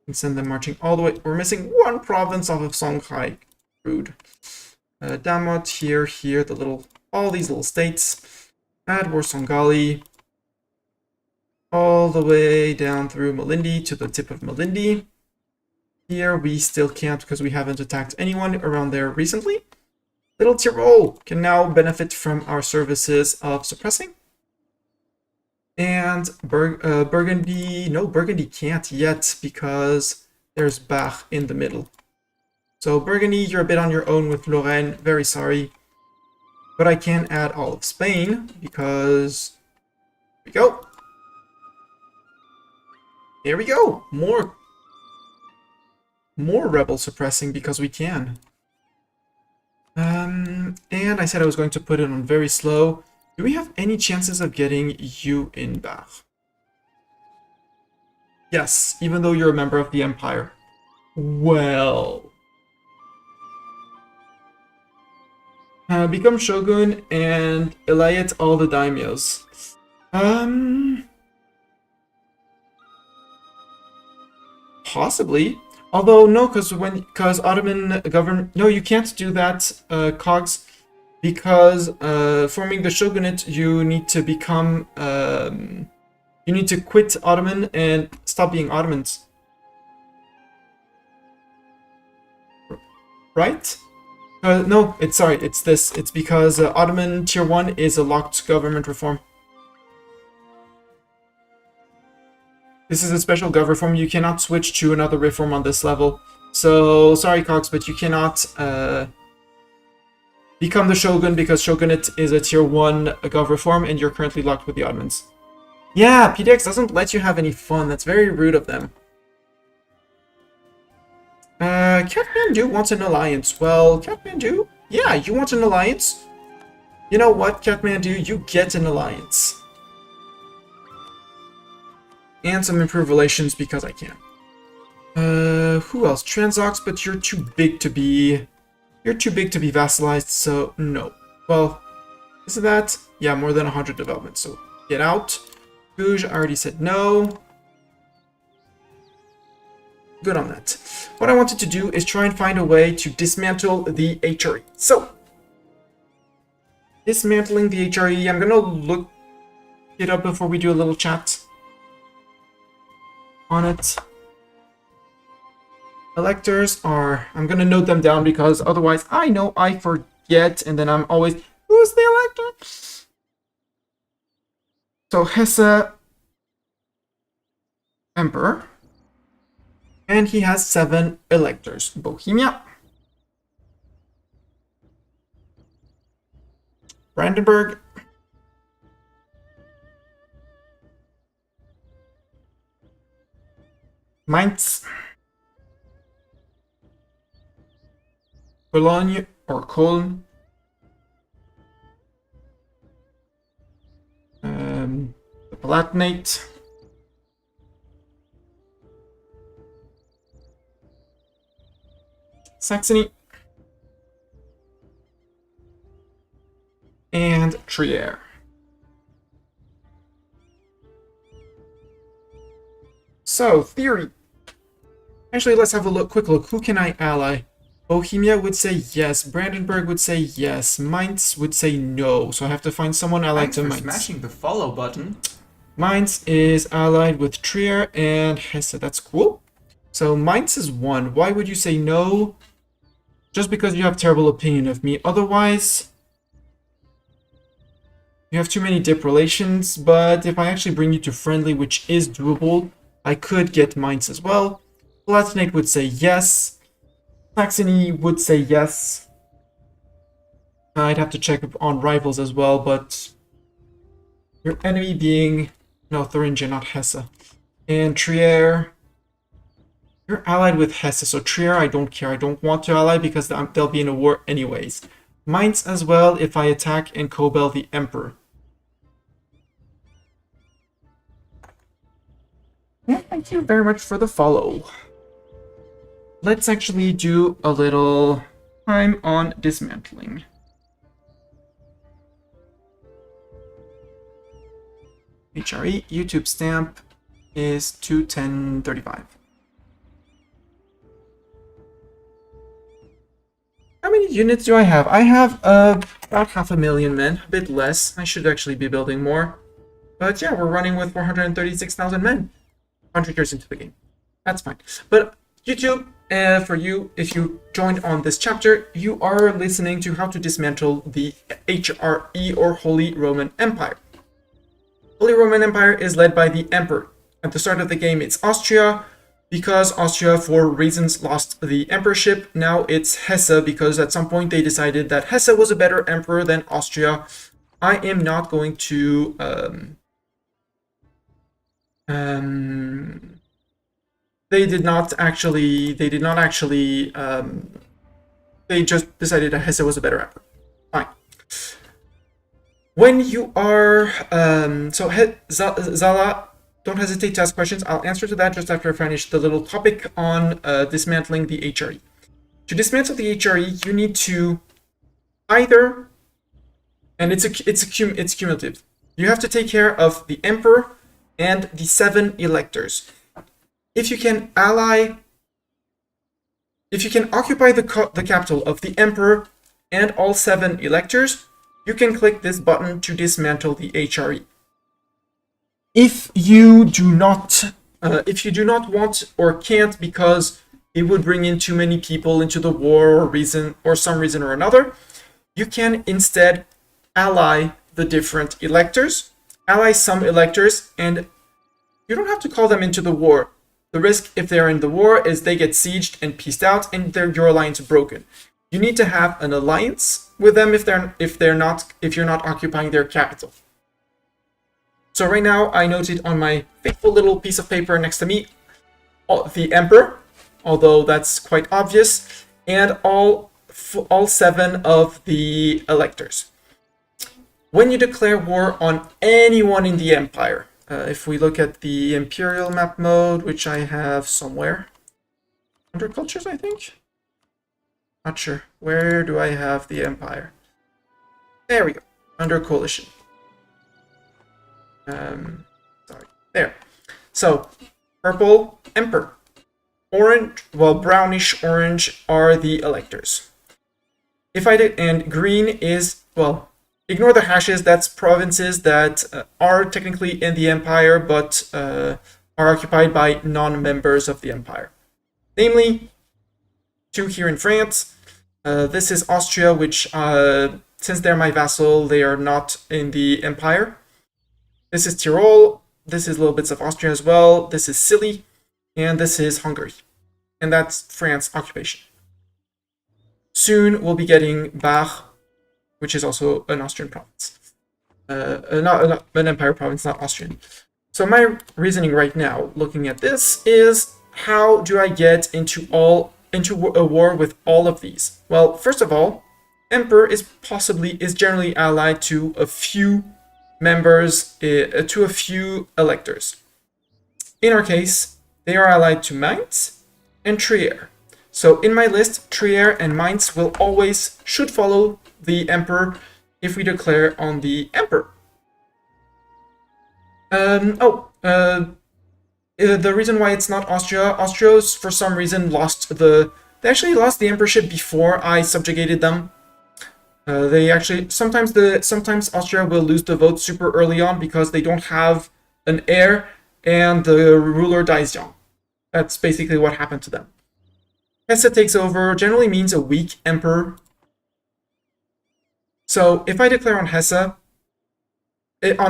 and send them marching all the way. We're missing one province off of Songhai. Rude. Damot here, all these little states. Add Warsongali all the way down through Malindi to the tip of Malindi. Here we still can't because we haven't attacked anyone around there recently. Little Tyrol can now benefit from our services of suppressing. And Burgundy, no, Burgundy can't yet because there's Bach in the middle. So Burgundy, you're a bit on your own with Lorraine, very sorry. But I can add all of Spain because, here we go. There we go, more rebel suppressing because we can. And I said I was going to put it on very slow. Do we have any chances of getting you in Bach? Yes, even though you're a member of the Empire. Well. Become Shogun and Elayets all the daimyos. Possibly. Although, no, because Ottoman government... No, you can't do that, Cogs. Because forming the shogunate, you need to become... you need to quit Ottoman and stop being Ottomans. Right? No, it's this. It's because Ottoman Tier 1 is a locked government reform. This is a special gov reform. You cannot switch to another reform on this level. So, sorry Cox, but you cannot become the Shogun because Shogunate is a Tier 1 gov reform and you're currently locked with the Ottomans. Yeah, PDX doesn't let you have any fun. That's very rude of them. Kathmandu wants an alliance. Well, Kathmandu, yeah, you want an alliance? You know what, Kathmandu, you get an alliance. And some improved relations because I can. Who else? Transox, but you're too big to be... You're too big to be vassalized, so no. Well, isn't that? Yeah, more than 100 development, so get out. Gouge, I already said no. Good on that. What I wanted to do is try and find a way to dismantle the HRE. So, dismantling the HRE, I'm gonna look it up before we do a little chat on it. Electors are, I'm gonna note them down because otherwise I know I forget and then I'm always, who's the elector? So Hesse, Emperor, and he has 7 electors. Bohemia, Brandenburg, Mainz, Cologne or Köln, the Palatinate, Saxony, and Trier. So, theory. Actually, let's have a quick look. Who can I ally? Bohemia would say yes. Brandenburg would say yes. Mainz would say no. So I have to find someone allied to Mainz. Smashing the follow button. Mainz is allied with Trier and Hesse. That's cool. So Mainz is 1. Why would you say no? Just because you have terrible opinion of me. Otherwise, you have too many dip relations. But if I actually bring you to friendly, which is doable, I could get Mainz as well. Palatinate would say yes. Saxony would say yes. I'd have to check on rivals as well, but your enemy being, no, Thuringia, not Hesse. And Trier, you're allied with Hesse, so Trier I don't care. I don't want to ally because they'll be in a war anyways. Mainz as well if I attack and Kobel the Emperor. Yeah, thank you very much for the follow. Let's actually do a little time on dismantling. HRE YouTube stamp is 210.35. How many units do I have? I have about 500,000 men, a bit less. I should actually be building more. But yeah, we're running with 436,000 men. 100 years into the game. That's fine. But YouTube, for you, if you joined on this chapter, you are listening to how to dismantle the HRE or Holy Roman Empire. Holy Roman Empire is led by the Emperor. At the start of the game, it's Austria. Because Austria, for reasons, lost the emperorship, now it's Hesse, because at some point they decided that Hesse was a better emperor than Austria. I am not going to... they just decided that Hesse was a better emperor. Fine. When you are... Zala... Don't hesitate to ask questions. I'll answer to that just after I finish the little topic on dismantling the HRE. To dismantle the HRE, you need to either, and it's cumulative. You have to take care of the Emperor and the 7 electors. If you can occupy the capital of the Emperor and all 7 electors, you can click this button to dismantle the HRE. If you do not want or can't because it would bring in too many people into the war or some reason or another, you can instead ally the different electors, ally some electors, and you don't have to call them into the war. The risk if they're in the war is they get sieged and pieced out and your alliance broken. You need to have an alliance with them if you're not occupying their capital. So right now, I noted on my faithful little piece of paper next to me, the Emperor, although that's quite obvious, and all 7 of the electors. When you declare war on anyone in the Empire, if we look at the Imperial map mode, which I have somewhere, under cultures, I think? Not sure. Where do I have the Empire? There we go, under coalition. Sorry, there. So, purple, Emperor. Orange, well, brownish orange are the electors. If I did, and green is, well, ignore the hashes, that's provinces that are technically in the empire, but are occupied by non-members of the empire. Namely, 2 here in France. This is Austria, which, since they're my vassal, they are not in the empire. This is Tyrol, this is little bits of Austria as well, this is Scilly, and this is Hungary. And that's France occupation. Soon we'll be getting Bar, which is also an Austrian province. Not an empire province, not Austrian. So my reasoning right now, looking at this, is how do I get into a war with all of these? Well, first of all, Emperor is generally allied to a few members, to a few electors. In our case, they are allied to Mainz and Trier. So in my list, Trier and Mainz should follow the Emperor if we declare on the Emperor. The reason why it's not Austria's for some reason they actually lost the emperorship before I subjugated them. Sometimes Austria will lose the vote super early on because they don't have an heir and the ruler dies young. That's basically what happened to them. Hesse takes over generally means a weak emperor. So if I declare on Hesse, on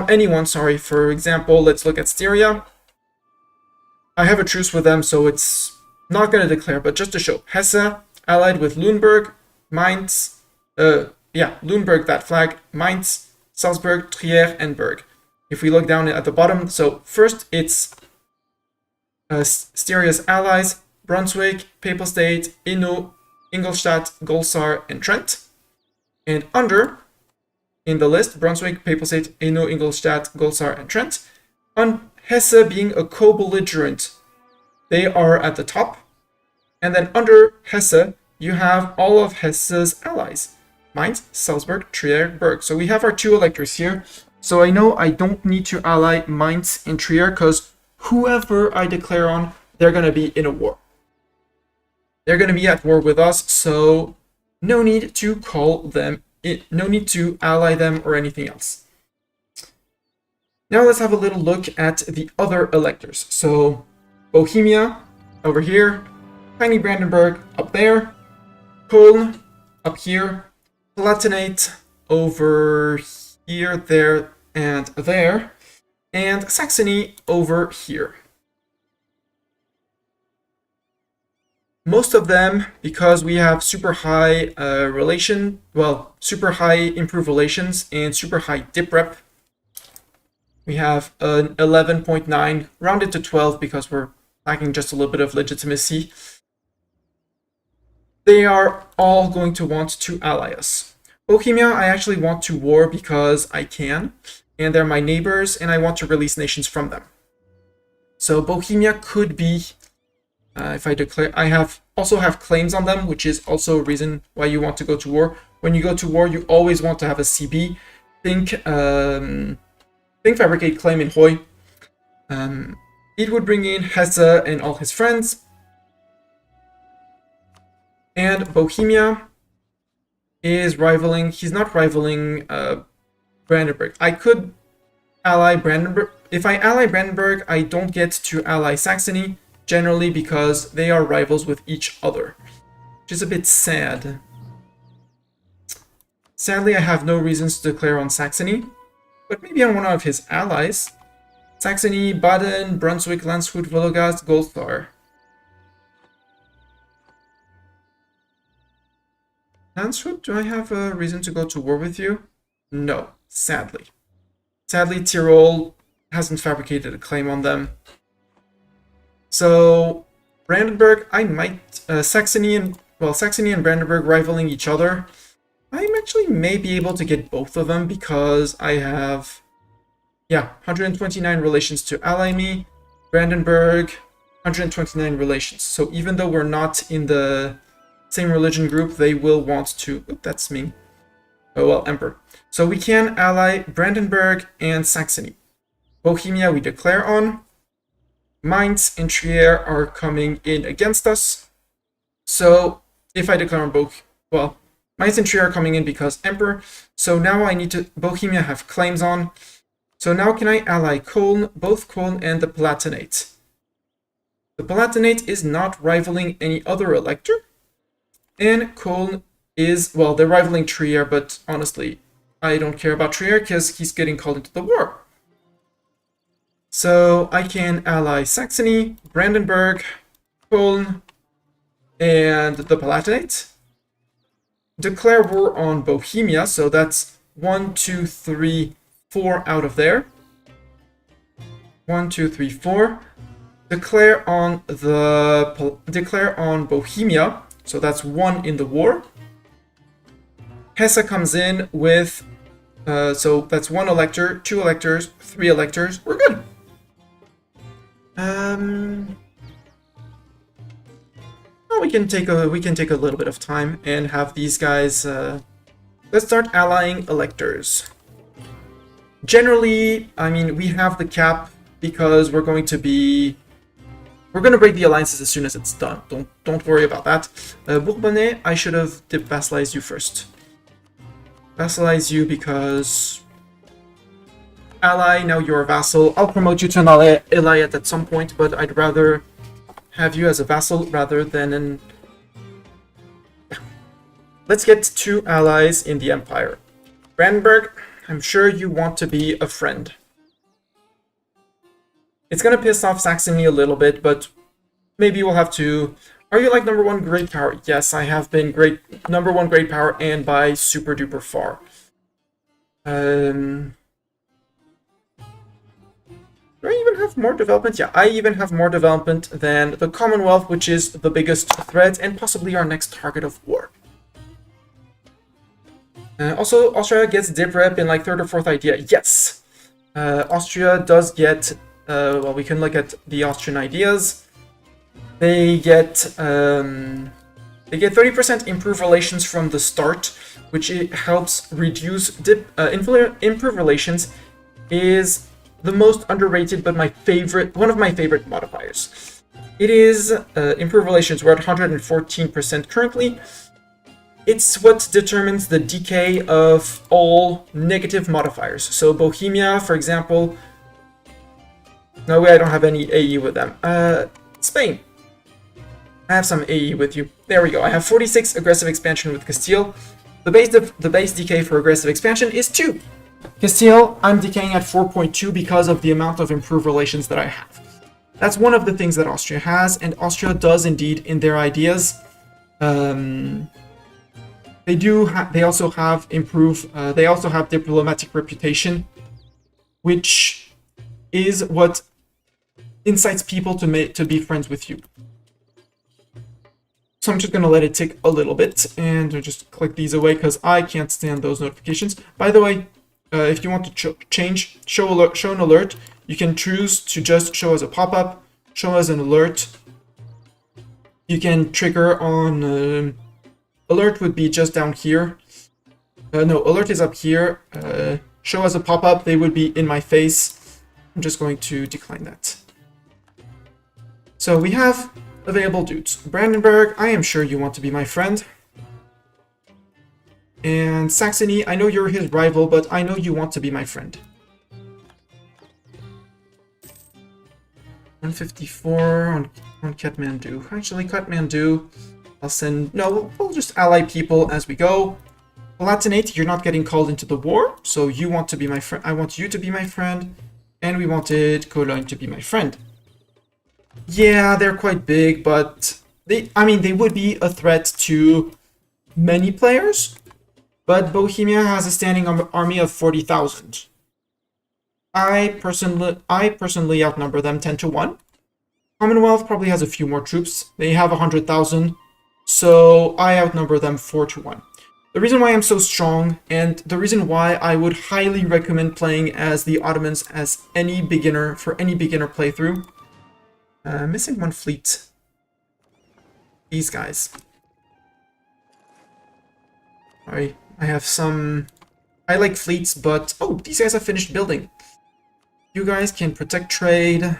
anyone, sorry, for example, let's look at Styria. I have a truce with them, so it's not going to declare, but just to show. Hesse allied with Lüneburg, Mainz, Lüneburg, that flag, Mainz, Salzburg, Trier, and Berg. If we look down at the bottom, so first it's Styria's allies, Brunswick, Papal State, Inno, Ingolstadt, Golsar, and Trent. And under, in the list, Brunswick, Papal State, Hainaut, Ingolstadt, Goslar, and Trent. On Hesse being a co-belligerent, they are at the top. And then under Hesse, you have all of Hesse's allies. Mainz, Salzburg, Trier, Berg. So we have our 2 electors here. So I know I don't need to ally Mainz and Trier because whoever I declare on, they're going to be in a war. They're going to be at war with us, so no need to call them, no need to ally them or anything else. Now let's have a little look at the other electors. So Bohemia over here, Tiny Brandenburg up there, Köln up here, Palatinate over here, there, and there, and Saxony over here. Most of them, because we have super high super high improved relations and super high dip rep, we have an 11.9, rounded to 12 because we're lacking just a little bit of legitimacy. They are all going to want to ally us. Bohemia, I actually want to war because I can, and they're my neighbors, and I want to release nations from them. So Bohemia could be, if I declare, I also have claims on them, which is also a reason why you want to go to war. When you go to war, you always want to have a CB. Think Fabricate claim in Hoy. It would bring in Hesse and all his friends. And Bohemia is rivaling, he's not rivaling Brandenburg. I could ally Brandenburg. If I ally Brandenburg, I don't get to ally Saxony, generally because they are rivals with each other, which is a bit sad. Sadly, I have no reasons to declare on Saxony, but maybe on one of his allies. Saxony, Baden, Brunswick, Landshut, Wolgast, Goslar. Landshut, do I have a reason to go to war with you? No, sadly. Sadly, Tyrol hasn't fabricated a claim on them. So, Brandenburg, I might, Saxony and Brandenburg rivaling each other. I actually may be able to get both of them because I have, 129 relations to ally me. Brandenburg, 129 relations. So even though we're not in the same religion group, they will want to, that's me. Oh well, Emperor. So we can ally Brandenburg and Saxony. Bohemia we declare on. Mainz and Trier are coming in against us. So if I declare on Mainz and Trier are coming in because Emperor. So now I need to, Bohemia have claims on. So now can I ally Köln, both Köln and the Palatinate? The Palatinate is not rivaling any other elector. And Köln is, they're rivaling Trier, but honestly, I don't care about Trier because he's getting called into the war. So I can ally Saxony, Brandenburg, Köln, and the Palatinate. Declare war on Bohemia, so that's 1, 2, 3, 4 out of there. 1, 2, 3, 4. Declare on Bohemia, so that's 1 in the war. Hesse comes in with, so that's 1 elector, 2 electors, 3 electors. We're good. Well, we can take a little bit of time and have these guys. Let's start allying electors. Generally, I mean, we have the cap because we're going to break the alliances as soon as it's done. Don't worry about that. Bourbonnais, I should have vassalized you first. Vassalize you because ally, now you're a vassal. I'll promote you to an Elayet at some point, but I'd rather have you as a vassal rather than an... Let's get 2 allies in the Empire. Brandenburg, I'm sure you want to be a friend. It's gonna piss off Saxony a little bit, but maybe we'll have to... Are you like #1 great power? Yes, I have been #1 great power and by super duper far. Do I even have more development? Yeah, I even have more development than the Commonwealth, which is the biggest threat and possibly our next target of war. Also, Austria gets dip rep in like third or fourth idea. Yes, Austria does get. Well, we can look at the Austrian ideas. They get 30% improved relations from the start, which it helps reduce dip. Improve relations is the most underrated, but one of my favorite modifiers. It is improved relations. We're at 114% currently. It's what determines the decay of all negative modifiers. So Bohemia, for example. No way, I don't have any AE with them. Spain. I have some AE with you. There we go. I have 46 aggressive expansion with Castile. The base decay for aggressive expansion is 2. Castile, I'm decaying at 4.2 because of the amount of improved relations that I have. That's one of the things that Austria has, and Austria does indeed in their ideas. They also have diplomatic reputation, which is what incites people to be friends with you. So I'm just going to let it tick a little bit and just click these away because I can't stand those notifications. By the way, if you want to show an alert, you can choose to just show as a pop-up, show as an alert. You can trigger on... alert would be just down here. No, alert is up here. Show as a pop-up, they would be in my face. I'm just going to decline that. So we have available dudes. Brandenburg, I am sure you want to be my friend. And Saxony, I know you're his rival, but I know you want to be my friend. 154 on Kathmandu. Actually, Kathmandu, I'll send... No, we'll just ally people as we go. Palatinate, you're not getting called into the war, so you want to be my friend. I want you to be my friend. And we wanted Cologne to be my friend. Yeah, they're quite big, but they would be a threat to many players. But Bohemia has a standing army of 40,000. I personally outnumber them 10 to 1. Commonwealth probably has a few more troops. They have 100,000, so I outnumber them 4 to 1. The reason why I'm so strong, and the reason why I would highly recommend playing as the Ottomans as for any beginner playthrough. Missing one fleet. These guys. Sorry, I have some... I like fleets, but... Oh, these guys have finished building. You guys can protect trade. I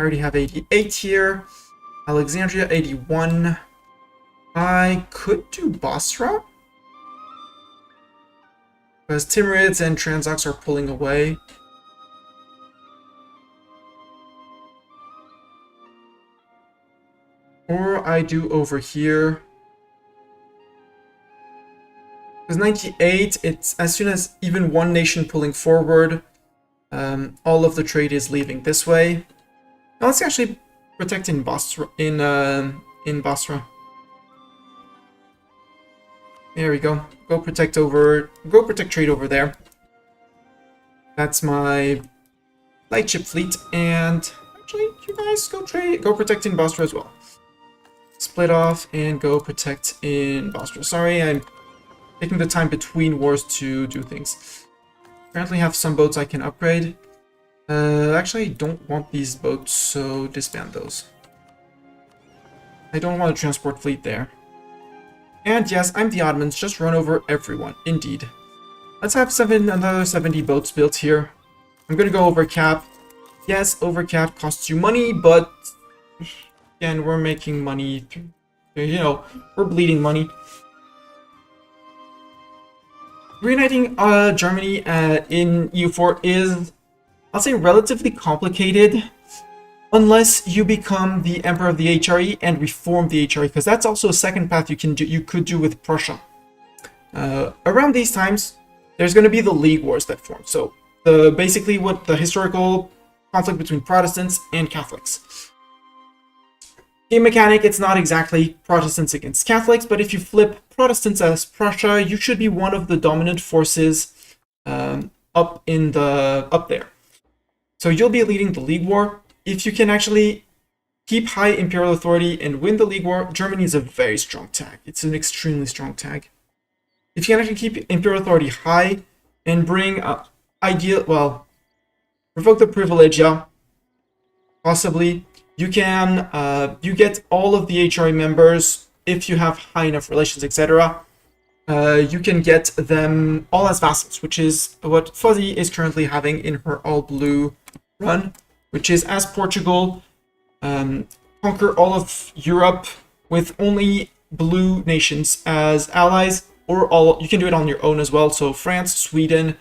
already have 88 here. Alexandria, 81. I could do Basra. Because Timurids and Transaks are pulling away. Or I do over here. Because 98, it's as soon as even one nation pulling forward, all of the trade is leaving this way. Now let's actually protect in Basra. In Basra. There we go. Go protect trade over there. That's my light ship fleet, and actually, you guys go protect in Basra as well. Split off and go protect in Basra. Sorry, I'm taking the time between wars to do things. Apparently have some boats I can upgrade. Actually, I don't want these boats, so disband those. I don't want a transport fleet there. And yes, I'm the Ottomans, just run over everyone, indeed. Let's have another 70 boats built here. I'm gonna go over cap. Yes, over cap costs you money, but again, we're making money. You know, we're bleeding money. Reuniting Germany in EU4 is, I'll say, relatively complicated. Unless you become the Emperor of the HRE and reform the HRE, because that's also a second path you could do with Prussia. Around these times, there's going to be the League Wars that form. So basically what the historical conflict between Protestants and Catholics. Game mechanic, it's not exactly Protestants against Catholics, but if you flip Protestants as Prussia, you should be one of the dominant forces up there. So you'll be leading the League War. If you can actually keep high imperial authority and win the League War, Germany is a very strong tag. It's an extremely strong tag. if you can actually keep Imperial Authority high and bring revoke the privilege, yeah, possibly. You can, you get all of the HRE members if you have high enough relations, etc. You can get them all as vassals, which is what Fuzzy is currently having in her all-blue run, which is as Portugal, conquer all of Europe with only blue nations as allies, or you can do it on your own as well. So France, Sweden,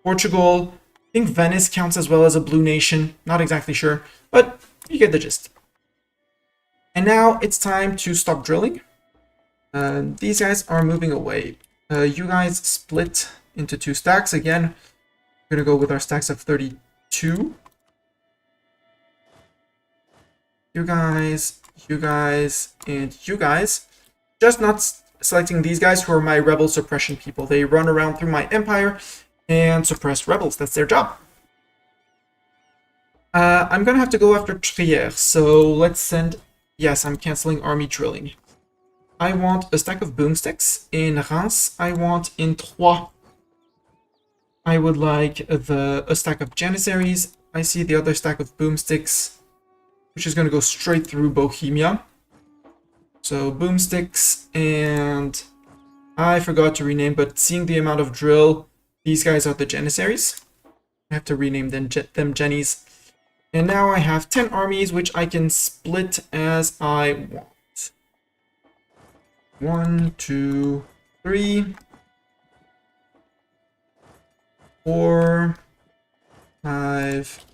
Portugal, I think Venice counts as well as a blue nation, not exactly sure, but you get the gist. And now it's time to stop drilling. These guys are moving away. You guys split into 2 stacks. Again, we're going to go with our stacks of 32. You guys, and you guys. Just not selecting these guys who are my rebel suppression people. They run around through my empire and suppress rebels. That's their job. I'm going to have to go after Trier, so let's send... Yes, I'm canceling army drilling. I want a stack of boomsticks in Reims. I want in Troyes. I would like a stack of Janissaries. I see the other stack of boomsticks, which is going to go straight through Bohemia. So boomsticks, and I forgot to rename, but seeing the amount of drill, these guys are the Janissaries. I have to rename them Jennies. And now I have 10 armies, which I can split as I want. 1, 2, 3, 4, 5,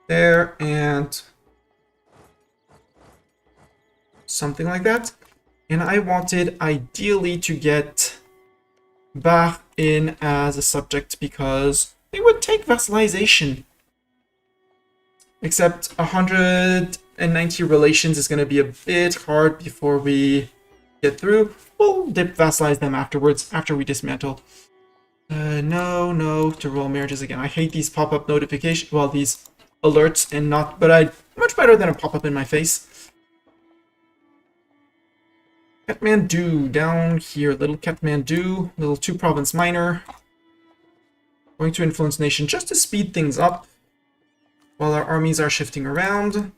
there, and something like that. And I wanted ideally to get Bar in as a subject because they would take vassalization. Except 190 relations is going to be a bit hard before we get through. We'll vassalize them afterwards, after we dismantle. No to royal marriages again. I hate these pop-up notifications, well, these alerts, and not, but much better than a pop-up in my face. Kathmandu down here, little Kathmandu, little 2 province minor. Going to influence nation just to speed things up while our armies are shifting around.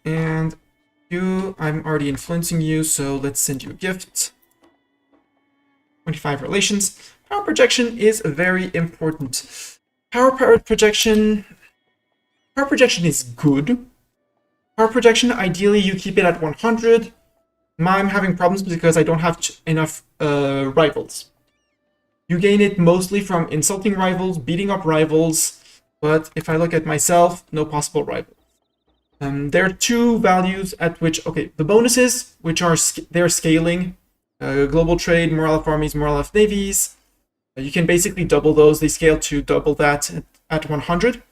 And you, I'm already influencing you, so let's send you a gift. 25 relations. Power projection is very important. Power projection is good. Power projection, ideally you keep it at 100. I'm having problems because I don't have enough rivals. You gain it mostly from insulting rivals, beating up rivals, but if I look at myself, no possible rival. There are 2 values at which, okay, the bonuses, which are they're scaling, global trade, morale of armies, morale of navies. You can basically double those. They scale to double that at 100.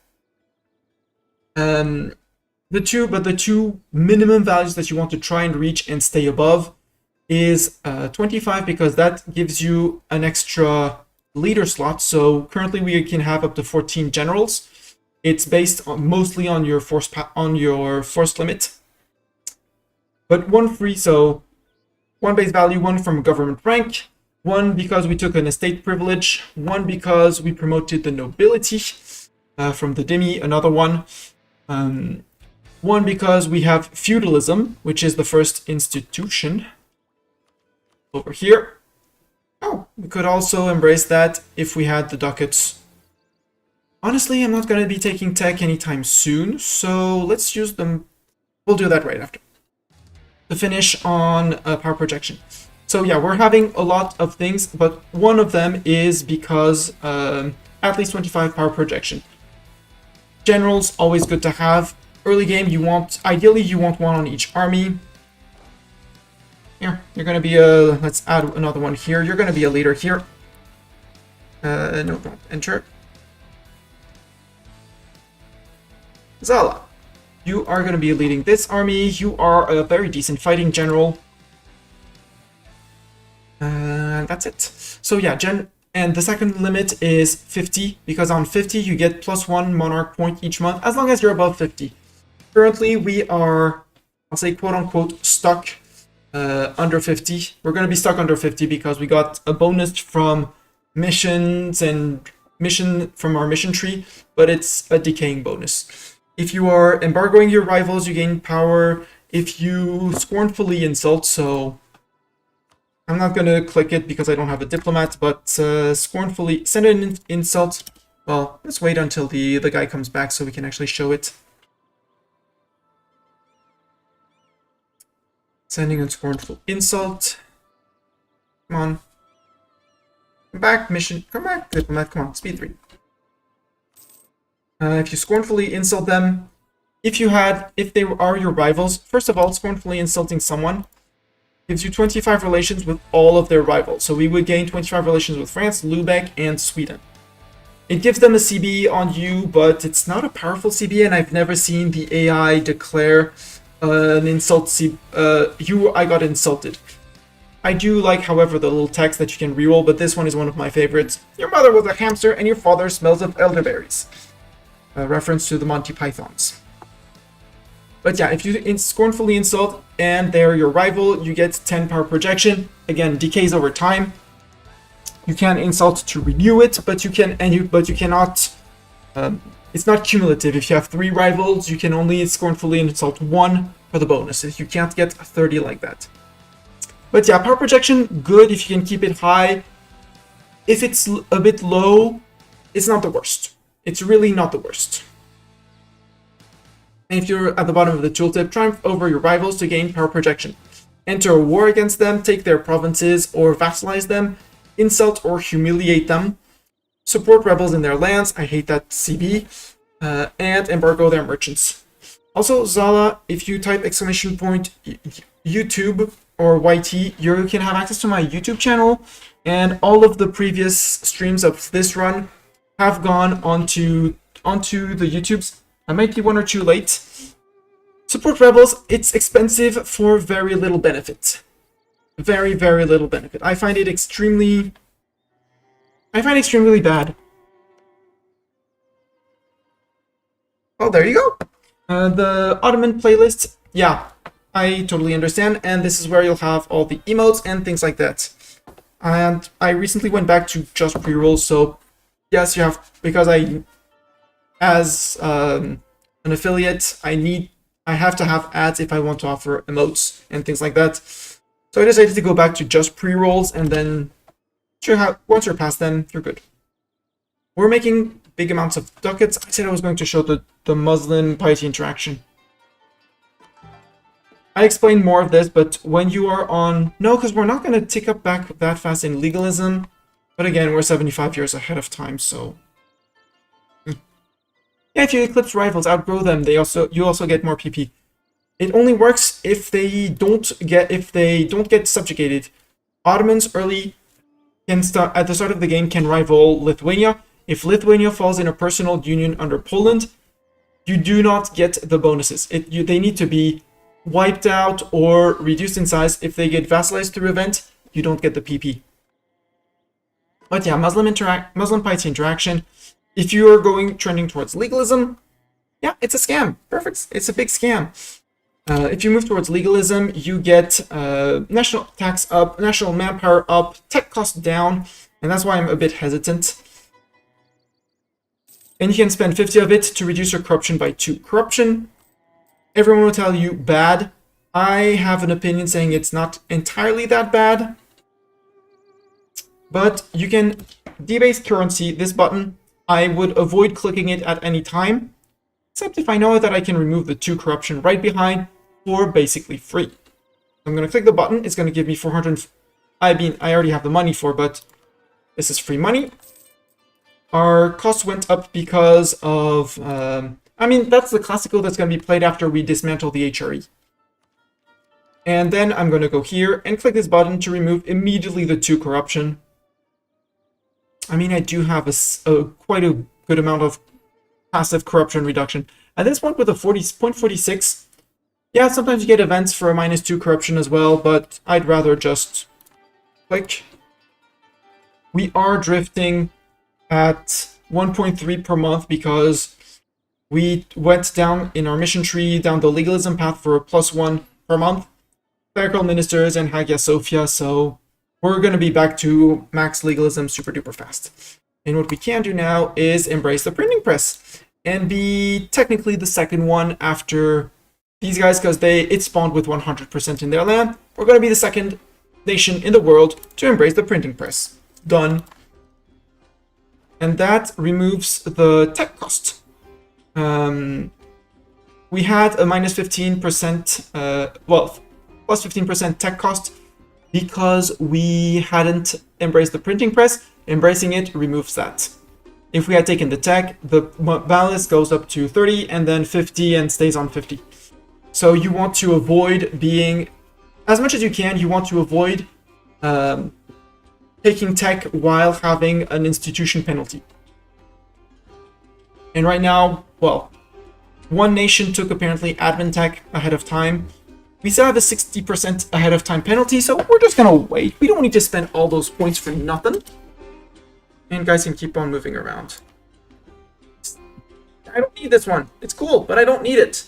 The 2 minimum values that you want to try and reach and stay above is 25, because that gives you an extra leader slot. So currently we can have up to 14 generals. It's based mostly on your force limit. But 1 free, so 1 base value, 1 from government rank, 1 because we took an estate privilege, 1 because we promoted the nobility from the demi, another 1. 1 because we have feudalism, which is the first institution over here. Oh, we could also embrace that if we had the ducats. Honestly, I'm not going to be taking tech anytime soon, so let's use them. We'll do that right after. To finish on power projection. So yeah, we're having a lot of things, but one of them is because at least 25 power projection. Generals, always good to have. Early game, ideally you want 1 on each army. Here, you're going to be let's add another 1 here. You're going to be a leader here. No, don't enter. Zala, you are going to be leading this army. You are a very decent fighting general. That's it. So yeah, and the second limit is 50, because on 50 you get +1 monarch point each month, as long as you're above 50. Currently we are, I'll say quote-unquote, stuck under 50. We're going to be stuck under 50 because we got a bonus from missions and mission from our mission tree, but it's a decaying bonus. If you are embargoing your rivals, you gain power. If you scornfully insult, so I'm not going to click it because I don't have a diplomat, but scornfully send an insult. Well, let's wait until the guy comes back so we can actually show it. Sending a scornful insult. Come on. Come back, mission. Come back, diplomat. Come on, speed 3. If you scornfully insult them, if they are your rivals, first of all, scornfully insulting someone gives you 25 relations with all of their rivals. So we would gain 25 relations with France, Lubeck, and Sweden. It gives them a CB on you, but it's not a powerful CB, and I've never seen the AI declare an insult I got insulted. I do like, however, the little text that you can reroll, but this one is one of my favorites. Your mother was a hamster and your father smells of elderberries. A reference to the Monty Pythons. But yeah, if you scornfully insult and they're your rival, you get 10 power projection. Again, decays over time. You can insult to renew it, but you cannot. It's not cumulative. If you have 3 rivals, you can only scornfully insult 1 for the bonus. You can't get 30 like that. But yeah, power projection, good if you can keep it high. If it's a bit low, it's not the worst. It's really not the worst. And if you're at the bottom of the tooltip, triumph over your rivals to gain power projection. Enter a war against them, take their provinces or vassalize them, insult or humiliate them, support rebels in their lands, I hate that CB, and embargo their merchants. Also, Zala, if you type exclamation point YouTube or YT, you can have access to my YouTube channel, and all of the previous streams of this run have gone onto the YouTubes. I might be 1 or 2 late. Support rebels, it's expensive for very little benefit. Very, very little benefit. I find it extremely bad. Oh, there you go. The Ottoman playlist, yeah, I totally understand. And this is where you'll have all the emotes and things like that. And I recently went back to just pre-rolls, so yes, you have, because as an affiliate, I have to have ads if I want to offer emotes and things like that. So I decided to go back to just pre-rolls, and then once you're past them, you're good. We're making big amounts of ducats. I said I was going to show the Muslim piety interaction. I explained more of this, but when you are on... No, because we're not going to tick up back that fast in legalism. But again, we're 75 years ahead of time, so... Yeah, if you eclipse rivals, outgrow them, you also get more PP. It only works if they don't get subjugated. Ottomans early can start at the start of the game can rival Lithuania. If Lithuania falls in a personal union under Poland, you do not get the bonuses. They need to be wiped out or reduced in size. If they get vassalized through event, you don't get the PP. But yeah, Muslim piety interaction. If you are trending towards legalism, yeah, it's a scam. Perfect. It's a big scam. If you move towards legalism, you get national tax up, national manpower up, tech cost down, and that's why I'm a bit hesitant. And you can spend 50 of it to reduce your corruption by 2. Corruption, everyone will tell you bad. I have an opinion saying it's not entirely that bad. But you can debase currency, this button. I would avoid clicking it at any time, except if I know that I can remove the 2 corruption right behind for basically free. I'm going to click the button. It's going to give me 400. I already have the money for, but this is free money. Our cost went up because of, that's the classical that's going to be played after we dismantle the HRE. And then I'm going to go here and click this button to remove immediately the 2 corruption. I do have quite a good amount of passive corruption reduction. At this point with a 0.46, yeah, sometimes you get events for a -2 corruption as well, but I'd rather just click. We are drifting at 1.3 per month because we went down in our mission tree, down the legalism path for a +1 per month. clerical ministers and Hagia Sophia, so we're going to be back to max legalism super duper fast. And what we can do now is embrace the printing press and be technically the second one after these guys, because it spawned with 100% in their land. We're going to be the second nation in the world to embrace the printing press. Done. And that removes the tech cost. We had a minus 15%, plus 15% tech cost because we hadn't embraced the printing press. Embracing it removes that. If we had taken the tech, the balance goes up to 30 and then 50 and stays on 50. So you want to avoid being, as much as you can, you want to avoid taking tech while having an institution penalty. And right now, well, one nation took apparently admin tech ahead of time. We still have a 60% ahead of time penalty, so we're just gonna wait. We don't need to spend all those points for nothing. And guys can keep on moving around. I don't need this one. It's cool, but I don't need it.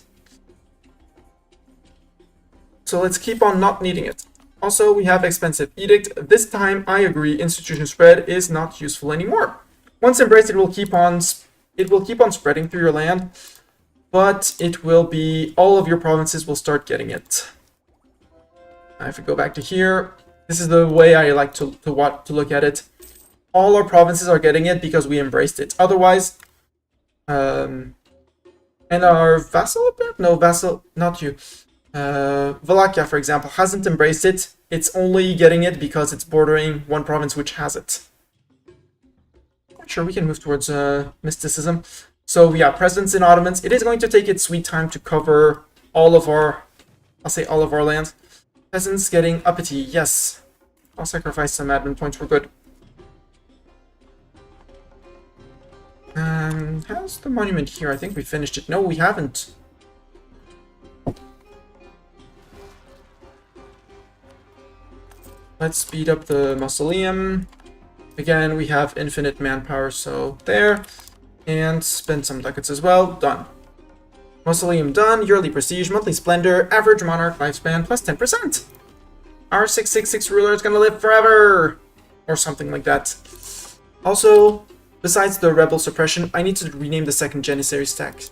So let's keep on not needing it. Also, we have expensive edict. This time, I agree, institution spread is not useful anymore. Once embraced, it will keep on spreading through your land, but it will be, all of your provinces will start getting it. If we go back to here, this is the way I like to look at it. All our provinces are getting it because we embraced it. Otherwise, and our vassal, no vassal, not you. Wallachia, for example, hasn't embraced it. It's only getting it because it's bordering one province which has it. Sure, we can move towards mysticism. So yeah, presence in Ottomans. It is going to take its sweet time to cover all of our, I'll say all of our lands. Peasants getting uppity, yes. I'll sacrifice some admin points, we're good. How's the monument here? I think we finished it. No, we haven't. Let's speed up the mausoleum. Again, we have infinite manpower, so there. And spend some ducats as well. Done. Mausoleum done. Yearly prestige, monthly splendor, average monarch lifespan plus 10%. Our 666 ruler is gonna live forever! Or something like that. Also, besides the rebel suppression, I need to rename the second Janissary stack.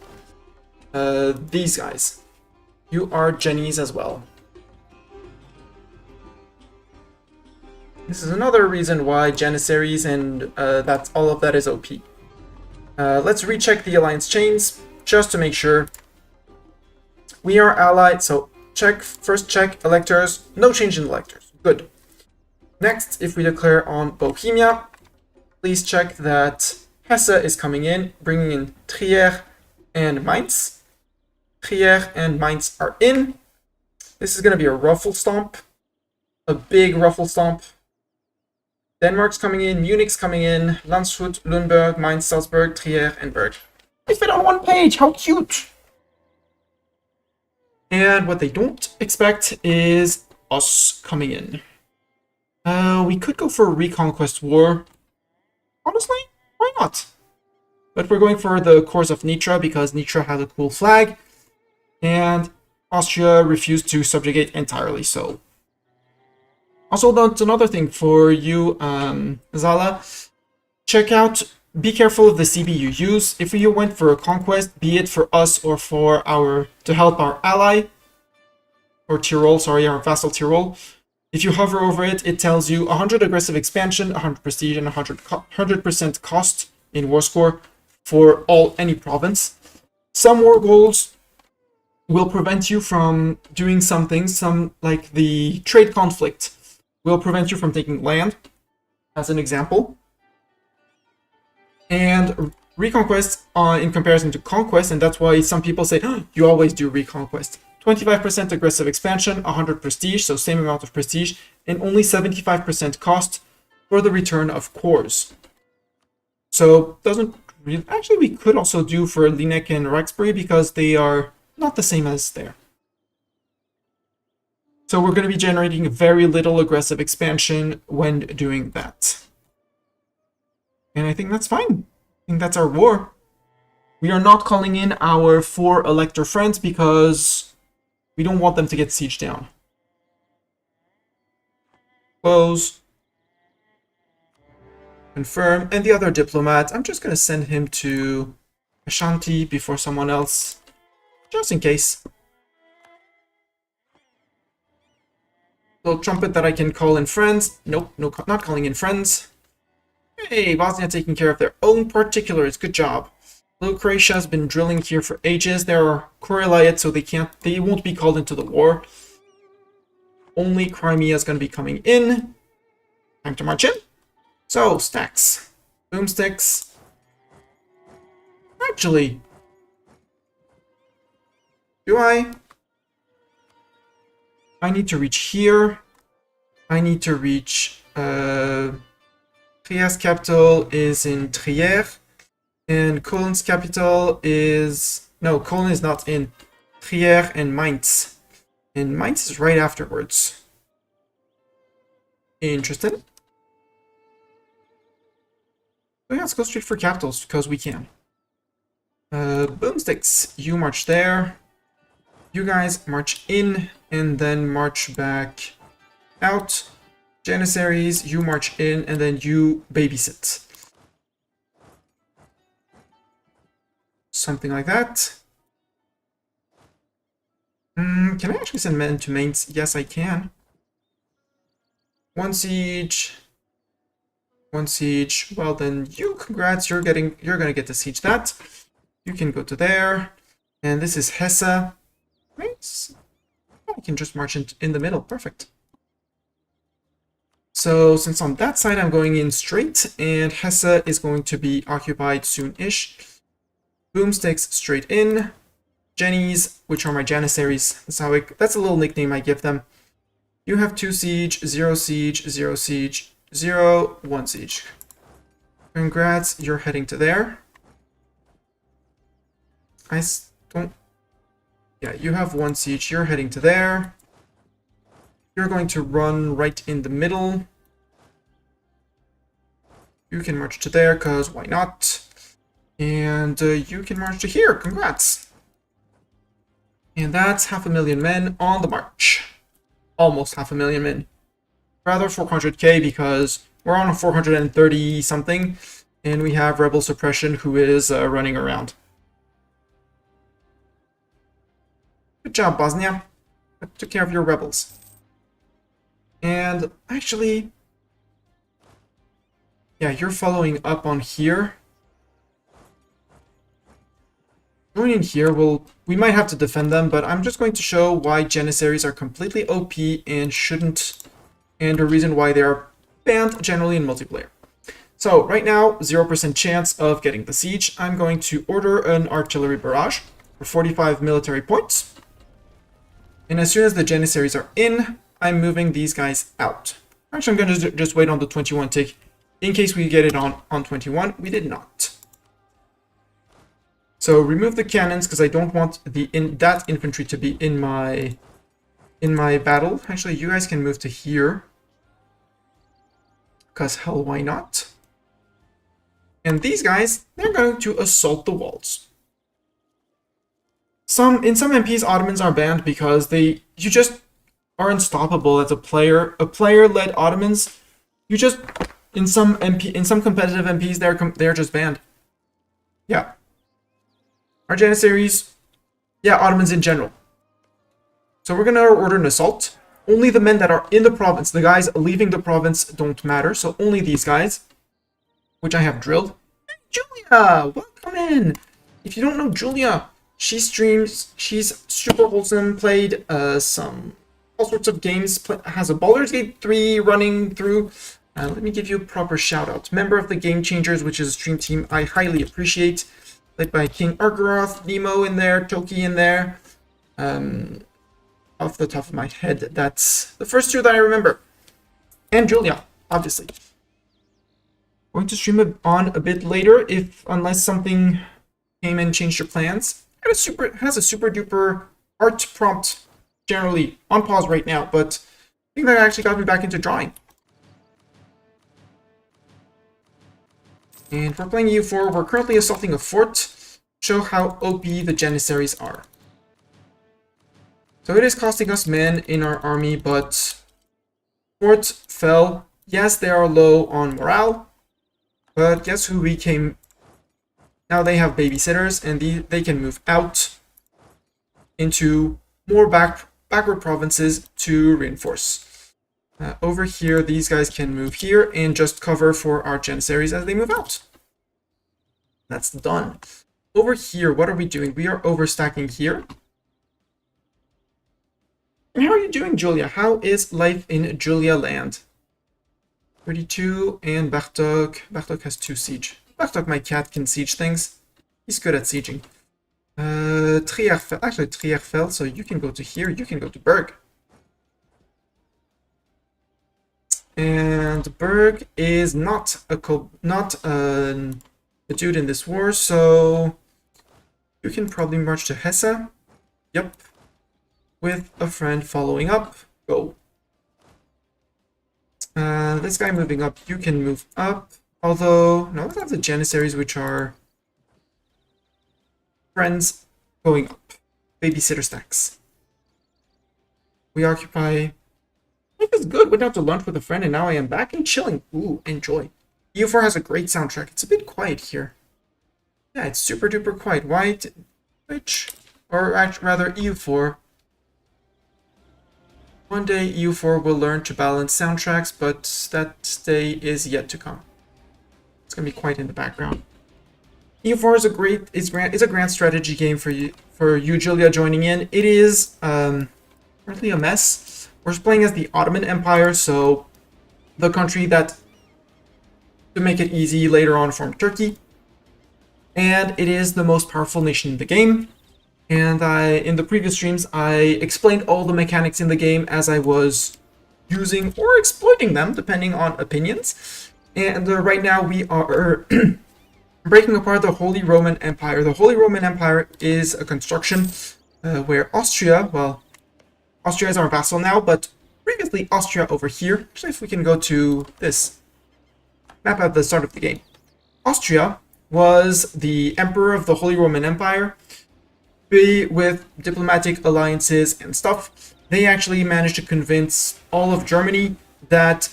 These guys. You are Jennies as well. This is another reason why Janissaries and that all of that is OP. Let's recheck the alliance chains just to make sure. We are allied, so first check electors, no change in electors, good. Next, if we declare on Bohemia, please check that Hesse is coming in, bringing in Trier and Mainz. Trier and Mainz are in. This is going to be a ruffle stomp, a big ruffle stomp. Denmark's coming in, Munich's coming in, Landshut, Lüneburg, Mainz, Salzburg, Trier, and Berg. They fit on one page, how cute! And what they don't expect is us coming in. We could go for a Reconquest War. Honestly, why not? But we're going for the Course of Nitra because Nitra has a cool flag. And Austria refused to subjugate entirely, so... Also, that's another thing for you, Zala. Check out, be careful of the CB you use. If you went for a conquest, be it for us or for to help our ally, or Tyrol, sorry, our vassal Tyrol. If you hover over it, it tells you 100 aggressive expansion, 100 prestige, and 100% cost in war score for any province. Some war goals will prevent you from doing something, like the trade conflict will prevent you from taking land, as an example. And Reconquest in comparison to Conquest, and that's why some people say, oh, you always do Reconquest. 25% aggressive expansion, 100 prestige, so same amount of prestige, and only 75% cost for the return of cores. So, doesn't really... Actually, we could also do for Linek and Rexbury because they are not the same as there. So we're going to be generating very little aggressive expansion when doing that. And I think that's fine. I think that's our war. We are not calling in our 4 elector friends because we don't want them to get sieged down. Close. Confirm. And the other diplomat, I'm just going to send him to Ashanti before someone else, just in case. Little trumpet that I can call in friends. Nope, no, not calling in friends. Hey, Bosnia taking care of their own particulars. Good job. Little Croatia has been drilling here for ages. There are core Elayets, so they won't be called into the war. Only Crimea is going to be coming in. Time to march in. So, stacks. Boomsticks. Actually, do I need to reach here. I need to reach, Trieste capital is in Trier. And Cologne capital is... No, Cologne is not in. Trier and Mainz. And Mainz is right afterwards. Interesting. So yeah, let's go straight for capitals, because we can. Boomsticks, you march there. You guys march in, and then march back out. Janissaries, you march in, and then you babysit. Something like that. Can I actually send men to Mainz? Yes, I can. One siege. One siege. Well, then you, congrats, you're gonna get to siege that. You can go to there. And this is Hesse. Right? I can just march in the middle. Perfect. So, since on that side I'm going in straight, and Hesse is going to be occupied soon-ish. Boomsticks straight in. Jennies, which are my Janissaries. That's a little nickname I give them. You have 2 siege, 0 siege, 0 siege, 0, 1 siege. Congrats, you're heading to there. I don't... Yeah, you have 1 siege, you're heading to there. You're going to run right in the middle. You can march to there, because why not? And you can march to here, congrats. And that's 500,000 men on the march. Almost 500,000 men. Rather 400k, because we're on a 430 something, and we have rebel suppression who is running around. Good job, Bosnia. I took care of your rebels. And actually, yeah, you're following up on here. Going in here, we might have to defend them, but I'm just going to show why Janissaries are completely OP and shouldn't, and the reason why they are banned generally in multiplayer. So right now, 0% chance of getting the siege. I'm going to order an artillery barrage for 45 military points. And as soon as the Janissaries are in, I'm moving these guys out. Actually, I'm going to just wait on the 21 tick in case we get it on 21. We did not. So remove the cannons because I don't want that infantry to be in my battle. Actually, you guys can move to here. Because hell, why not? And these guys, they're going to assault the walls. In some MPs, Ottomans are banned because you just are unstoppable as a player. A player-led Ottomans, in some competitive MPs, they're just banned. Yeah. Our Janissaries, yeah, Ottomans in general. So we're gonna order an assault. Only the men that are in the province, the guys leaving the province, don't matter. So only these guys, which I have drilled. Hey, Julia, welcome in. If you don't know Julia, she streams. She's super wholesome. Played all sorts of games. Has a Baldur's Gate 3 running through. Let me give you a proper shout out. Member of the Game Changers, which is a stream team I highly appreciate. Led by King Argaroth, Nemo in there, Toki in there. Off the top of my head, that's the first 2 that I remember. And Julia, obviously. Going to stream it on a bit later, unless something came and changed your plans. It has a super duper art prompt generally on pause right now, but I think that actually got me back into drawing. And we're playing EU4. We're currently assaulting a fort. Show how OP the Janissaries are. So it is costing us men in our army, but Fort fell. Yes, they are low on morale, but guess who became... Now they have babysitters, and they can move out into more backward provinces to reinforce. Over here, these guys can move here and just cover for our Janissaries as they move out. That's done. Over here, what are we doing? We are overstacking here. And how are you doing, Julia? How is life in Julia land? 32 and Bartok. Bartok has 2 siege. Bartok, my cat, can siege things. He's good at sieging. Trier fell. Actually, Trier fell, so you can go to here. You can go to Berg. And Berg is not a dude in this war, so you can probably march to Hesse. Yep. With a friend following up. Go. This guy moving up, you can move up. Although, no, let's have the Janissaries, which are friends going up. Babysitter stacks. We occupy... Life is good. Went out to lunch with a friend and now I am back and chilling. Ooh, enjoy. EU4 has a great soundtrack. It's a bit quiet here. Yeah, it's super duper quiet. Why? Which? Or rather, EU4. One day EU4 will learn to balance soundtracks, but that day is yet to come. It's gonna be quiet in the background. EU4 is a grand strategy game for you, Julia, joining in. It is currently a mess. We're playing as the Ottoman Empire, so the country that, to make it easy, later on formed Turkey. And it is the most powerful nation in the game. And in the previous streams, I explained all the mechanics in the game as I was using or exploiting them, depending on opinions. And right now we are breaking apart the Holy Roman Empire. The Holy Roman Empire is a construction where Austria, well, Austria is our vassal now, but previously Austria over here. Actually, if we can go to this map at the start of the game. Austria was the emperor of the Holy Roman Empire. With diplomatic alliances and stuff, they actually managed to convince all of Germany that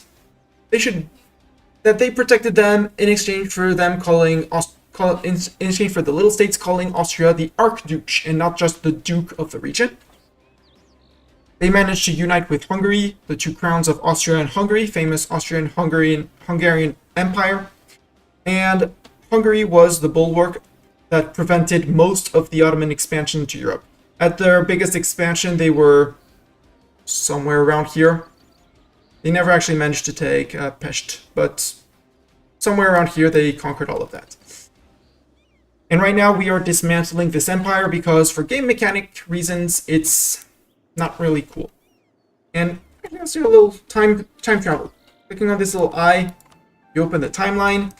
they protected them in exchange for them in exchange for the little states calling Austria the Archduke and not just the Duke of the region. They managed to unite with Hungary, the 2 crowns of Austria and Hungary, famous Austrian-Hungarian Empire. And Hungary was the bulwark that prevented most of the Ottoman expansion into Europe. At their biggest expansion, they were somewhere around here. They never actually managed to take Pest, but somewhere around here they conquered all of that. And right now we are dismantling this empire because for game mechanic reasons, it's not really cool. And let's do a little time travel. Clicking on this little eye, you open the timeline,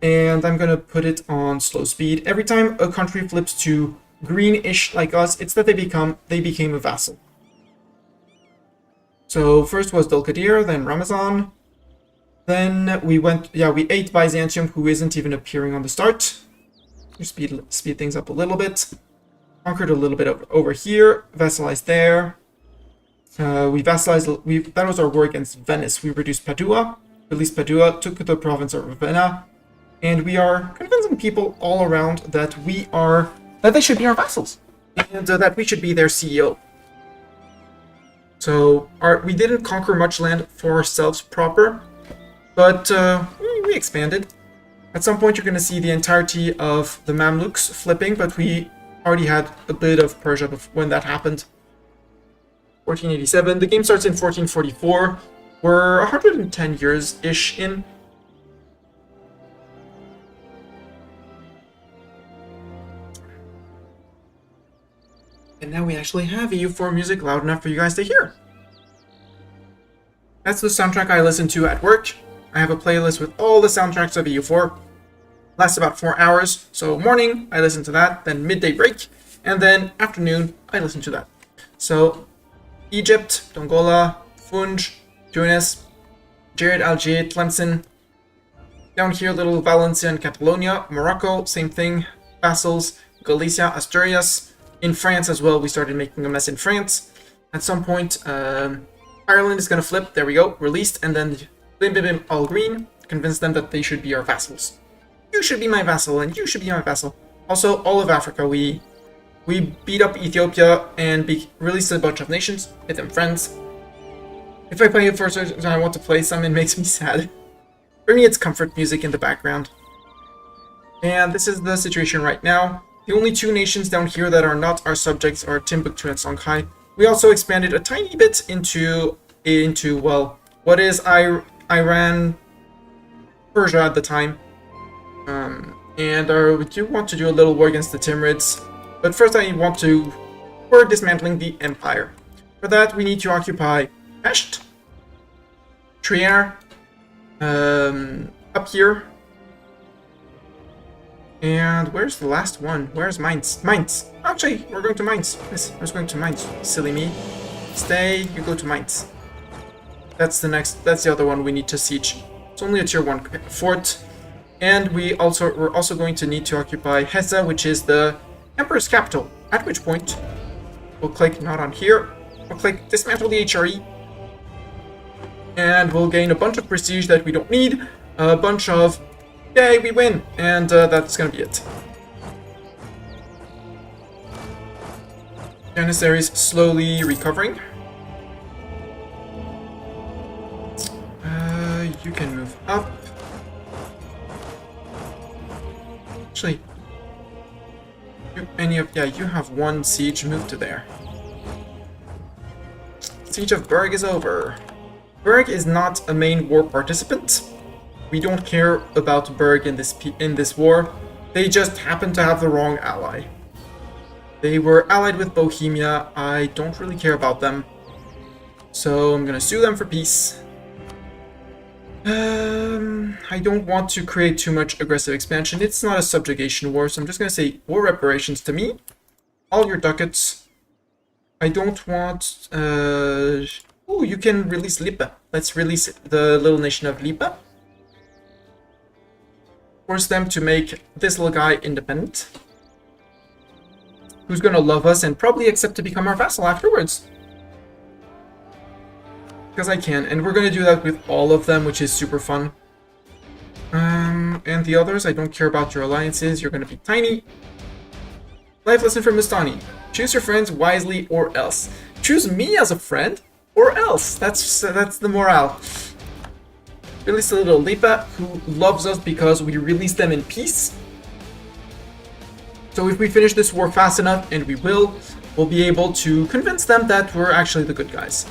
and I'm gonna put it on slow speed. Every time a country flips to greenish like us, it's that they became a vassal. So first was Dulkadir, then Ramazan. Then we ate Byzantium, who isn't even appearing on the start. Speed things up a little bit. Conquered a little bit over here, vassalized there. That was our war against Venice. We reduced Padua, released Padua, took the province of Ravenna, and we are convincing people all around that that they should be our vassals, and that we should be their CEO. So we didn't conquer much land for ourselves proper, but we expanded. At some point you're going to see the entirety of the Mamluks flipping, but we already had a bit of Persia when that happened. 1487. The game starts in 1444. We're 110 years-ish in. And now we actually have EU4 music loud enough for you guys to hear. That's the soundtrack I listen to at work. I have a playlist with all the soundtracks of EU4. Lasts about 4 hours. So morning, I listen to that. Then midday break. And then afternoon, I listen to that. So Egypt, Dongola, Funj, Tunis, Jared, Algiers, Tlemcen. Down here, little Valencia and Catalonia. Morocco, same thing. Vassals, Galicia, Asturias. In France as well, we started making a mess in France. At some point, Ireland is gonna flip. There we go. Released, and then bim bim bim, all green. Convince them that they should be our vassals. You should be my vassal, and you should be my vassal. Also, all of Africa, we beat up Ethiopia and released a bunch of nations. Hit them friends. If I play it first and I want to play some, it makes me sad. For me, it's comfort music in the background. And this is the situation right now. The only two nations down here that are not our subjects are Timbuktu and Songhai. We also expanded a tiny bit into well, what is Iran, Persia at the time. We do want to do a little war against the Timurids. But first we're dismantling the empire. For that, we need to occupy Pest, Trier, up here. And where's the last one? Where's Mainz? Mainz! Actually, we're going to Mainz. Yes, we're going to Mainz. Silly me. Stay, you go to Mainz. That's the other one we need to siege. It's only a tier 1 fort. And we're also going to need to occupy Hesse, which is the Emperor's capital. At which point, we'll click not on here. We'll click Dismantle the HRE. And we'll gain a bunch of prestige that we don't need. A bunch of yay, we win! And that's gonna be it. Janissaries slowly recovering. You can move up. Actually, you have one siege, move to there. Siege of Berg is over. Berg is not a main war participant. We don't care about Berg in this war. They just happen to have the wrong ally. They were allied with Bohemia. I don't really care about them. So I'm gonna sue them for peace. I don't want to create too much aggressive expansion. It's not a subjugation war, so I'm just gonna say war reparations to me. All your ducats. I don't want... Oh, you can release Lippe. Let's release the little nation of Lippe. Force them to make this little guy independent. Who's gonna love us and probably accept to become our vassal afterwards. Because I can, and we're gonna do that with all of them, which is super fun. And the others, I don't care about your alliances, you're gonna be tiny. Life lesson from Mustani. Choose your friends wisely or else. Choose me as a friend or else. That's the morale. Release a little Lippe, who loves us because we release them in peace. So if we finish this war fast enough, and we will, we'll be able to convince them that we're actually the good guys.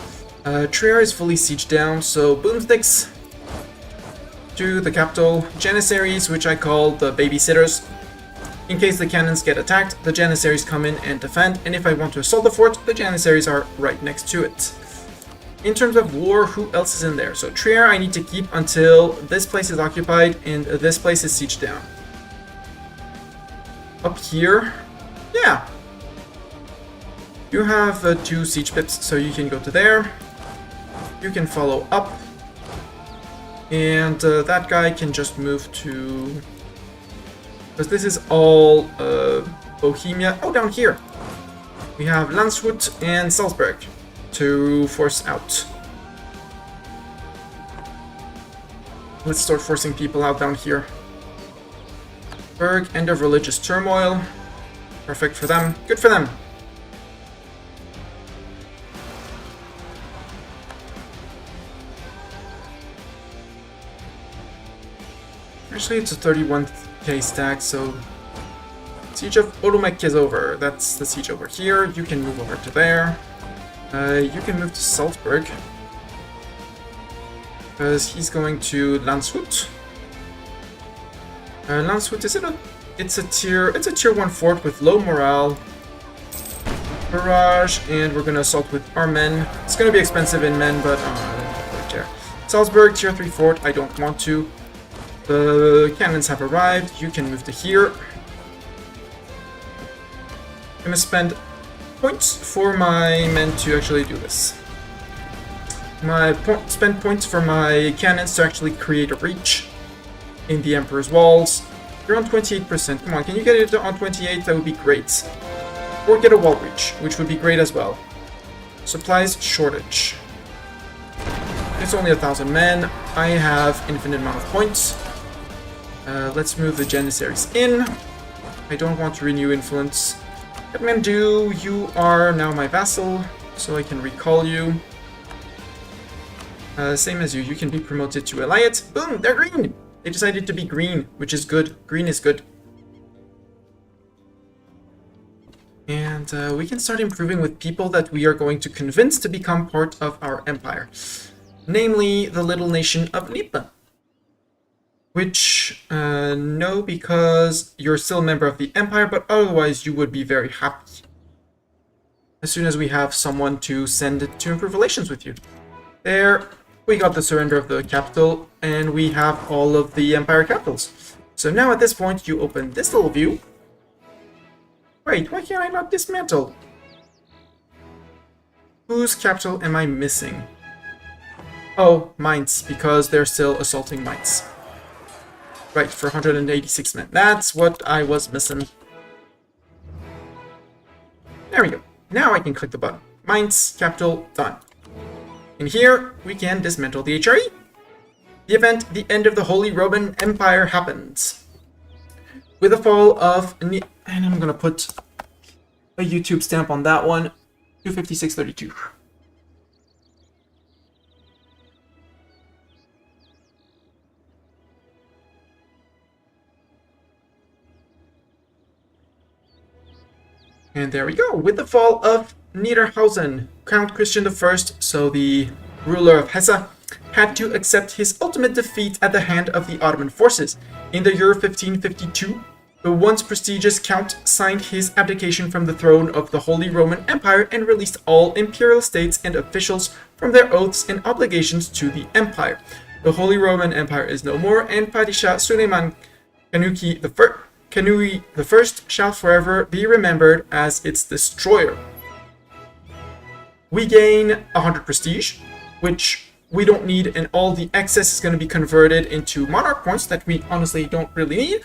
Trier is fully sieged down, so boomsticks to the capital. Janissaries, which I call the babysitters. In case the cannons get attacked, the Janissaries come in and defend, and if I want to assault the fort, the Janissaries are right next to it. In terms of war, who else is in there? So Trier I need to keep until this place is occupied and this place is sieged down. Up here, yeah. You have 2 siege pips, so you can go to there. You can follow up. And that guy can just move to... Because this is all Bohemia. Oh, down here. We have Landshut and Salzburg to force out. Let's start forcing people out down here. Berg, end of religious turmoil. Perfect for them. Good for them. Actually, it's a 31k stack, so... Siege of Olomek is over. That's the siege over here. You can move over to there. You can move to Salzburg. Because he's going to Landshut. Landshut, it's a tier 1 fort with low morale. Barrage, and we're gonna assault with our men. It's gonna be expensive in men, but I don't really care. Salzburg, tier 3 fort, I don't want to. The cannons have arrived. You can move to here. I'm gonna spend points for my men to actually do this. Spend points for my cannons to actually create a breach in the Emperor's walls. You're on 28%. Come on, can you get it on 28? That would be great. Or get a wall breach, which would be great as well. Supplies shortage. It's only 1,000 men. I have infinite amount of points. Let's move the Janissaries in. I don't want to renew influence. Kathmandu, you are now my vassal, so I can recall you. Same as you, you can be promoted to Elayets. Boom, they're green! They decided to be green, which is good. Green is good. And we can start improving with people that we are going to convince to become part of our empire. Namely, the little nation of Lippe. Which, no, because you're still a member of the empire, but otherwise you would be very happy. As soon as we have someone to send to improve relations with you. There, we got the surrender of the capital, and we have all of the empire capitals. So now at this point, you open this little view. Wait, why can't I not dismantle? Whose capital am I missing? Oh, Mainz, because they're still assaulting Mainz. Right, for 186 men. That's what I was missing. There we go. Now I can click the button. Mainz, capital, done. And here, we can dismantle the HRE. The event, the end of the Holy Roman Empire happens. With the fall of... And I'm gonna put a YouTube stamp on that one. 256.32. And there we go. With the fall of Niederhausen, Count Christian I, so the ruler of Hesse, had to accept his ultimate defeat at the hand of the Ottoman forces. In the year 1552, the once prestigious Count signed his abdication from the throne of the Holy Roman Empire and released all imperial states and officials from their oaths and obligations to the empire. The Holy Roman Empire is no more, and Padishah Suleiman Kanui I shall forever be remembered as its destroyer. We gain 100 prestige, which we don't need, and all the excess is going to be converted into monarch points that we honestly don't really need,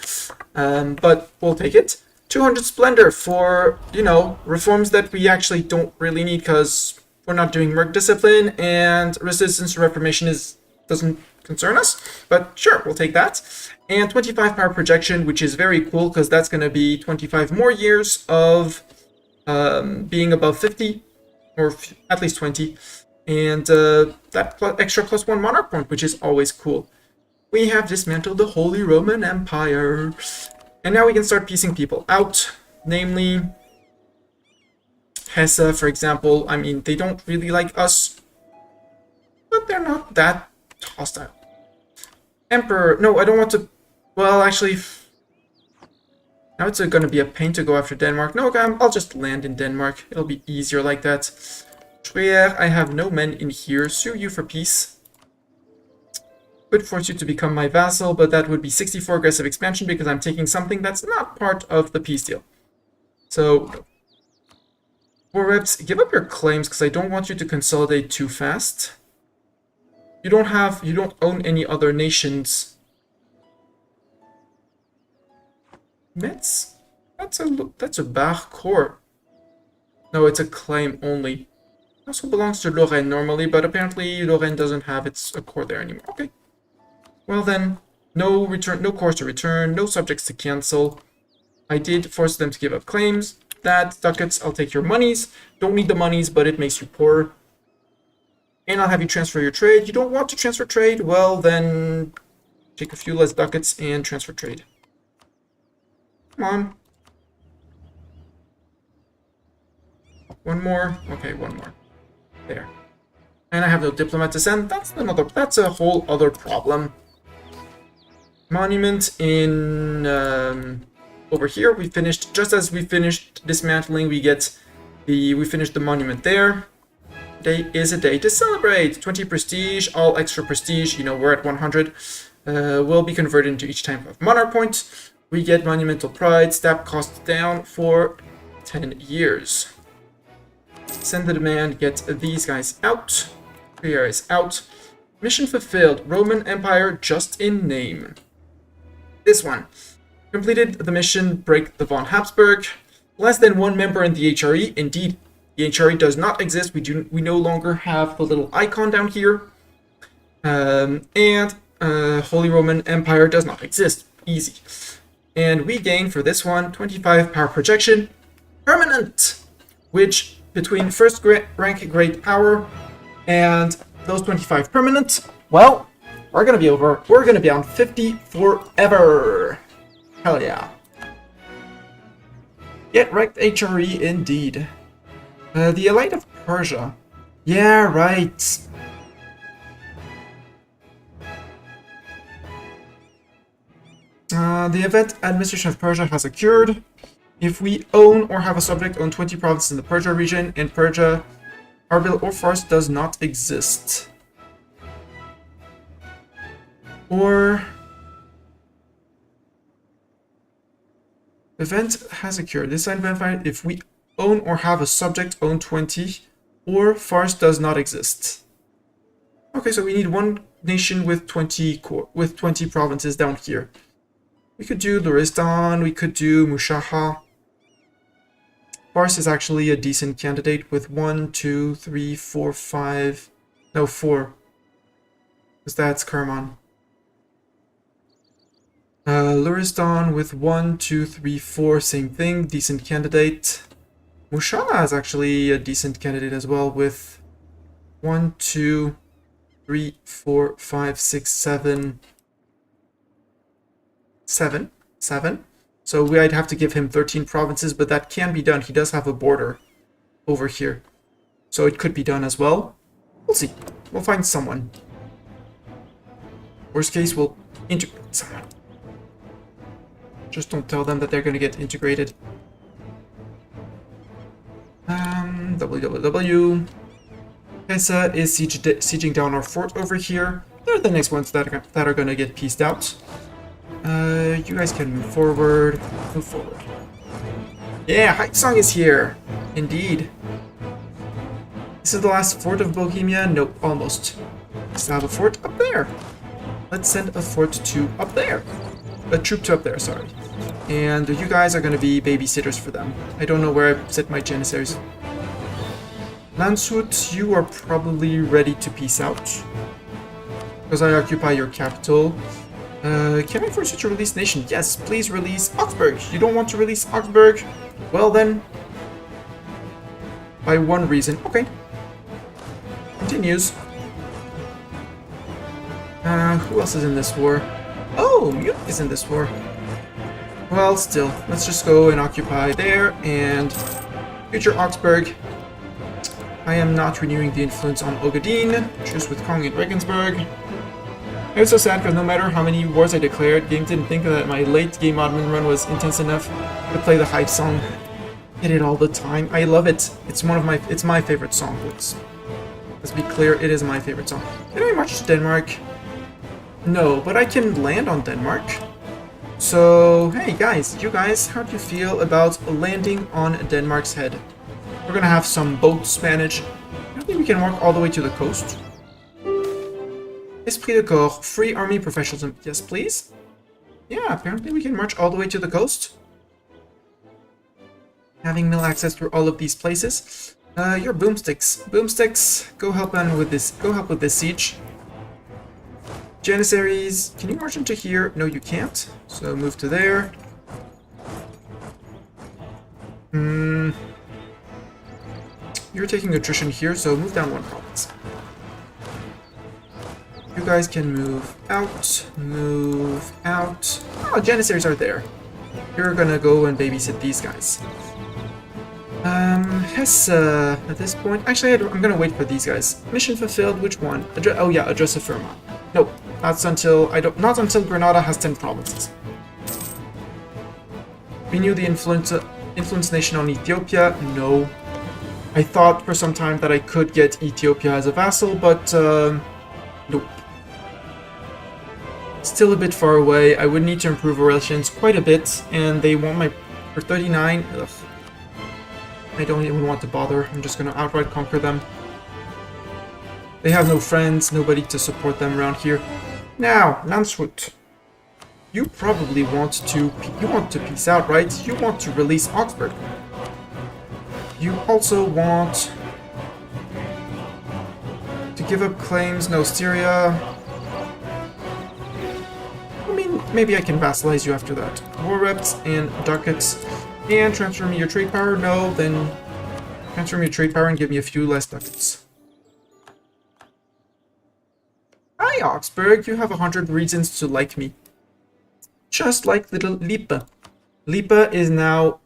but we'll take it. 200 splendor for, you know, reforms that we actually don't really need because we're not doing merc discipline, and resistance to reformation doesn't concern us, but sure, we'll take that. And 25 power projection, which is very cool because that's going to be 25 more years of being above 50, or at least 20. And that extra +1 monarch point, which is always cool. We have dismantled the Holy Roman Empire. And now we can start piecing people out. Namely, Hesse, for example. I mean, they don't really like us, but they're not that hostile. Emperor. No, I don't want to... Well, actually... Now it's going to be a pain to go after Denmark. No, I'll just land in Denmark. It'll be easier like that. Trier, I have no men in here. Sue you for peace. Could force you to become my vassal, but that would be 64 aggressive expansion because I'm taking something that's not part of the peace deal. So, war reps, give up your claims because I don't want you to consolidate too fast. You don't own any other nations. Metz? That's a Bach core. No, it's a claim only. It also belongs to Lorraine normally, but apparently Lorraine doesn't have a core there anymore. Okay. Well then, no cores to return, no subjects to cancel. I did force them to give up claims. That, ducats, I'll take your monies. Don't need the monies, but it makes you poorer. And I'll have you transfer your trade. You don't want to transfer trade? Well, then take a few less ducats and transfer trade. Come on. One more. Okay, one more. There. And I have no diplomat to send. That's a whole other problem. Monument in over here. We finished just as we finished dismantling. We finished the monument there. Today is a day to celebrate. 20 prestige, all extra prestige. You know, we're at 100. Will be converted into each type of monarch point. We get monumental pride. Stab cost down for 10 years. Send the demand. Get these guys out. Here is out. Mission fulfilled. Roman Empire just in name. This one. Completed the mission. Break the von Habsburg. Less than one member in the HRE. Indeed. The HRE does not exist. We no longer have the little icon down here. And Holy Roman Empire does not exist. Easy. And we gain for this one 25 power projection permanent, which between first rank great power and those 25 permanent, well, we're gonna be over. We're gonna be on 50 forever. Hell yeah. Get wrecked HRE indeed. The Elite of Persia. Yeah, right. The event administration of Persia has occurred. If we own or have a subject own 20 provinces in the Persia region, and Persia, Arbil or Fars does not exist. Or event has occurred. This event if we own or have a subject own 20, or Fars does not exist. Okay, so we need one nation with 20 provinces down here. We could do Luristan, we could do Mushaha. Fars is actually a decent candidate with 1, 2, 3, 4, 5... No, 4. Because that's Kerman. Luristan with 1, 2, 3, 4, same thing, decent candidate. Mushaha is actually a decent candidate as well with 1, 2, 3, 4, 5, 6, 7... 7. So I'd have to give him 13 provinces, but that can be done. He does have a border over here. So it could be done as well. We'll see. We'll find someone. Worst case, we'll integrate someone. Just don't tell them that they're going to get integrated. WWW. Pesa is sieging down our fort over here. They're the next ones that are going to get pieced out. You guys can move forward. Move forward. Yeah, Height Song is here. Indeed. This is the last fort of Bohemia? Nope, almost. We still have a fort up there. Let's send a fort to up there. A troop to up there, sorry. And you guys are going to be babysitters for them. I don't know where I set my Janissaries. Landshut, you are probably ready to peace out. Because I occupy your capital. Can I force you to release nation? Yes, please release Augsburg. You don't want to release Augsburg? Well then, by one reason. Okay. Continues. Who else is in this war? Oh, Munich is in this war. Well, still, let's just go and occupy there, and future Augsburg. I am not renewing the influence on Ogadin. Truce with Kong and Regensburg. It was so sad because no matter how many wars I declared, game didn't think that my late game Ottoman run was intense enough to play the hype song. Hit it all the time. I love it. It's my favorite song. Let's be clear, it is my favorite song. Did I march to Denmark? No, but I can land on Denmark. So, hey guys, how do you feel about landing on Denmark's head? We're gonna have some boats managed. I think we can walk all the way to the coast. Esprit de corps, free army professionalism. Yes, please. Yeah, apparently we can march all the way to the coast. Having mill access through all of these places. Your boomsticks. Boomsticks, go help with this. Go help with this siege. Janissaries, can you march into here? No, you can't. So move to there. You're taking attrition here, so move down one province. You guys can move out, move out. Oh, Janissaries are there. You're gonna go and babysit these guys. Hesse, at this point... Actually, I'm gonna wait for these guys. Mission fulfilled, which one? Oh yeah, address a firma. Nope, not until Granada has 10 provinces. Renew the influence nation on Ethiopia? No. I thought for some time that I could get Ethiopia as a vassal, but nope. Still a bit far away. I would need to improve relations quite a bit, and they want my... For 39, ugh. I don't even want to bother. I'm just gonna outright conquer them. They have no friends, nobody to support them around here. Now, Landshut. You probably want to peace out, right? You want to release Augsburg. You also want to give up claims, no Styria. I mean, maybe I can vassalize you after that. War reps and ducats. And transfer me your trade power? No, then transfer me your trade power and give me a few less ducats. Hi, Augsburg. You have 100 reasons to like me. Just like little Lippe. Lippe is now...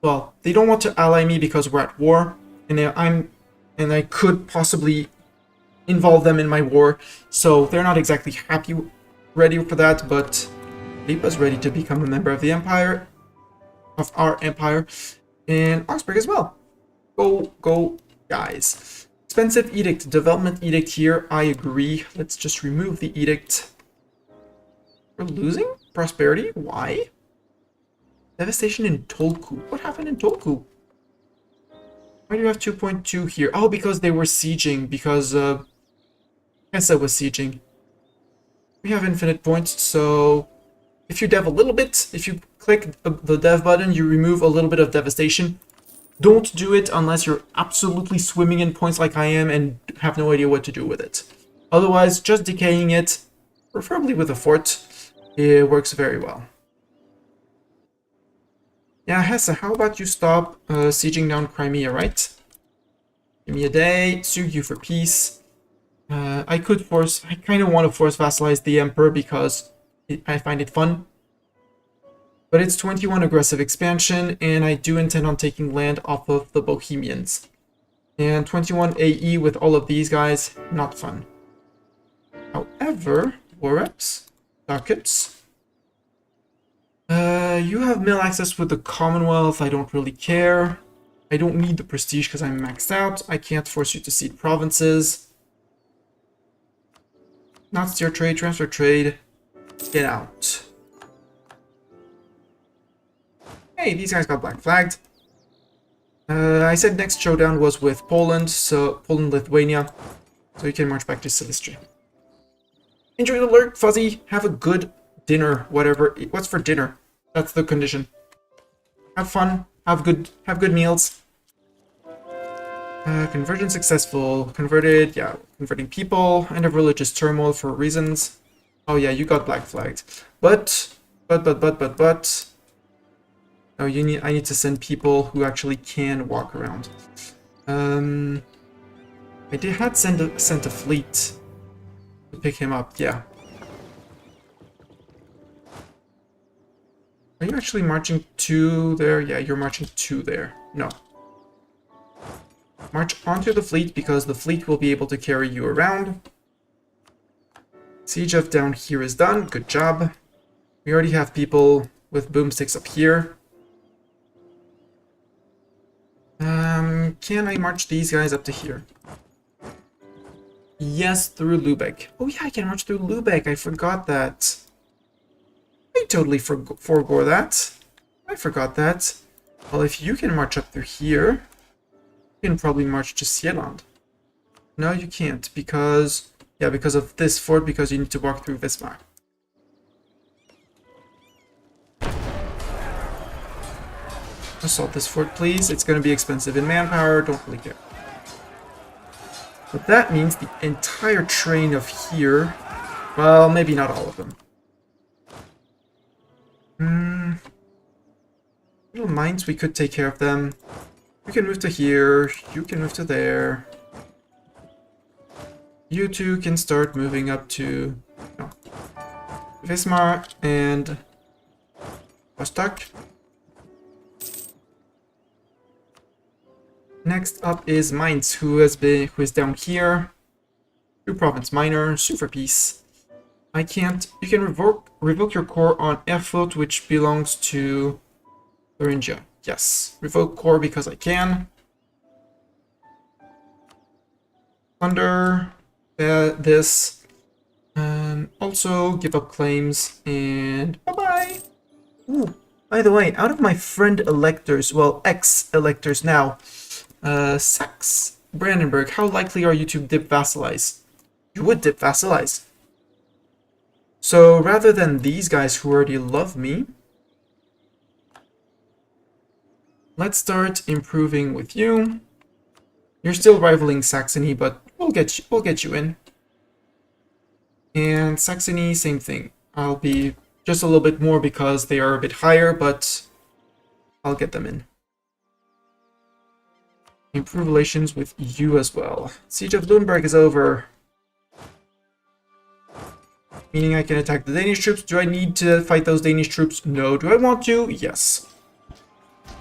Well, they don't want to ally me because we're at war. And I could possibly involve them in my war. So they're not exactly ready for that. But Lippe's ready to become a member of the Empire. Of our Empire. And Augsburg as well. Go, guys. Expensive edict, development edict here. I agree. Let's just remove the edict. We're losing prosperity. Why? Devastation in Tolku. What happened in Tolku? Why do you have 2.2 here? Oh, because they were sieging. Because Hesse was sieging. We have infinite points, so if you dev a little bit, if you click the dev button, you remove a little bit of devastation. Don't do it unless you're absolutely swimming in points like I am and have no idea what to do with it. Otherwise, just decaying it, preferably with a fort, it works very well. Yeah, Hesse, how about you stop sieging down Crimea, right? Give me a day, sue you for peace. I kind of want to force vassalize the Emperor because I find it fun. But it's 21 aggressive expansion, and I do intend on taking land off of the Bohemians. And 21 AE with all of these guys, not fun. However, war reps, ducats. You have mill access with the Commonwealth, I don't really care. I don't need the prestige because I'm maxed out. I can't force you to cede provinces. Not steer trade, transfer trade. Get out. Hey, these guys got black flagged. I said next showdown was with Poland, so Poland-Lithuania. So you can march back to Silistria. Enjoy the lurk, Fuzzy. Have a good dinner, whatever. What's for dinner? That's the condition. Have fun. Have good meals. Conversion successful. Converted, yeah. Converting people. End of religious turmoil for reasons. Oh yeah, you got black flagged. But. Oh, I need to send people who actually can walk around. I had sent a fleet to pick him up, yeah. Are you actually marching to there? Yeah, you're marching to there. No. March onto the fleet because the fleet will be able to carry you around. Siege of down here is done. Good job. We already have people with boomsticks up here. Can I march these guys up to here? Yes, through Lübeck. Oh yeah, I can march through Lübeck. I forgot that. I totally forego that. I forgot that. Well, if you can march up through here, you can probably march to Seeland. No, you can't, because... Yeah, because of this fort, because you need to walk through Wismar. Assault this fort, please. It's going to be expensive in manpower. Don't really care. But that means the entire train of here... Well, maybe not all of them. Little mines, we could take care of them. You can move to here. You can move to there. You two can start moving up to... No. Wismar and... Rostock. Next up is Mainz, who is down here. 2 province minor, super peace. I can't. You can revoke your core on Erfurt, which belongs to Thuringia. Yes, revoke core because I can. Under this, also give up claims and bye bye. Ooh, by the way, out of my friend electors, well, ex-electors now. Sax Brandenburg, how likely are you to dip vassalize? You would dip vassalize. So rather than these guys who already love me, let's start improving with you. You're still rivaling Saxony, but we'll get you in. And Saxony, same thing. I'll be just a little bit more because they are a bit higher, but I'll get them in. Improve relations with you as well. Siege of Lüneburg is over. Meaning I can attack the Danish troops. Do I need to fight those Danish troops? No. Do I want to? Yes.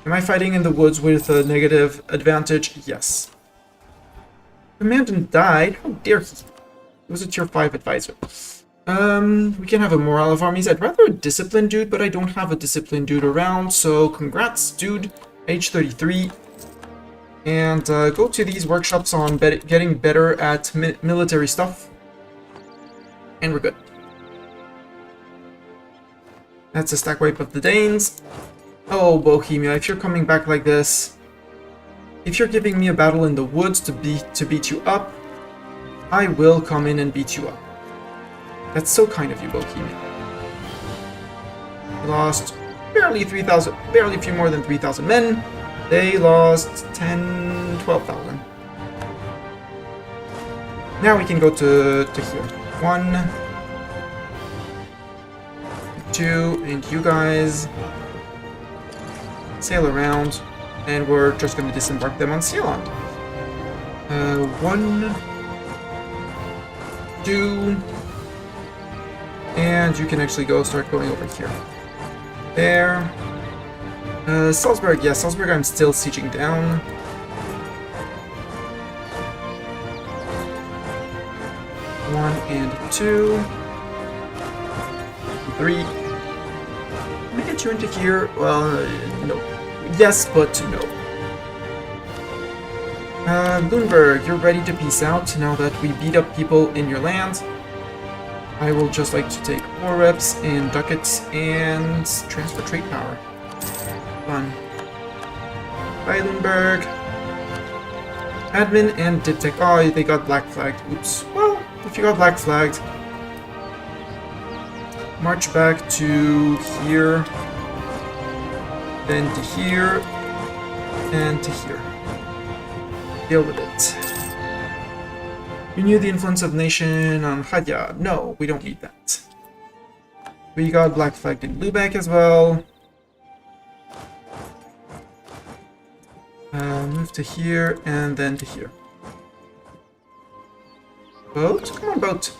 Am I fighting in the woods with a negative advantage? Yes. Commandant died? How dare he? He was a tier 5 advisor. We can have a morale of armies. I'd rather a disciplined dude, but I don't have a disciplined dude around, so congrats, dude. Age 33. And go to these workshops on getting better at military stuff. And we're good. That's a stack wipe of the Danes. Oh, Bohemia, if you're coming back like this, if you're giving me a battle in the woods to beat you up, I will come in and beat you up. That's so kind of you, Bohemia. We lost barely a few more than 3,000 men. They lost 10, 12,000. Now we can go to here. 1, 2, and you guys sail around, and we're just going to disembark them on Sealand. 1, 2, and you can actually start going over here. There. Salzburg, yeah, Salzburg I'm still sieging down. One and 2. 3. Can I get you into here? Well, no. Yes, but no. Lüneburg, you're ready to peace out now that we beat up people in your land. I will just like to take war reps and ducats and transfer trade power. Fun. Bye, Lüneburg. Admin and Diptech. Oh, they got black flagged. Oops. Well, if you got black flagged, march back to here, then to here, and to here. Deal with it. Renew the influence of nation on Hadja. No, we don't need that. We got black flagged in Lübeck as well. Move to here and then to here. Boat? Come on, boat.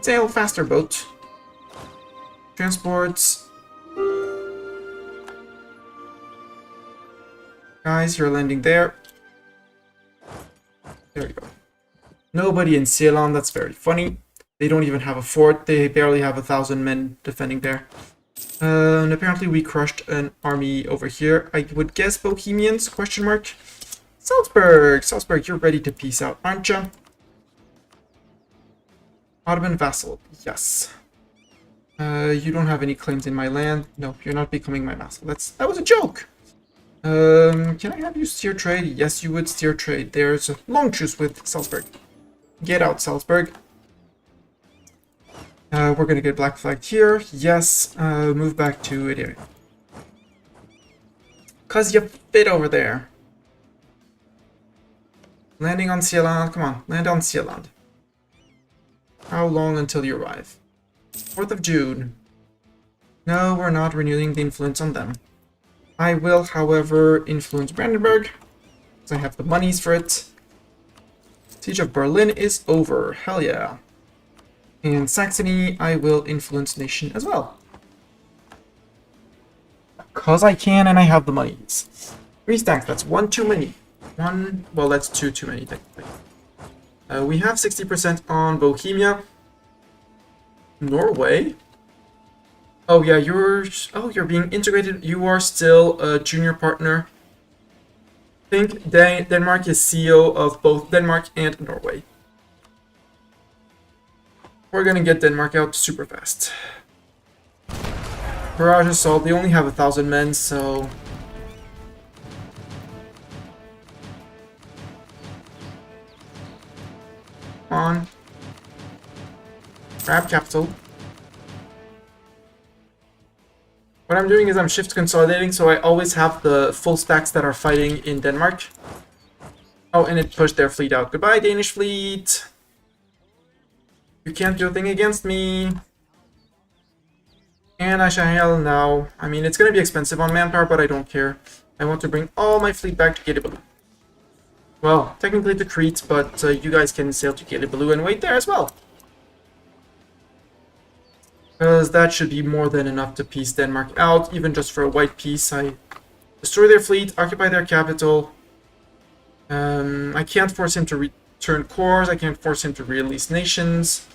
Sail faster, boat. Transports. Guys, you're landing there. There you go. Nobody in Ceylon, that's very funny. They don't even have a fort. They barely have 1,000 men defending there. And apparently we crushed an army over here. I would guess Bohemians, question mark. Salzburg! Salzburg, you're ready to peace out, aren't you? Ottoman vassal, yes. You don't have any claims in my land. No, you're not becoming my vassal. That was a joke! Can I have you steer trade? Yes, you would steer trade. There's a long truce with Salzburg. Get out, Salzburg. We're gonna get black flagged here. Yes, move back to Elayets. 'Cause you fit over there. Landing on Sealand. Come on, land on Sealand. How long until you arrive? 4th of June. No, we're not renewing the influence on them. I will, however, influence Brandenburg, because I have the monies for it. Siege of Berlin is over. Hell yeah. And Saxony, I will influence nation as well. Because I can and I have the monies. 3 stacks, that's 1 too many. Well, that's 2 too many, technically. We have 60% on Bohemia. Norway? Oh yeah, you're being integrated. You are still a junior partner. I think Denmark is CEO of both Denmark and Norway. We're gonna get Denmark out super fast. Barrage assault, they only have 1,000 men, so... on. Grab capital. What I'm doing is I'm shift consolidating, so I always have the full stacks that are fighting in Denmark. Oh, and it pushed their fleet out. Goodbye, Danish fleet. You can't do a thing against me. And I shall now. I mean, it's going to be expensive on manpower, but I don't care. I want to bring all my fleet back to Gedibalu. Well, technically to Crete, but you guys can sail to Gedibalu and wait there as well. Because that should be more than enough to peace Denmark out, even just for a white peace. I destroy their fleet, occupy their capital. I can't force him to return cores, I can't force him to release nations.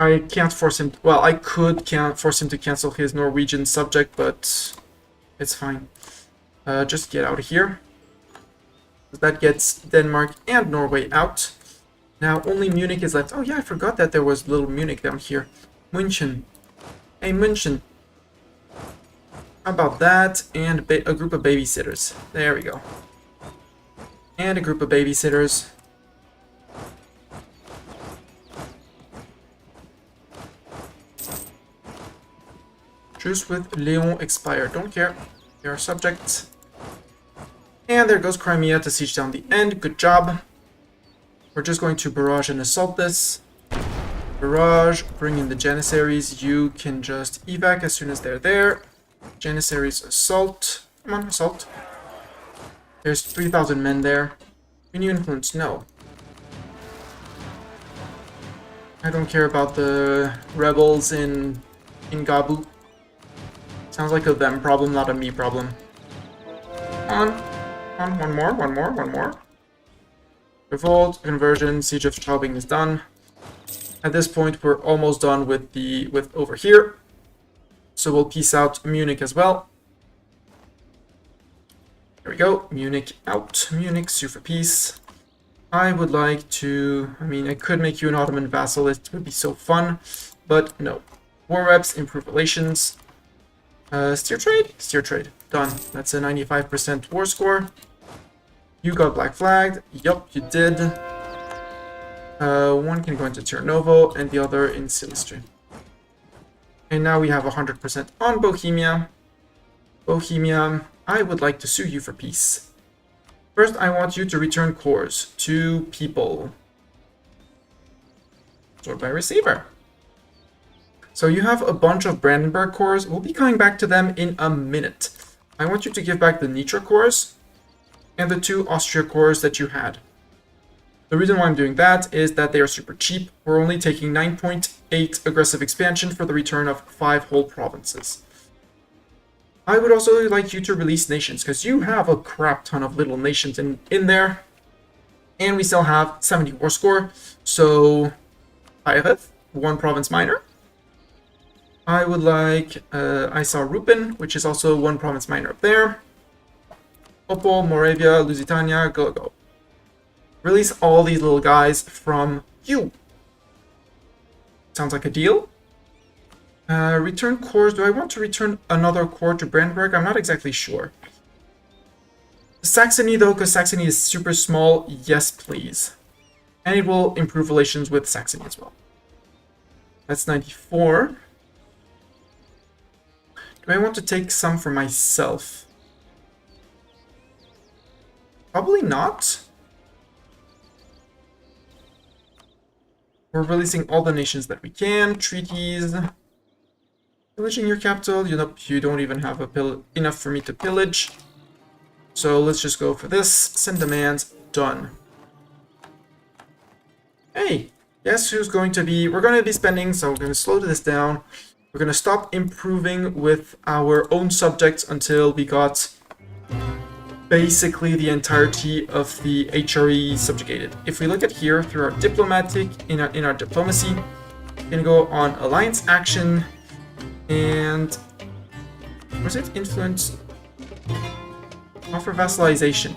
I can't force him, well, I can't force him to cancel his Norwegian subject, but it's fine. Just get out of here. That gets Denmark and Norway out. Now only Munich is left. Oh yeah, I forgot that there was little Munich down here. München. Hey, München. How about that? And a group of babysitters. There we go. And a group of babysitters. Truce with Leon expired. Don't care. They are subjects. And there goes Crimea to siege down the end. Good job. We're just going to barrage and assault this. Barrage, bring in the Janissaries. You can just evac as soon as they're there. Janissaries assault. Come on, assault. There's 3,000 men there. Can you influence? No. I don't care about the rebels in Gabu. Sounds like a them problem, not a me problem. On, one more. Revolt, conversion, siege of Straubing is done. At this point, we're almost done with over here. So we'll peace out Munich as well. There we go. Munich out. Munich, sue for peace. I would like to... I mean, I could make you an Ottoman vassal. It would be so fun. But no. War reps, improve relations. Steer trade? Steer trade. Done. That's a 95% war score. You got black flagged. Yup, you did. One can go into Tirnovo and the other in Silistri. And now we have 100% on Bohemia. Bohemia, I would like to sue you for peace. First, I want you to return cores to people. Sort by receiver. So you have a bunch of Brandenburg cores. We'll be coming back to them in a minute. I want you to give back the Nitra cores and the 2 Austria cores that you had. The reason why I'm doing that is that they are super cheap. We're only taking 9.8 aggressive expansion for the return of 5 whole provinces. I would also like you to release nations, because you have a crap ton of little nations in there. And we still have 70 war score. So, Bayreuth, 1 province minor. I would like I saw Rupin, which is also 1 province minor up there. Opol, Moravia, Lusitania, go. Release all these little guys from you. Sounds like a deal. Return cores. Do I want to return another core to Brandenburg? I'm not exactly sure. Saxony, though, because Saxony is super small. Yes, please. And it will improve relations with Saxony as well. That's 94. Do I want to take some for myself? Probably not. We're releasing all the nations that we can. Treaties. Pillaging your capital. You don't even have enough for me to pillage. So let's just go for this. Send demands. Done. Hey, guess who's going to be... We're going to be spending, so we're going to slow this down. We're going to stop improving with our own subjects until we got basically the entirety of the HRE subjugated. If we look at here through our diplomatic, in our diplomacy, we can go on alliance action and was it influence? Offer vassalization.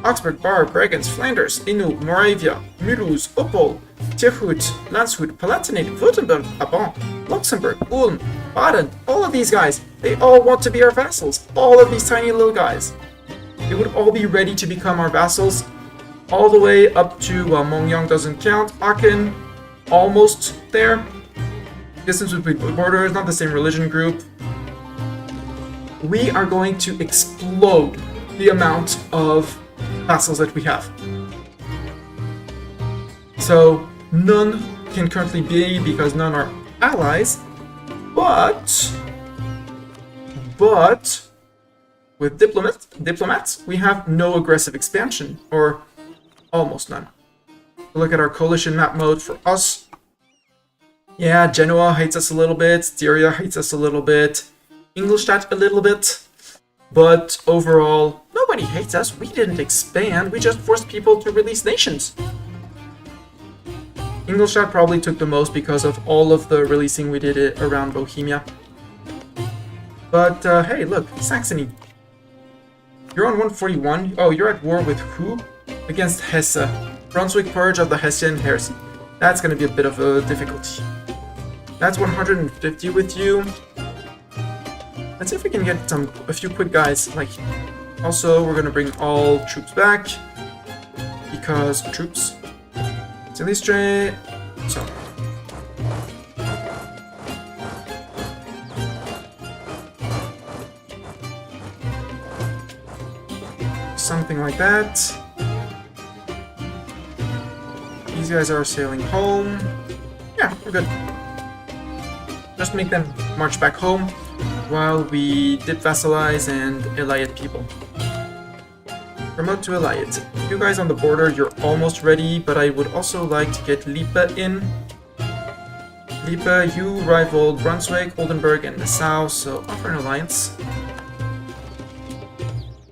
Augsburg, Bar, Bregenz, Flanders, Inu, Moravia, Mulhouse, Opol, Tirhut, Landshut, Palatinate, Württemberg, Brabant, Luxembourg, Ulm, Baden, all of these guys, they all want to be our vassals. All of these tiny little guys. They would all be ready to become our vassals. All the way up to, well, Mongyang doesn't count. Aachen, almost there. Distance between borders, not the same religion group. We are going to explode the amount of vassals that we have. So none can currently be because none are allies, but with diplomats, we have no aggressive expansion, or almost none. Look at our coalition map mode for us. Yeah, Genoa hates us a little bit, Styria hates us a little bit, Ingolstadt a little bit, but overall, nobody hates us. We didn't expand, we just forced people to release nations. Ingolstadt probably took the most because of all of the releasing we did around Bohemia. But hey, look, Saxony. You're on 141. Oh, you're at war with who? Against Hesse. Brunswick Purge of the Hessian Heresy. That's going to be a bit of a difficulty. That's 150 with you. Let's see if we can get a few quick guys. Like, also, we're going to bring all troops back. Because troops. Silistre. So. Something like that. These guys are sailing home. Yeah, we're good. Just make them march back home while we dip vassalize and Elayet people. Promote to Elayet. You guys on the border, you're almost ready, but I would also like to get Lippe in. Lippe, you rivaled Brunswick, Oldenburg, and Nassau, so offer an alliance.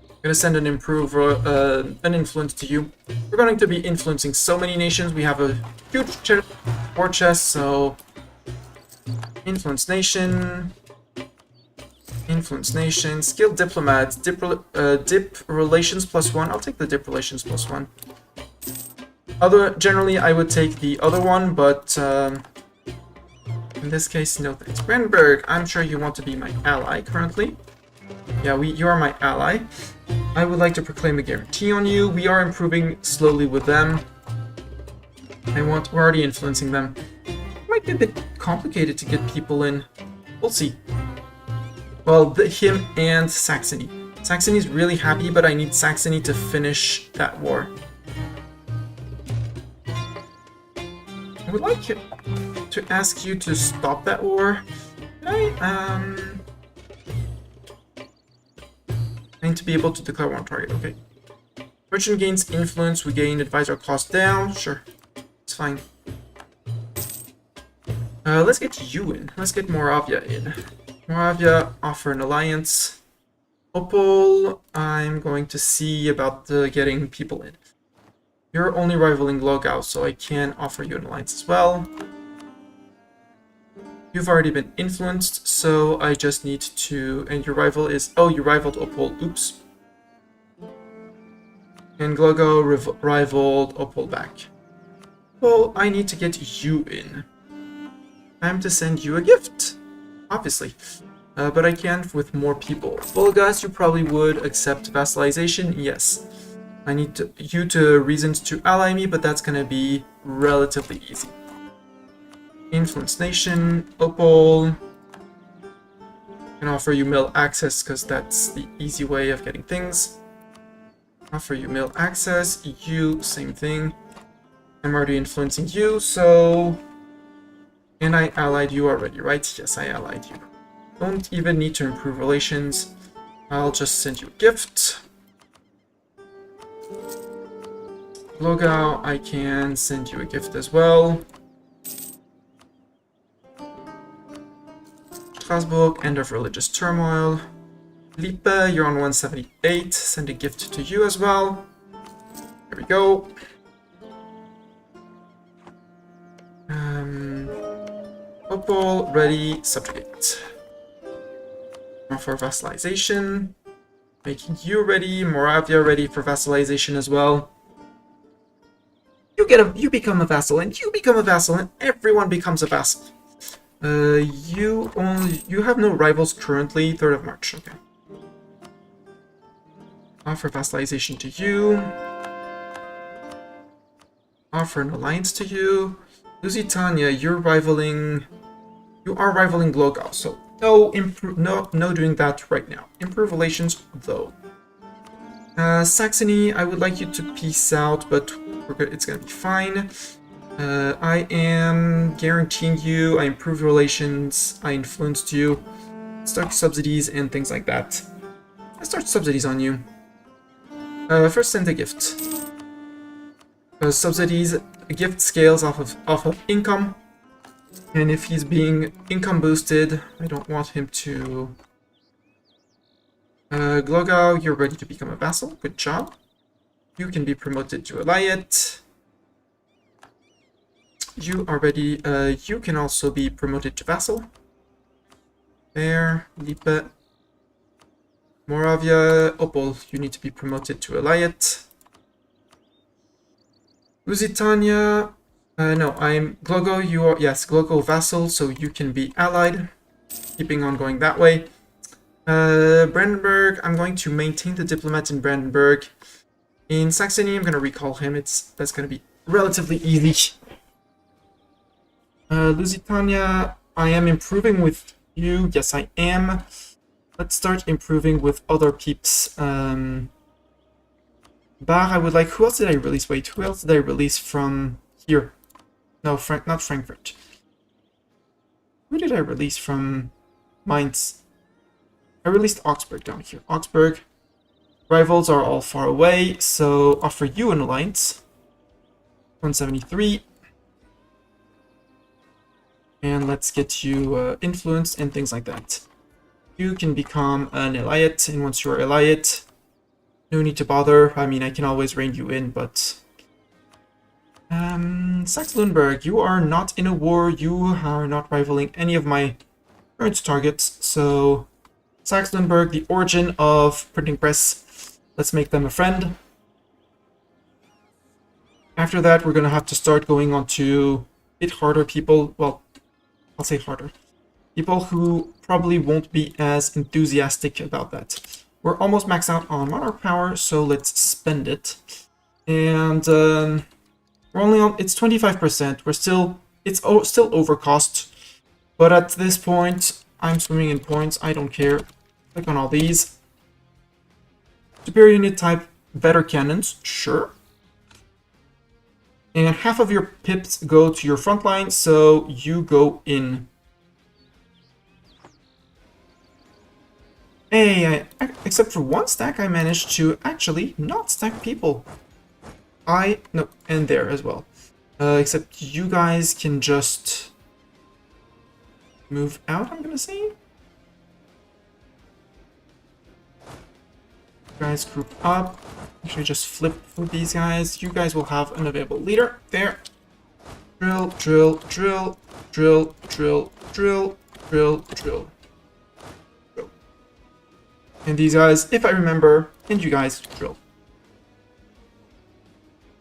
I'm gonna send an influence to you. We're going to be influencing so many nations. We have a huge war chest, so influence nation, skilled diplomats, dip relations +1. I'll take the dip relations +1. Generally, I would take the other one, but in this case, no thanks. Brandenburg, I'm sure you want to be my ally currently. Yeah, you are my ally. I would like to proclaim a guarantee on you. We are improving slowly with them. We're already influencing them. It might be a bit complicated to get people in. We'll see. Well, him and Saxony. Saxony's really happy, but I need Saxony to finish that war. I would like to ask you to stop that war. I need to be able to declare one target, okay. Merchant gains influence, we gain advisor cost down, sure. It's fine. Let's get you in. Let's get Moravia in. Moravia, offer an alliance. Opol, I'm going to see about getting people in. You're only rivaling Logau, so I can offer you an alliance as well. You've already been influenced, so I just need to... And your rival is... Oh, you rivaled Opol. Oops. And Glogau rivaled Opol back. Well, I need to get you in. Time to send you a gift. Obviously. But I can't with more people. Bulgas, you probably would accept vassalization. Yes. I need you to reasons to ally me, but that's going to be relatively easy. Influence nation, Opol. I can offer you mill access because that's the easy way of getting things. Offer you mill access, you, same thing. I'm already influencing you, so... And I allied you already, right? Yes, I allied you. Don't even need to improve relations. I'll just send you a gift. Logau, I can send you a gift as well. Strasbourg, end of religious turmoil. Lippe, you're on 178. Send a gift to you as well. There we go. Opol, ready, subjugate. For vassalization. Making you ready. Moravia ready for vassalization as well. You become a vassal, and you become a vassal, and everyone becomes a vassal. You have no rivals currently. 3rd of March. Okay. Offer vassalization to you. Offer an alliance to you. Lusitania, you are rivaling Glogau, so no doing that right now. Improve relations though. Saxony, I would like you to peace out, but it's gonna be fine. I am guaranteeing you, I improved relations, I influenced you, start subsidies and things like that. I start subsidies on you. First send a gift. Subsidies, a gift scales off of income, and if he's being income boosted, I don't want him to. Glogau, you're ready to become a vassal. Good job. You can be promoted to Elayet. You are ready. You can also be promoted to vassal. There, Lippe. Moravia, Opol, you need to be promoted to Elayet. Lusitania, no, I'm Glogo, you are, yes, Glogo vassal, so you can be allied. Keeping on going that way. Brandenburg, I'm going to maintain the diplomat in Brandenburg. In Saxony, I'm going to recall him, that's going to be relatively easy. Lusitania, I am improving with you, yes I am. Let's start improving with other peeps. Bar, I would like... Who else did I release? Wait, who else did I release from here? No, not Frankfurt. Who did I release from Mainz? I released Augsburg down here. Augsburg. Rivals are all far away, so offer you an alliance. 173. And let's get you influenced and things like that. You can become an Elayet, and once you're Elayet, no need to bother. I mean, I can always rein you in, but... Saxe-Lauenburg, you are not in a war. You are not rivaling any of my current targets. So, Saxe-Lauenburg, the origin of printing press. Let's make them a friend. After that, we're going to have to start going on to a bit harder people. Well, I'll say harder. People who probably won't be as enthusiastic about that. We're almost maxed out on monarch power, so let's spend it. And we're only on, it's 25%. We're still, it's still overcost. But at this point, I'm swimming in points. I don't care. Click on all these. Superior unit type, better cannons, sure. And half of your pips go to your front line, so you go in. Hey, except for one stack, I managed to actually not stack people. No, and there as well. Except you guys can just move out, I'm gonna say. You guys group up. Actually, just flip for these guys. You guys will have an available leader. There. Drill, drill, drill, drill, drill, drill, drill, drill. And these guys, if I remember, and you guys drill.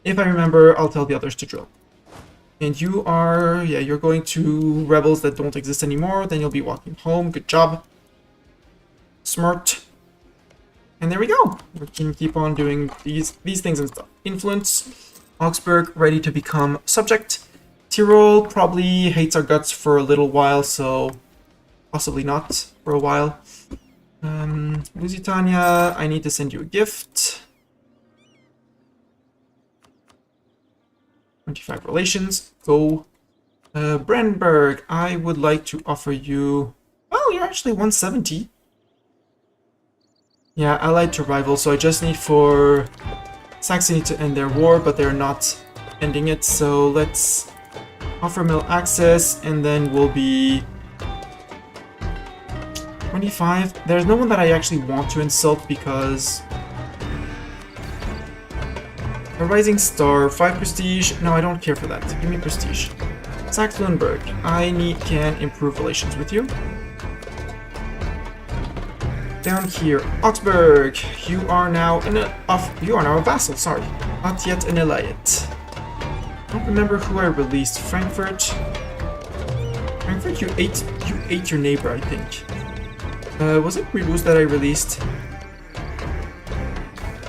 If I remember, I'll tell the others to drill. And you are, yeah, you're going to rebels that don't exist anymore. Then you'll be walking home. Good job. Smart. And there we go. We can keep on doing these things and stuff. Influence. Augsburg, ready to become subject. Tyrol probably hates our guts for a little while, so possibly not for a while. Lusitania, I need to send you a gift. 25 relations. Go. Brandenburg, I would like to offer you... Well, you're actually 170. Yeah, allied to rival, so I just need for Saxony to end their war, but they're not ending it, so let's offer mill access, and then we'll be 25. There's no one that I actually want to insult because a rising star, 5 prestige. No, I don't care for that. Give me prestige. Saxe-Lauenburg, can improve relations with you. Down here, Augsburg, you are now a vassal. Sorry, not yet an Elayet. I don't remember who I released. Frankfurt. Frankfurt, you ate your neighbor, I think. Was it Toulouse that I released?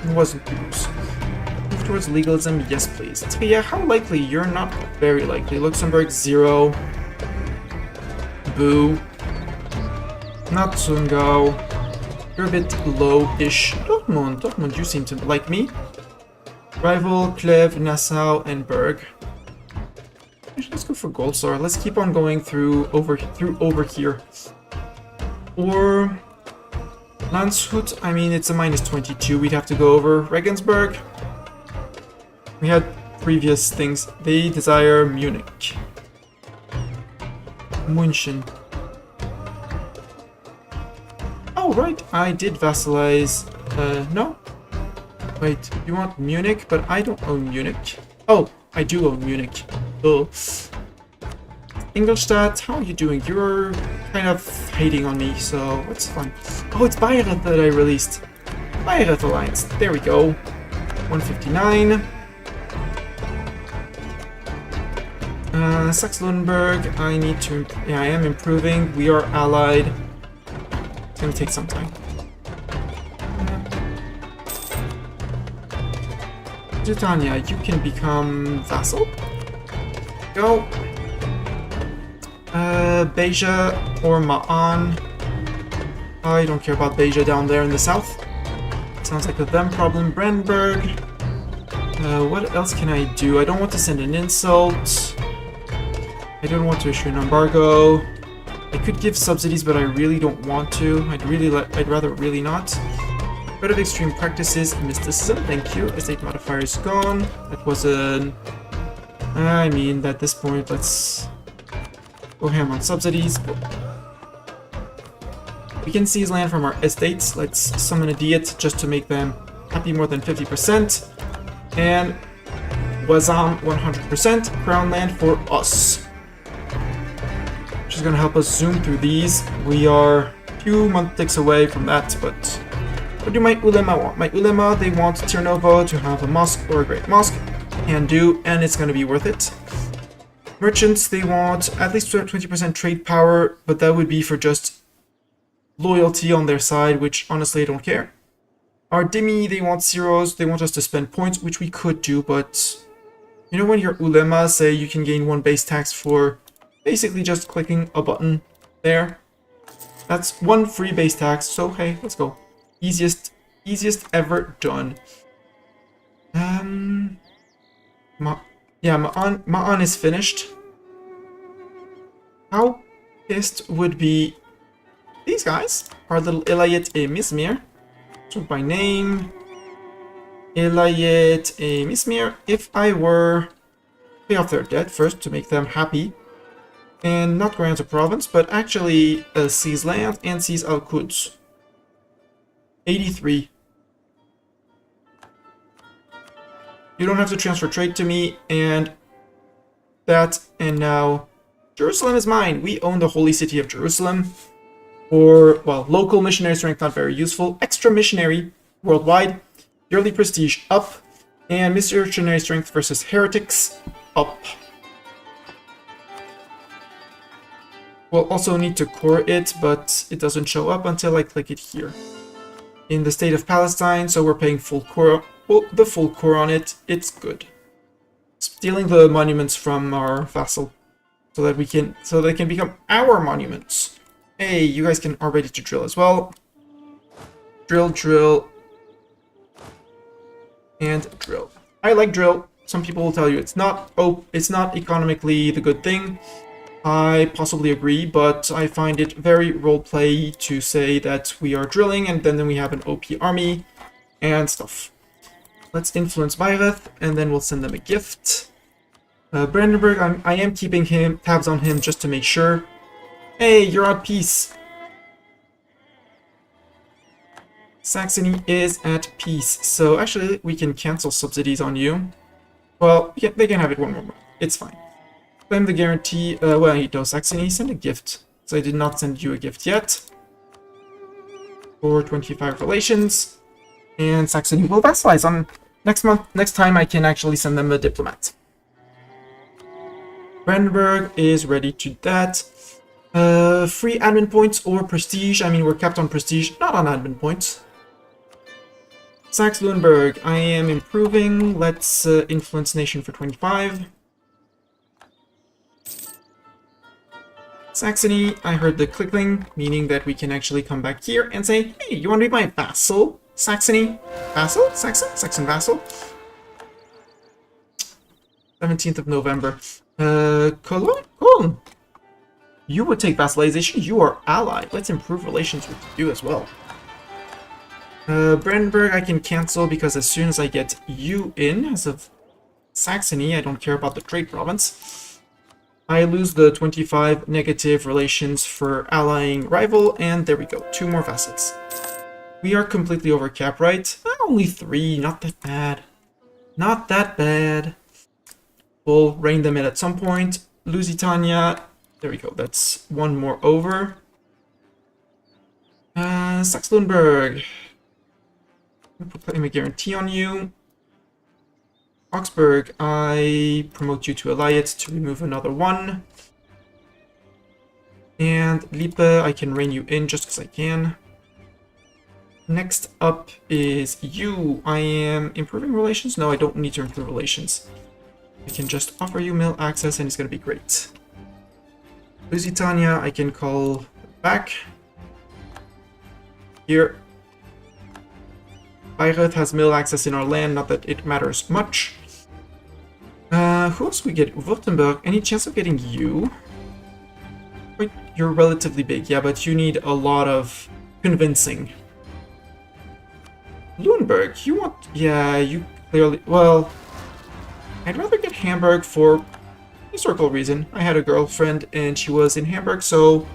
It wasn't Toulouse. Move towards legalism, yes please. Trier, how likely? You're not very likely. Luxembourg, 0. Boo. Not Sungao. You're a bit low-ish. Dortmund, you seem to like me. Rival, Cleve, Nassau, and Berg. Actually, let's go for Gold Star. Let's keep on going through over here. Or Landshut, I mean, it's a -22. We'd have to go over Regensburg. We had previous things. They desire Munich. München. Oh, right. I did vassalize. No. Wait, you want Munich? But I don't own Munich. Oh, I do own Munich. Oh. Ingolstadt, how are you doing? You're kind of hating on me, so it's fine. Oh, it's Bayreuth that I released. Bayreuth Alliance. There we go. 159. Saxe-Lauenburg, I need to... Yeah, I am improving. We are allied. It's gonna take some time. Britannia, you can become vassal. Go. Beja or Ma'an. I don't care about Beja down there in the south. Sounds like a them problem. Brandenburg. What else can I do? I don't want to send an insult. I don't want to issue an embargo. I could give subsidies, but I really don't want to. I'd rather really not. Rid of extreme practices, mysticism. Thank you. Estate modifier is gone. That was an... I mean, at this point, let's go ham on subsidies. We can seize land from our estates. Let's summon a Diet just to make them happy more than 50%. And Wazam 100%. Crown land for us. Which is going to help us zoom through these. We are a few months away from that, but what do my ulema want? My ulema, they want Tirnovo to have a mosque or a great mosque. Can do, and it's going to be worth it. Merchants, they want at least 20% trade power, but that would be for just loyalty on their side, which honestly I don't care. Our Demi, they want zeros. They want us to spend points, which we could do, but you know when your ulema say you can gain 1 base tax for basically just clicking a button there? That's 1 free base tax, so hey, let's go. Easiest ever done. Ma'an is finished. How pissed would be these guys? Our little Elayet et Mismir. So by name, Elayet et Mismir. If I were pay off their debt first to make them happy, and not grant a province, but actually seize land and seize Al-Quds. 83. You don't have to transfer trade to me, and that, and now Jerusalem is mine. We own the holy city of Jerusalem. Or, well, local missionary strength, not very useful. Extra missionary worldwide. Yearly prestige up. And missionary strength versus heretics up. We'll also need to core it, but it doesn't show up until I click it here. In the state of Palestine, so we're paying full core. Well, the full core on it, it's good. Stealing the monuments from our vassal, so that they can become our monuments. Hey, you guys are ready to drill as well. Drill, drill, and drill. I like drill. Some people will tell you it's not. Oh, it's not economically the good thing. I possibly agree, but I find it very roleplay to say that we are drilling and then we have an OP army and stuff. Let's influence Bayreuth, and then we'll send them a gift. Brandenburg, I am keeping tabs on him just to make sure. Hey, you're at peace. Saxony is at peace. So actually, we can cancel subsidies on you. Well, they can have it one more month. It's fine. Claim the guarantee. Well, no, Saxony, send a gift. So I did not send you a gift yet. For 25 relations. And Saxony will vassalize on next time I can actually send them a diplomat. Brandenburg is ready to that. Free admin points or prestige. I mean, we're capped on prestige, not on admin points. Saxe-Lauenburg, I am improving. Let's influence nation for 25. Saxony, I heard the clicking, meaning that we can actually come back here and say, hey, you want to be my vassal? Saxony? Vassal? Saxon? Saxon vassal? 17th of November. Cologne? Cologne. You would take vassalization. You are allied. Let's improve relations with you as well. Brandenburg I can cancel because as soon as I get you in, as of Saxony, I don't care about the trade province. I lose the 25 negative relations for allying rival, and there we go. 2 more vassals. We are completely over cap, right? Only 3, not that bad. Not that bad. We'll rein them in at some point. Lusitania, there we go. That's 1 more over. Saxe-Lauenburg. Claim a guarantee on you. Augsburg, I promote you to Elayets to remove another 1. And Lippe, I can rein you in just because I can. Next up is you. I am improving relations? No, I don't need to improve relations. I can just offer you mill access and it's going to be great. Lusitania, I can call back. Here. Bayreuth has mill access in our land, not that it matters much. Who else we get? Württemberg, any chance of getting you? Wait, you're relatively big, yeah, but you need a lot of convincing. Luneburg, you want... Yeah, you clearly... Well, I'd rather get Hamburg for historical reason. I had a girlfriend and she was in Hamburg, so...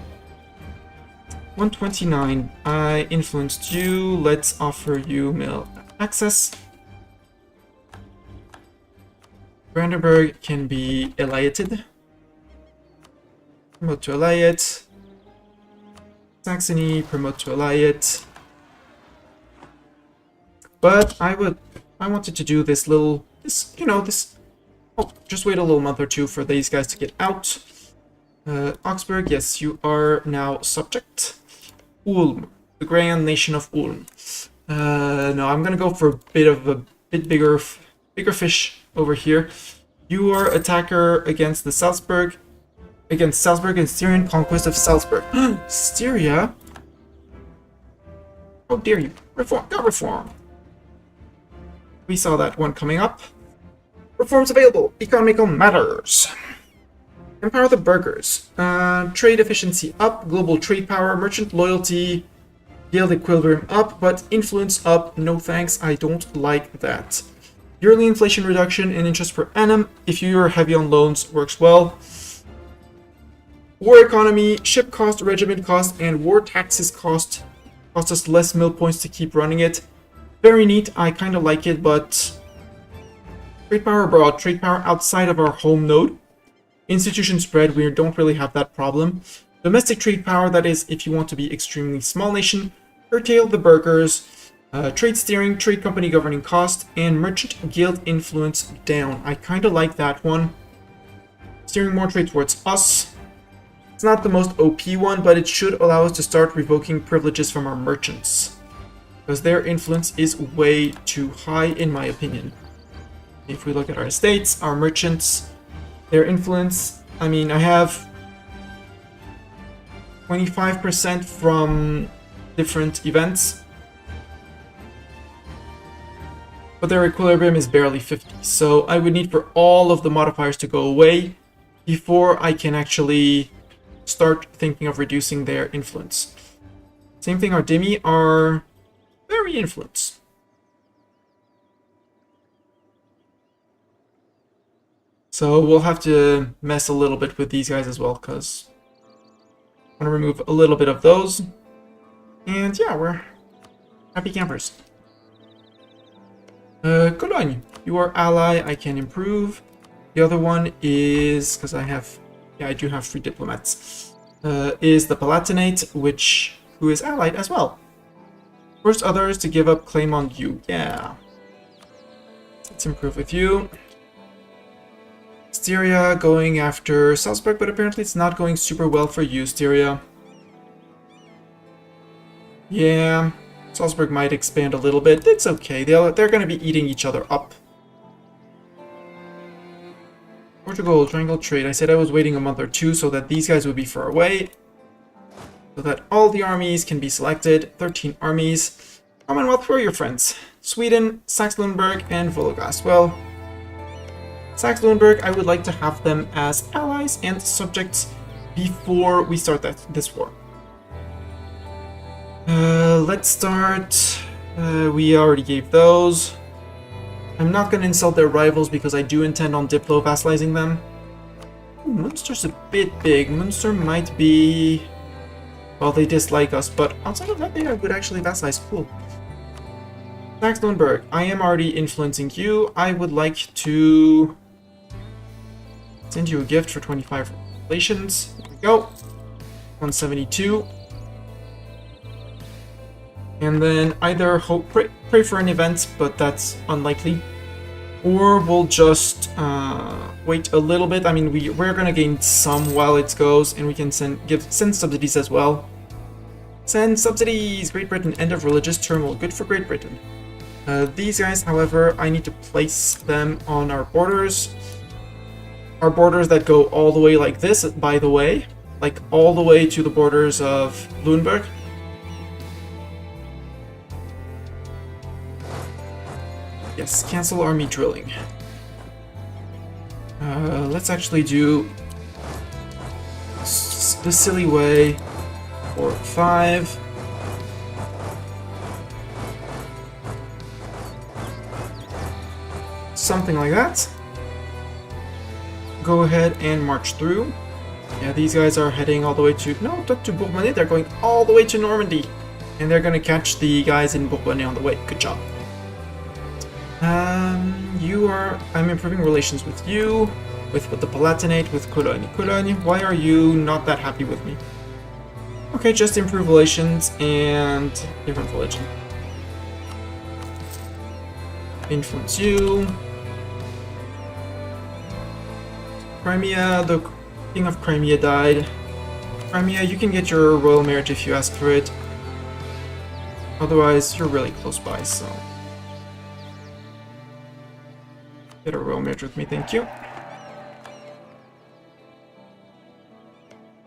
129. I influenced you. Let's offer you mill access. Brandenburg can be Elayeted. Promote to Elayet. Saxony, promote to Elayet. But I wanted to do this little, oh, just wait a little month or 2 for these guys to get out. Augsburg, yes, you are now subject. Ulm, the grand nation of Ulm. No, I'm gonna go for a bit bigger fish over here. You are attacker against the Salzburg, and Styrian conquest of Salzburg. Styria? How dare you? Reform, got reform. We saw that one coming up. Reforms available. Economical matters. Empower the burghers. Trade efficiency up. Global trade power. Merchant loyalty. Guild equilibrium up. But influence up. No thanks. I don't like that. Yearly inflation reduction and interest per annum. If you are heavy on loans, works well. War economy. Ship cost, regiment cost, and war taxes cost us less mill points to keep running it. Very neat. I kind of like it, but trade power abroad, trade power outside of our home node. Institution spread, we don't really have that problem. Domestic trade power, that is if you want to be extremely small nation. Curtail the burghers. Trade steering, trade company governing cost, and merchant guild influence down. I kind of like that one. Steering more trade towards us. It's not the most OP one, but it should allow us to start revoking privileges from our merchants. Because their influence is way too high, in my opinion. If we look at our estates, our merchants, their influence, I mean, I have 25% from different events, but their equilibrium is barely 50, so I would need for all of the modifiers to go away before I can actually start thinking of reducing their influence. Same thing, our Demi are very influenced. So we'll have to mess a little bit with these guys as well, because I want to remove a little bit of those. And yeah, we're happy campers. Cologne, you are ally, I can improve. The other one is, because I do have free diplomats, is the Palatinate, who is allied as well. Force others to give up claim on you. Yeah. Let's improve with you. Styria going after Salzburg, but apparently it's not going super well for you, Styria. Yeah, Salzburg might expand a little bit. It's okay. They're going to be eating each other up. Portugal, triangle trade. I said I was waiting a month or two so that these guys would be far away. So that all the armies can be selected. 13 armies. Commonwealth, who are your friends? Sweden, Saxe-Lauenburg, and Vologast. Well, Saxe-Lauenburg, I would like to have them as allies and subjects before we start this war. Let's start. We already gave those. I'm not going to insult their rivals because I do intend on diplo-vassalizing them. Ooh, Munster's a bit big. Munster might be... Well, they dislike us, but outside of that, they would actually vassalize. Cool. Saxe-Lauenburg, I am already influencing you. I would like to send you a gift for 25 relations. There we go. 172. And then either pray for an event, but that's unlikely, or we'll just wait a little bit. I mean, we're gonna gain some while it goes, and we can send subsidies as well. Send subsidies. Great Britain, end of religious turmoil. Good for Great Britain. These guys, however, I need to place them on our borders. Our borders that go all the way like this, by the way, like all the way to the borders of Lauenburg. Yes, cancel army drilling. Let's actually do the silly way. 4, 5. Something like that. Go ahead and march through. Yeah, these guys are heading all the way to... No, not to Bourbonnais. They're going all the way to Normandy. And they're going to catch the guys in Bourbonnais on the way. Good job. I'm improving relations with you, with the Palatinate, with Cologne. Cologne, why are you not that happy with me? Okay, just improve relations and different religion. Influence you. Crimea, the King of Crimea died. Crimea, you can get your royal marriage if you ask for it. Otherwise, you're really close by, so... Get a royal marriage with me, thank you.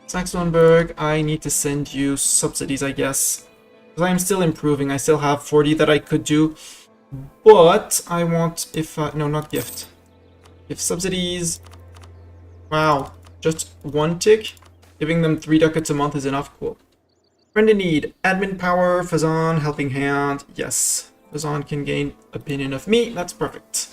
Saxe-Lauenburg, I need to send you subsidies, I guess. Because I'm still improving, I still have 40 that I could do. But I want, no, not gift. Gift subsidies. Wow, just one tick? Giving them 3 ducats a month is enough, cool. Friend in need, admin power, Fazan, helping hand, yes. Fazan can gain opinion of me, that's perfect.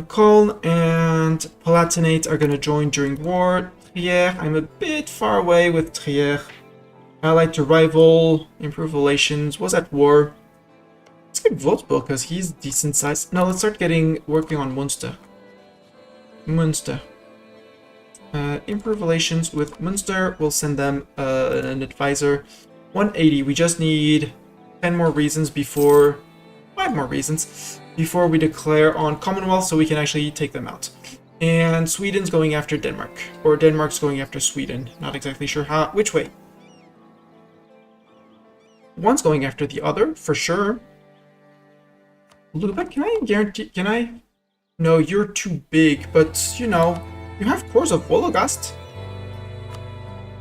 Koln and Palatinate are going to join during war. Trier, I'm a bit far away with Trier. Allied to rival, improve relations, was at war. Let's get Würzburg because he's decent size. Now let's start working on Munster. Improve relations with Munster. We'll send them an advisor. 180. We just need 10 more reasons before... 5 more reasons before we declare on Commonwealth so we can actually take them out. And Sweden's going after Denmark. Or Denmark's going after Sweden. Not exactly sure which way. One's going after the other, for sure. Lubeck, can I guarantee... No, you're too big, but, you know, you have cores of Wologast.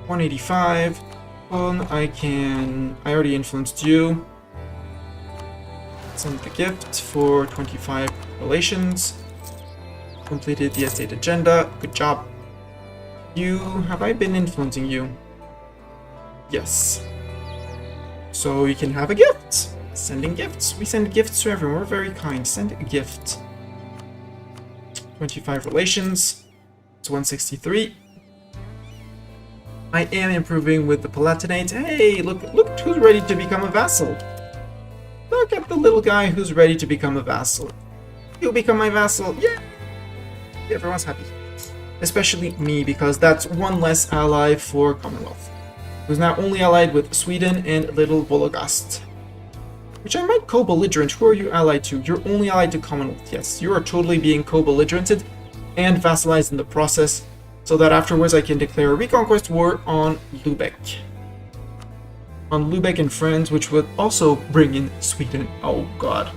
185. I already influenced you. Send the gift for 25 relations. Completed the estate agenda. Good job. Have I been influencing you? Yes. So you can have a gift. Sending gifts. We send gifts to everyone. We're very kind. Send a gift. 25 relations. It's 163. I am improving with the Palatinate. Hey, look who's ready to become a vassal. Look at the little guy who's ready to become a vassal. You'll become my vassal. Yeah! Everyone's happy. Especially me, because that's one less ally for Commonwealth. Who's now only allied with Sweden and little Wologast. Which I might co-belligerent. Who are you allied to? You're only allied to Commonwealth. Yes, you are totally being co-belligerented and vassalized in the process, so that afterwards I can declare a reconquest war on Lubeck. On Lubeck and friends, which would also bring in Sweden. Oh god.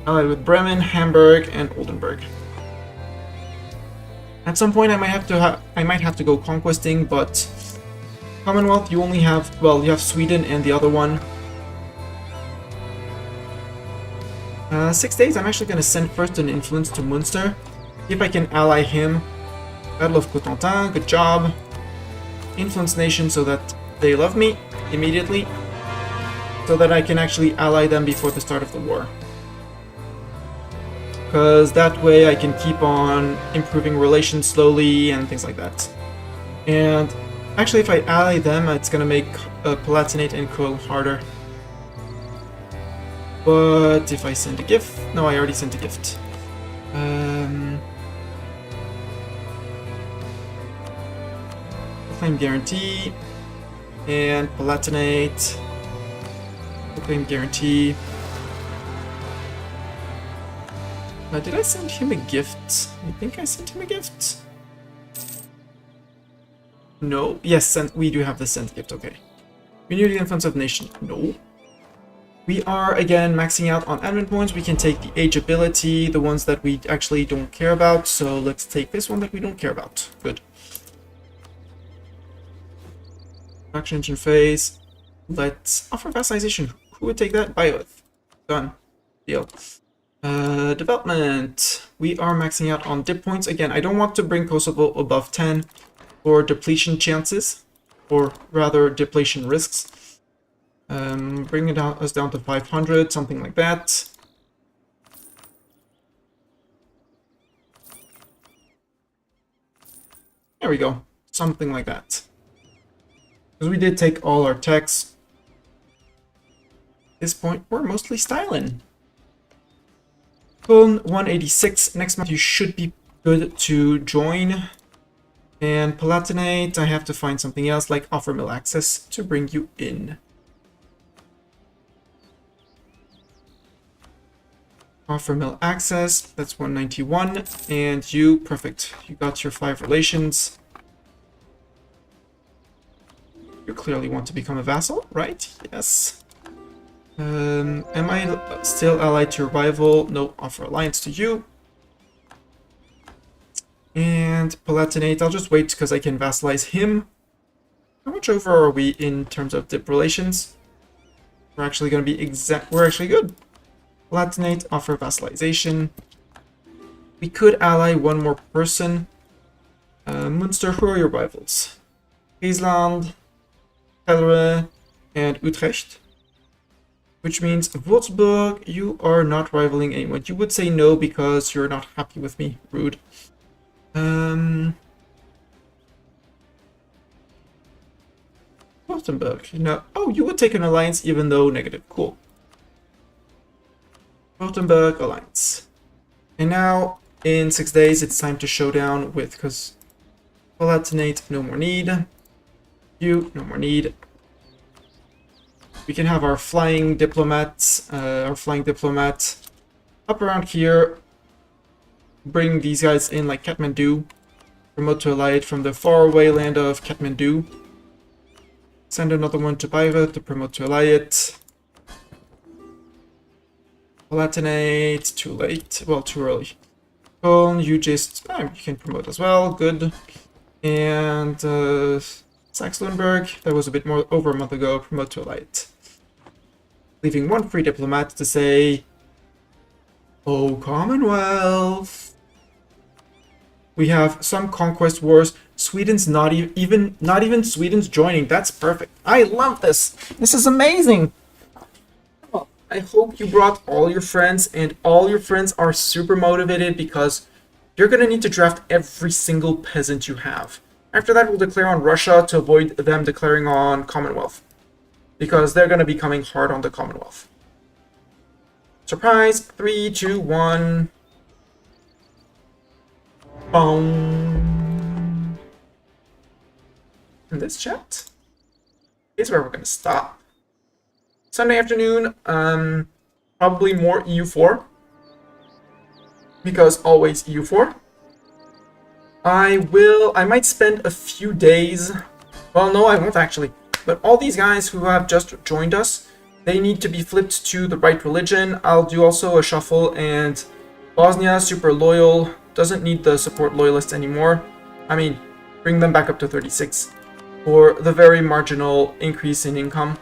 Allied with Bremen, Hamburg, and Oldenburg. At some point, I might have to go conquesting, but Commonwealth, you only have, well, you have Sweden and the other one. 6 days, I'm actually going to send first an influence to Munster. See if I can ally him. Battle of Cotentin, good job. Influence nation so that they love me immediately. So that I can actually ally them before the start of the war. Because that way I can keep on improving relations slowly and things like that. And actually if I ally them, it's going to make Palatinate and Coil harder. But if I send a gift... No, I already sent a gift. Claim guarantee. And Palatinate. Claim guarantee. Did I send him a gift? I think I sent him a gift. No. Yes, we do have the sent gift, okay. Renew the influence of nation. No. We are, again, maxing out on admin points. We can take the age ability, the ones that we actually don't care about. So let's take this one that we don't care about. Good. Action engine phase. Let's offer vassalization. Who would take that? Bioth. Done. Deal. Development. We are maxing out on dip points. Again, I don't want to bring Kosovo above 10 for depletion chances, or rather depletion risks. Bring us down to 500, something like that. There we go. Something like that. Because we did take all our techs. At this point, we're mostly styling. 186. Next month you should be good to join. And Palatinate, I have to find something else like offer mill access to bring you in. Offer mill access, that's 191. And you, perfect. You got your 5 relations. You clearly want to become a vassal, right? Yes. Am I still allied to your rival? No, offer alliance to you. And Palatinate, I'll just wait because I can vassalize him. How much over are we in terms of dip relations? We're actually going to be we're actually good. Palatinate, offer vassalization. We could ally one more person. Munster, who are your rivals? Friesland, Gelre, and Utrecht. Which means Würzburg, you are not rivaling anyone. You would say no because you're not happy with me. Rude. Württemberg. No. Oh, you would take an alliance even though negative. Cool. Württemberg alliance. And now, in 6 days, it's time to showdown with, because Palatinate, no more need. You, no more need. We can have our flying diplomats, up around here. Bring these guys in like Kathmandu. Promote to Elayet from the faraway land of Kathmandu. Send another one to Bayreuth to promote to Elayet. Palatinate, too late. Well, too early. Cologne, you just... you can promote as well, good. And Saxe-Lauenburg, that was a bit more over a month ago, promote to Elayet. Leaving one free diplomat to say, oh, Commonwealth. We have some conquest wars. Sweden's not even Sweden's joining. That's perfect. I love this. This is amazing. Oh, I hope you brought all your friends, and all your friends are super motivated because you're gonna need to draft every single peasant you have. After that, we'll declare on Russia to avoid them declaring on Commonwealth, because they're going to be coming hard on the Commonwealth. Surprise! 3, 2, 1. Boom. And this chat is where we're going to stop. Sunday afternoon, probably more EU4, because always EU4. I might spend a few days, well, no, I won't actually, but all these guys who have just joined us, they need to be flipped to the right religion. I'll do also a shuffle, and Bosnia, super loyal doesn't need the support loyalists anymore. I mean, bring them back up to 36 for the very marginal increase in income.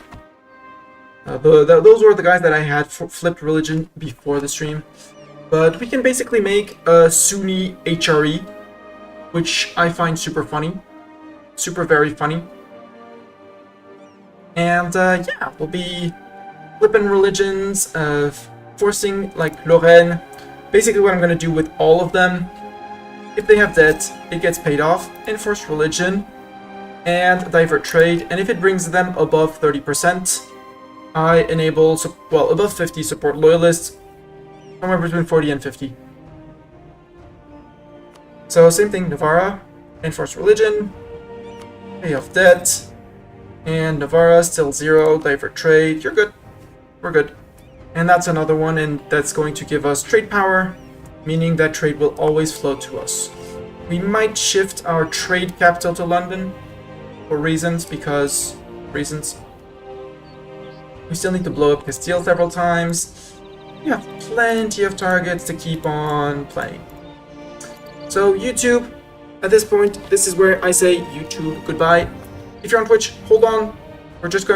Those were the guys that I had flipped religion before the stream. But we can basically make a Sunni HRE, which I find super funny. Super very funny. And yeah, we'll be flipping religions, forcing like Lorraine. Basically what I'm going to do with all of them, if they have debt, it gets paid off, enforce religion, and divert trade. And if it brings them above 30%, I enable, well, above 50 support loyalists, somewhere between 40 and 50. So same thing, Navarra, enforce religion, pay off debt, and Navarra still 0, divert trade. You're good. We're good. And that's another one, and that's going to give us trade power, meaning that trade will always flow to us. We might shift our trade capital to London for reasons, we still need to blow up Castile several times. We have plenty of targets to keep on playing. So YouTube, at this point, this is where I say YouTube goodbye. If you're on Twitch, hold on. We're just going